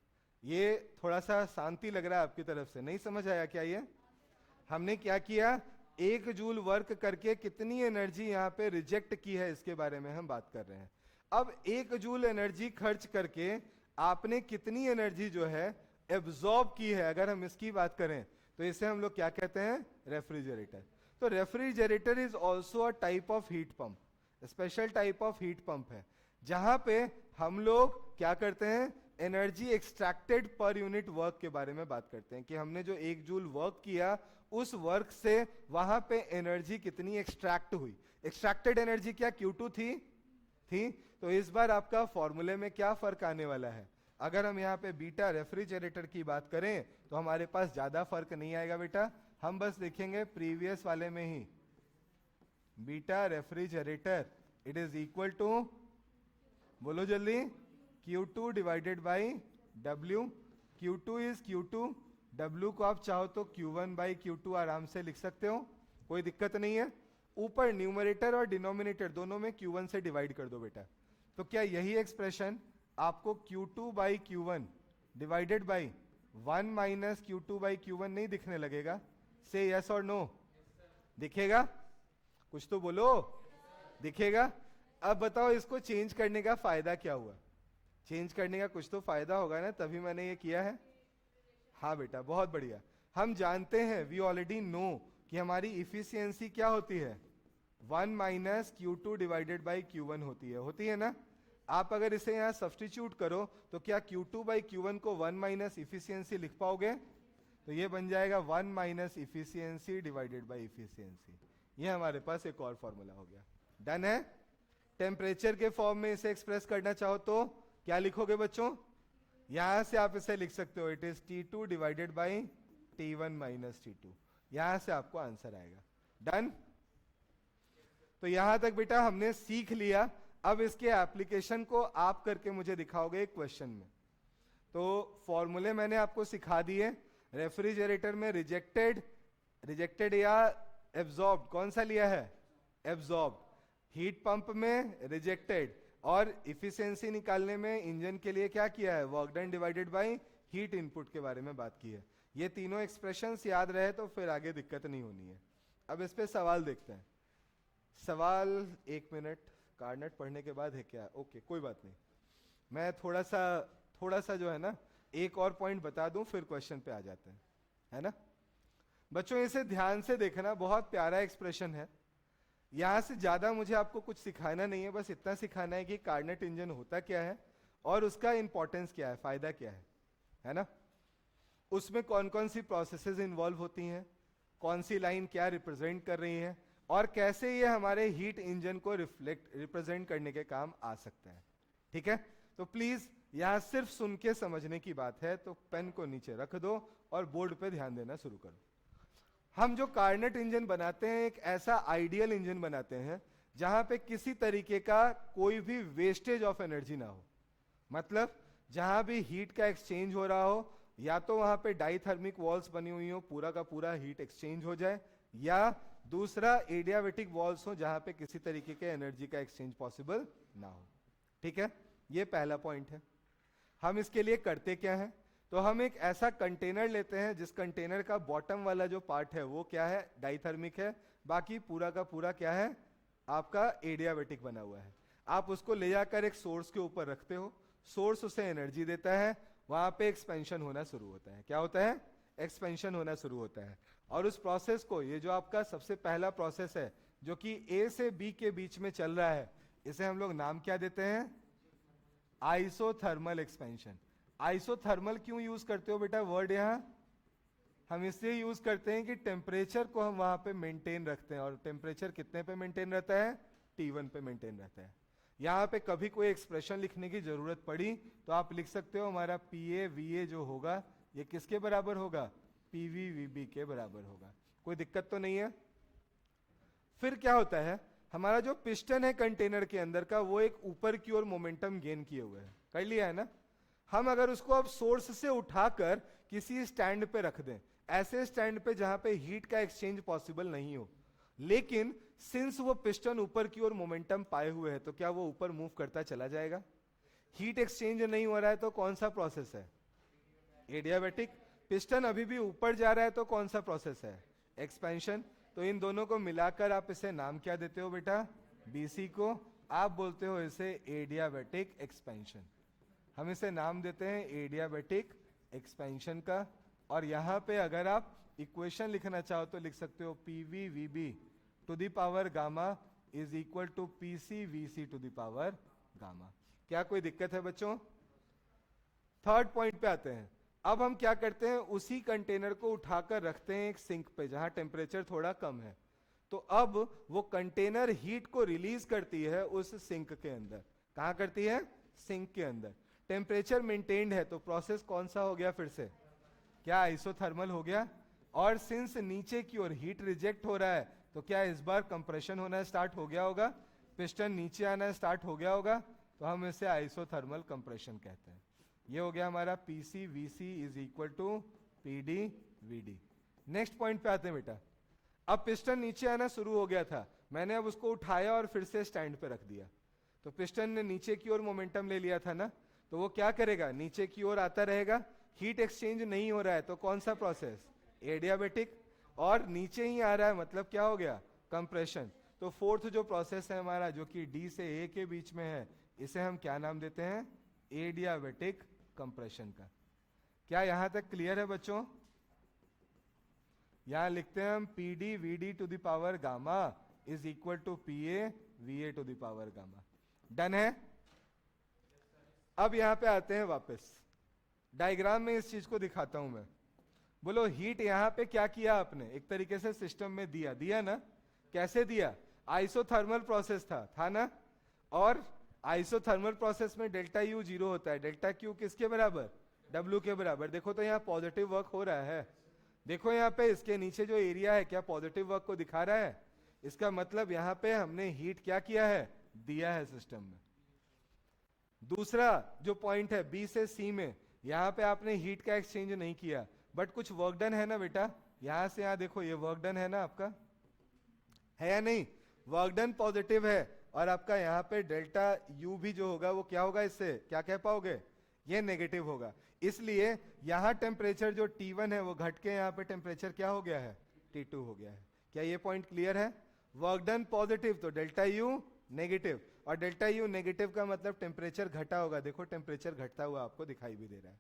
ये थोड़ा सा शांति लग रहा है आपकी तरफ से, नहीं समझ आया क्या? ये हमने क्या किया, 1 जूल वर्क करके कितनी एनर्जी यहाँ पे रिजेक्ट की है, इसके बारे में हम बात कर रहे हैं। अब 1 जूल एनर्जी खर्च करके आपने कितनी एनर्जी जो है एब्जॉर्ब की है, अगर हम इसकी बात करें तो इसे हम लोग क्या कहते हैं, रेफ्रिजरेटर। तो refrigerator is also a type of heat pump, special type of heat pump है, जहां पे हम लोग क्या करते हैं, energy extracted per unit work के बारे में बात करते हैं कि हमने जो 1 जूल वर्क किया उस वर्क से वहां पे एनर्जी कितनी एक्सट्रैक्ट हुई। एक्सट्रैक्टेड एनर्जी क्या Q2 थी। तो इस बार आपका फॉर्मूले में क्या फर्क आने वाला है, अगर हम यहाँ पे बीटा रेफ्रिजरेटर की बात करें तो हमारे पास ज्यादा फर्क नहीं आएगा बेटा, हम बस देखेंगे प्रीवियस वाले में ही, beta refrigerator it is equal to, बोलो जल्दी, Q2 divided by W। Q2 is Q2, W को आप चाहो तो Q1 बाई Q2 आराम से लिख सकते हो, कोई दिक्कत नहीं है। ऊपर न्यूमरेटर और डिनोमिनेटर दोनों में Q1 से डिवाइड कर दो बेटा। तो क्या यही एक्सप्रेशन आपको Q2 by Q1 divided by 1 minus Q2 by Q1 नहीं दिखने लगेगा? से यस और नो? दिखेगा? कुछ तो बोलो, दिखेगा। अब बताओ इसको चेंज करने का फायदा क्या हुआ? चेंज करने का कुछ तो फायदा होगा ना, तभी मैंने ये किया है। हाँ बेटा, बहुत बढ़िया। हम जानते हैं, वी ऑलरेडी नो कि हमारी इफिशियंसी क्या होती है, 1 minus Q2 divided by Q1 होती है ना। आप अगर इसे यहां सब्स्टिट्यूट करो तो क्या Q2 बाई Q1 को 1 माइनस इफिशियंसी लिख पाओगे? तो ये बन जाएगा 1 minus efficiency divided by efficiency. ये हमारे पास एक और फॉर्मूला हो गया। डन है। टेम्परेचर के फॉर्म में इसे एक्सप्रेस करना चाहो तो क्या लिखोगे बच्चों? यहां से आप इसे लिख सकते हो, it is T2 divided by T1 minus T2। यहां से आपको आंसर आएगा। डन। तो यहां तक बेटा हमने सीख लिया। अब इसके एप्लीकेशन को आप करके मुझे दिखाओगे एक क्वेश्चन में। तो फॉर्मूले मैंने आपको सिखा दिए। रेफ्रिजरेटर में रिजेक्टेड या एब्जॉर्ब्ड, कौन सा लिया है? एब्जॉर्ब्ड। हीट पंप में रिजेक्टेड, और इफिशियंसी निकालने में इंजन के लिए क्या किया है, work done divided by heat input के बारे में बात की है। ये तीनों एक्सप्रेशंस याद रहे तो फिर आगे दिक्कत नहीं होनी है। अब इस पे सवाल देखते हैं। सवाल 1 मिनट, कार्नेट पढ़ने के बाद है क्या? ओके, कोई बात नहीं। मैं थोड़ा सा जो है ना एक और पॉइंट बता दूं, फिर क्वेश्चन पे आ जाते हैं, है ना बच्चों। इसे ध्यान से देखना, बहुत प्यारा एक्सप्रेशन है। यहां से ज्यादा मुझे आपको कुछ सिखाना नहीं है, बस इतना सिखाना है कि कार्नेट इंजन होता क्या है और उसका इंपॉर्टेंस क्या है, फायदा क्या है ना। उसमें कौन कौन सी प्रोसेसेस इन्वॉल्व होती हैं, कौन सी लाइन क्या रिप्रेजेंट कर रही है, और कैसे ये हमारे हीट इंजन को रिप्रेजेंट करने के काम आ सकते हैं। ठीक है, तो प्लीज यहां सिर्फ सुन के समझने की बात है, तो पेन को नीचे रख दो और बोर्ड पे ध्यान देना शुरू करो। हम जो कार्नेट इंजन बनाते हैं, एक ऐसा आइडियल इंजन बनाते हैं जहां पे किसी तरीके का कोई भी वेस्टेज ऑफ एनर्जी ना हो। मतलब जहां भी हीट का एक्सचेंज हो रहा हो, या तो वहां पे डाइथर्मिक वॉल्स बनी हुई हो, पूरा का पूरा हीट एक्सचेंज हो जाए, या दूसरा एडियाबेटिक वॉल्स हो जहां पे किसी तरीके के एनर्जी का एक्सचेंज पॉसिबल ना हो। ठीक है, ये पहला पॉइंट है। हम इसके लिए करते क्या है, तो हम एक ऐसा कंटेनर लेते हैं जिस कंटेनर का बॉटम वाला जो पार्ट है वो क्या है, डाइथर्मिक है, बाकी पूरा का पूरा क्या है, आपका एडियाबेटिक बना हुआ है। आप उसको ले जाकर एक सोर्स के ऊपर रखते हो, सोर्स उसे एनर्जी देता है, वहां पे एक्सपेंशन होना शुरू होता है। क्या होता है, एक्सपेंशन होना शुरू होता है। और उस प्रोसेस को, ये जो आपका सबसे पहला प्रोसेस है जो कि ए से बी के बीच में चल रहा है, इसे हम लोग नाम क्या देते हैं, आइसोथर्मल एक्सपेंशन। आइसोथर्मल क्यों यूज करते हो बेटा वर्ड यहां? हम इसलिए यूज करते हैं कि टेम्परेचर को हम वहां पे मेंटेन रखते हैं, और टेम्परेचर कितने पे मेंटेन रहता है, T1 पे मेंटेन रहता है। यहां पे कभी कोई एक्सप्रेशन लिखने की जरूरत पड़ी तो आप लिख सकते हो हमारा PA VA जो होगा ये किसके बराबर होगा, PV VB के बराबर होगा। कोई दिक्कत तो नहीं है। फिर क्या होता है, हमारा जो पिस्टन है कंटेनर के अंदर का, वो एक ऊपर की ओर मोमेंटम गेन किए हुए है, कर लिया है ना। हम अगर उसको अब सोर्स से उठाकर किसी स्टैंड पे रख दें, ऐसे स्टैंड पे जहां पे हीट का एक्सचेंज पॉसिबल नहीं हो, लेकिन सिंस वो पिस्टन ऊपर की ओर मोमेंटम पाए हुए है, तो क्या वो ऊपर मूव करता चला जाएगा? हीट एक्सचेंज नहीं हो रहा है तो कौन सा प्रोसेस है, एडियाबेटिक। पिस्टन अभी भी ऊपर जा रहा है तो कौन सा प्रोसेस है, एक्सपेंशन। तो इन दोनों को मिलाकर आप इसे नाम क्या देते हो बेटा, BC को आप बोलते हो इसे एडियाबेटिक एक्सपेंशन। हम इसे नाम देते हैं एडियाबेटिक एक्सपेंशन का। और यहां पे अगर आप इक्वेशन लिखना चाहो तो लिख सकते हो PV VB to the power gamma is equal to PC VC to the power gamma. क्या कोई दिक्कत है बच्चों? थर्ड पॉइंट पे आते हैं। अब हम क्या करते हैं, उसी कंटेनर को उठाकर रखते हैं एक सिंक पे जहां टेम्परेचर थोड़ा कम है। तो अब वो कंटेनर हीट को रिलीज करती है उस सिंक के अंदर। कहां करती है, सिंक के अंदर। टेम्परेचर मेंटेन्ड है तो प्रोसेस कौन सा हो गया, फिर से क्या आइसोथर्मल हो गया। और सिंस नीचे की ओर हीट रिजेक्ट हो रहा है तो क्या इस बार कंप्रेशन होना स्टार्ट हो गया होगा, पिस्टन नीचे आना स्टार्ट हो गया होगा, तो हम इसे आइसोथर्मल कंप्रेशन कहते हैं। ये हो गया हमारा PC VC is equal to PD VD। Next point पे आते हैं बेटा। अब पिस्टन नीचे आना शुरू हो गया था, मैंने अब उसको उठाया और फिर से स्टैंड पे रख दिया, तो पिस्टन ने नीचे की ओर मोमेंटम ले लिया था ना, तो वो क्या करेगा, नीचे की ओर आता रहेगा। हीट एक्सचेंज नहीं हो रहा है तो कौन सा प्रोसेस, एडियाबेटिक। और नीचे ही आ रहा है मतलब क्या हो गया, कंप्रेशन। तो फोर्थ जो प्रोसेस है हमारा जो कि D से A के बीच में है, इसे हम क्या नाम देते हैं, एडियाबेटिक कंप्रेशन का। क्या यहां तक क्लियर है बच्चों? यहां लिखते हैं हम PD VD to the power gamma is equal to PA VA to the power gamma. Done है। अब यहां पे आते हैं वापस, डायग्राम में इस चीज को दिखाता हूं मैं। बोलो हीट यहां पे क्या किया आपने, एक तरीके से सिस्टम में दिया ना। कैसे दिया, आइसोथर्मल प्रोसेस था ना। और आइसोथर्मल प्रोसेस में डेल्टा U 0 होता है, डेल्टा Q किसके बराबर, W के बराबर। देखो तो यहाँ पॉजिटिव वर्क हो रहा है, देखो यहाँ पे इसके नीचे जो एरिया है क्या पॉजिटिव वर्क को दिखा रहा है। इसका मतलब यहाँ पे हमने हीट क्या किया है, दिया है सिस्टम में। दूसरा जो पॉइंट है B से C में, यहाँ पे आपने हीट का एक्सचेंज नहीं किया, बट कुछ वर्क डन है ना बेटा। यहां से यहां देखो ये वर्क डन है ना आपका, है या नहीं, वर्क डन पॉजिटिव है। और आपका यहाँ पे डेल्टा यू भी जो होगा वो क्या होगा, इससे क्या कह पाओगे, ये नेगेटिव होगा। इसलिए यहाँ टेम्परेचर जो T1 है वो घट के यहाँ पे टेम्परेचर क्या हो गया है, T2 हो गया है। क्या ये पॉइंट क्लियर है? वर्क डन पॉजिटिव तो डेल्टा यू नेगेटिव, और डेल्टा यू नेगेटिव का मतलब टेम्परेचर घटा होगा। देखो टेम्परेचर घटता हुआ आपको दिखाई भी दे रहा है।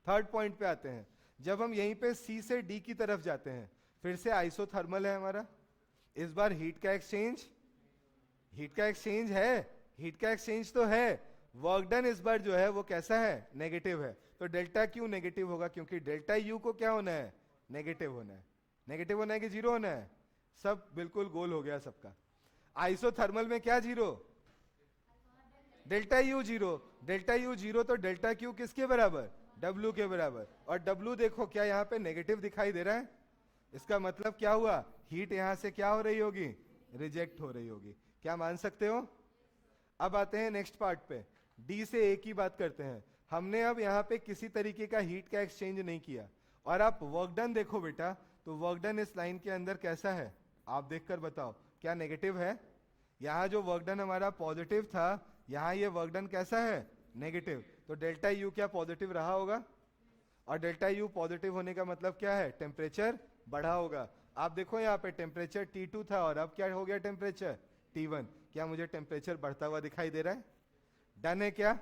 थर्ड पॉइंट पे आते हैं, जब हम यहीं पे C से D की तरफ जाते हैं, फिर से आइसोथर्मल है हमारा, इस बार हीट का एक्सचेंज, हीट का एक्सचेंज है, हीट का एक्सचेंज तो है। वर्क डन इस बार जो है वो कैसा है, नेगेटिव है। तो डेल्टा क्यू नेगेटिव होगा, क्योंकि डेल्टा यू को क्या होना है, नेगेटिव होना है। नेगेटिव होना है कि जीरो होना है? सब बिल्कुल गोल हो गया सबका। आइसोथर्मल में क्या zero, delta U zero, delta U zero तो डेल्टा क्यू किसके बराबर, डब्ल्यू के बराबर। और डब्ल्यू देखो क्या यहाँ पे नेगेटिव दिखाई दे रहा है, इसका मतलब क्या हुआ, हीट यहां से क्या हो रही होगी, रिजेक्ट हो रही होगी। क्या मान सकते हो? अब आते हैं नेक्स्ट पार्ट पे, डी से ए की बात करते हैं। हमने अब यहाँ पे किसी तरीके का हीट का एक्सचेंज नहीं किया, और आप वर्क डन देखो बेटा, तो वर्क डन इस लाइन के अंदर कैसा है, आप देखकर बताओ, क्या नेगेटिव है? यहाँ जो वर्क डन हमारा पॉजिटिव था, यहाँ ये वर्क डन कैसा है, नेगेटिव। तो डेल्टा यू क्या पॉजिटिव रहा होगा, और डेल्टा यू पॉजिटिव होने का मतलब क्या है, टेम्परेचर बढ़ा होगा। आप देखो यहाँ पे टेम्परेचर T2 था और अब क्या हो गया टेम्परेचर T1। क्या मुझे टेम्परेचर बढ़ता हुआ दिखाई दे रहा है? डन है क्या?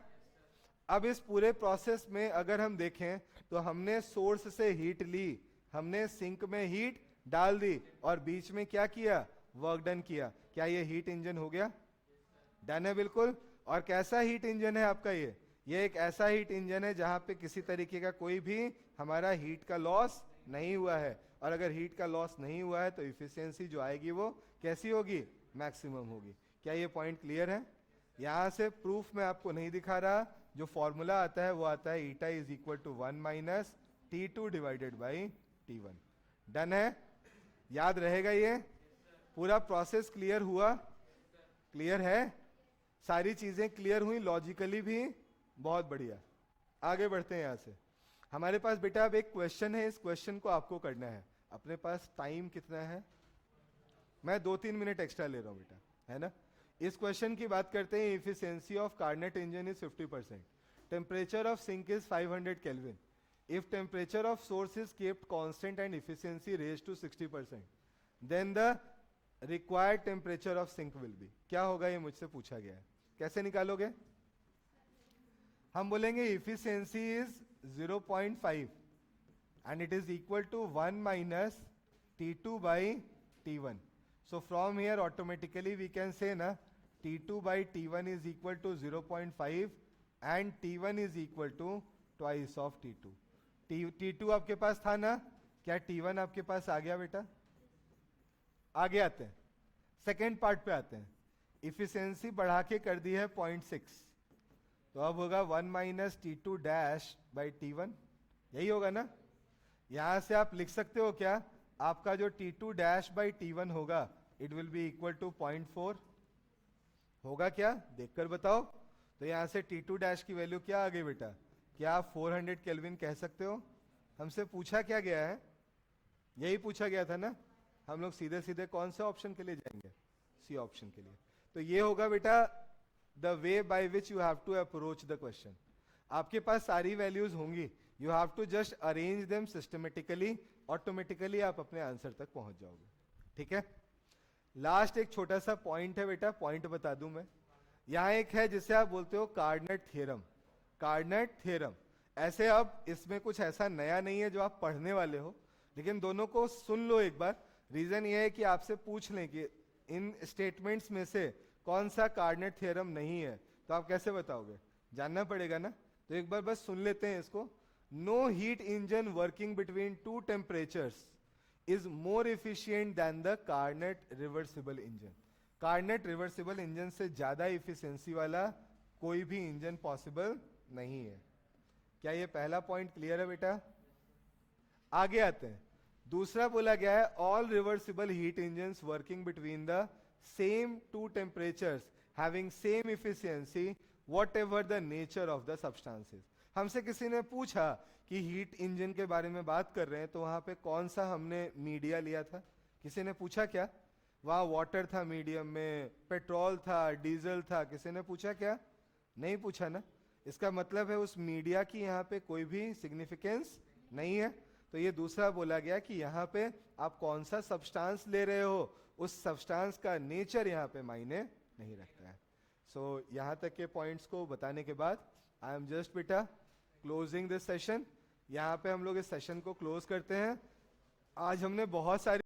अब इस पूरे प्रोसेस में अगर हम देखें तो हमने सोर्स से हीट ली, हमने सिंक में हीट डाल दी, और बीच में क्या किया, वर्क डन किया। क्या ये हीट इंजन हो गया? डन है बिल्कुल। और कैसा हीट इंजन है आपका ये एक ऐसा हीट इंजन है जहां पे किसी तरीके का कोई भी हमारा हीट का लॉस नहीं हुआ है। और अगर हीट का लॉस नहीं हुआ है तो इफिशियंसी जो आएगी वो कैसी होगी, मैक्सिमम होगी। क्या ये पॉइंट क्लियर है? यहां से प्रूफ मैं आपको नहीं दिखा रहा, जो फॉर्मूला आता है वो आता है eta is equal to 1 minus T2 divided by T1। Done है? याद रहेगा ये पूरा प्रोसेस क्लियर हुआ? क्लियर है? सारी चीजें क्लियर हुई लॉजिकली भी? बहुत बढ़िया। आगे बढ़ते हैं यहां से। हमारे पास बेटा अब एक क्वेश्चन है, इस क्वेश्चन को आपको करना है। अपने पास टाइम कितना है? मैं 2-3 मिनट एक्स्ट्रा ले रहा हूं बेटा, है ना। इस क्वेश्चन की बात करते हैं। Efficiency of Carnot engine is 50%, temperature of sink is 500 Kelvin, if temperature of source is kept constant and efficiency raise to 60%, then the required temperature of sink will be. क्या होगा, ये मुझसे पूछा गया है। कैसे निकालोगे? हम बोलेंगे efficiency is 0.5 and it is equal to 1 minus T2 by T1. So from here automatically we can say na T2 by T1 is equal to 0.5 and T1 is equal to twice of T2. T2 आपके पास था ना, क्या T1 आपके पास आ गया बेटा? आगे आते हैं, सेकेंड पार्ट पे आते हैं। इफिशियंसी बढ़ा के कर दी है 0.6, तो अब होगा 1 minus T2 dash by T1, यही होगा ना। यहां से आप लिख सकते हो क्या, आपका जो T2 डैश बाई T1 होगा it will be equal to 0.4 होगा। क्या देखकर बताओ। तो यहां से T2 डैश की वैल्यू क्या आ गई बेटा? क्या आप 400 केल्विन कह सकते हो? हमसे पूछा क्या गया है, यही पूछा गया था ना। हम लोग सीधे सीधे कौन से ऑप्शन के लिए जाएंगे? सी ऑप्शन के लिए। तो ये होगा बेटा the way by which you have to approach the question. आपके पास सारी वैल्यूज होंगी, you have to just arrange them systematically, automatically आप अपने आंसर तक पहुंच जाओगे। ठीक है। लास्ट एक छोटा सा पॉइंट है बेटा, पॉइंट बता दूं मैं। यहां एक है जिसे आप बोलते हो कार्नेट थ्योरम। कार्नेट थ्योरम ऐसे, अब इसमें कुछ ऐसा नया नहीं है जो आप पढ़ने वाले हो, लेकिन दोनों को सुन लो एक बार। रीजन ये है कि आपसे पूछ लें कि इन स्टेटमेंट्स में से कौन सा कार्नेट थ्योरम नहीं है, तो आप कैसे बताओगे? जानना पड़ेगा ना। तो एक बार बस सुन लेते हैं इसको। No heat engine working between two temperatures is more efficient than the Carnot reversible engine. Carnot reversible engine से ज्यादा इफिशियंसी वाला कोई भी इंजन पॉसिबल नहीं है। क्या ये पहला पॉइंट क्लियर है बेटा? आगे आते हैं। दूसरा बोला गया है all reversible heat engines working between the same to temperatures having same efficiency what ever the nature of the substances. हमसे किसी ने पूछा कि हीट इंजन के बारे में बात कर रहे हैं, तो वहां पे कौन सा हमने मीडिया लिया था? किसी ने पूछा क्या? वहां वाटर था मीडियम में, पेट्रोल था, डीजल था, किसी ने पूछा क्या? नहीं पूछा ना। इसका मतलब है उस मीडिया की यहाँ पे कोई भी सिग्निफिकेंस नहीं है। तो ये दूसरा बोला गया कि यहाँ पे आप कौन सा सब्सटेंस ले रहे हो, उस सब्सटेंस का नेचर यहाँ पे मायने नहीं रखता है। सो यहाँ तक के पॉइंट्स को बताने के बाद आई एम जस्ट बेटा क्लोजिंग दिस सेशन। यहाँ पे हम लोग इस सेशन को क्लोज करते हैं। आज हमने बहुत सारी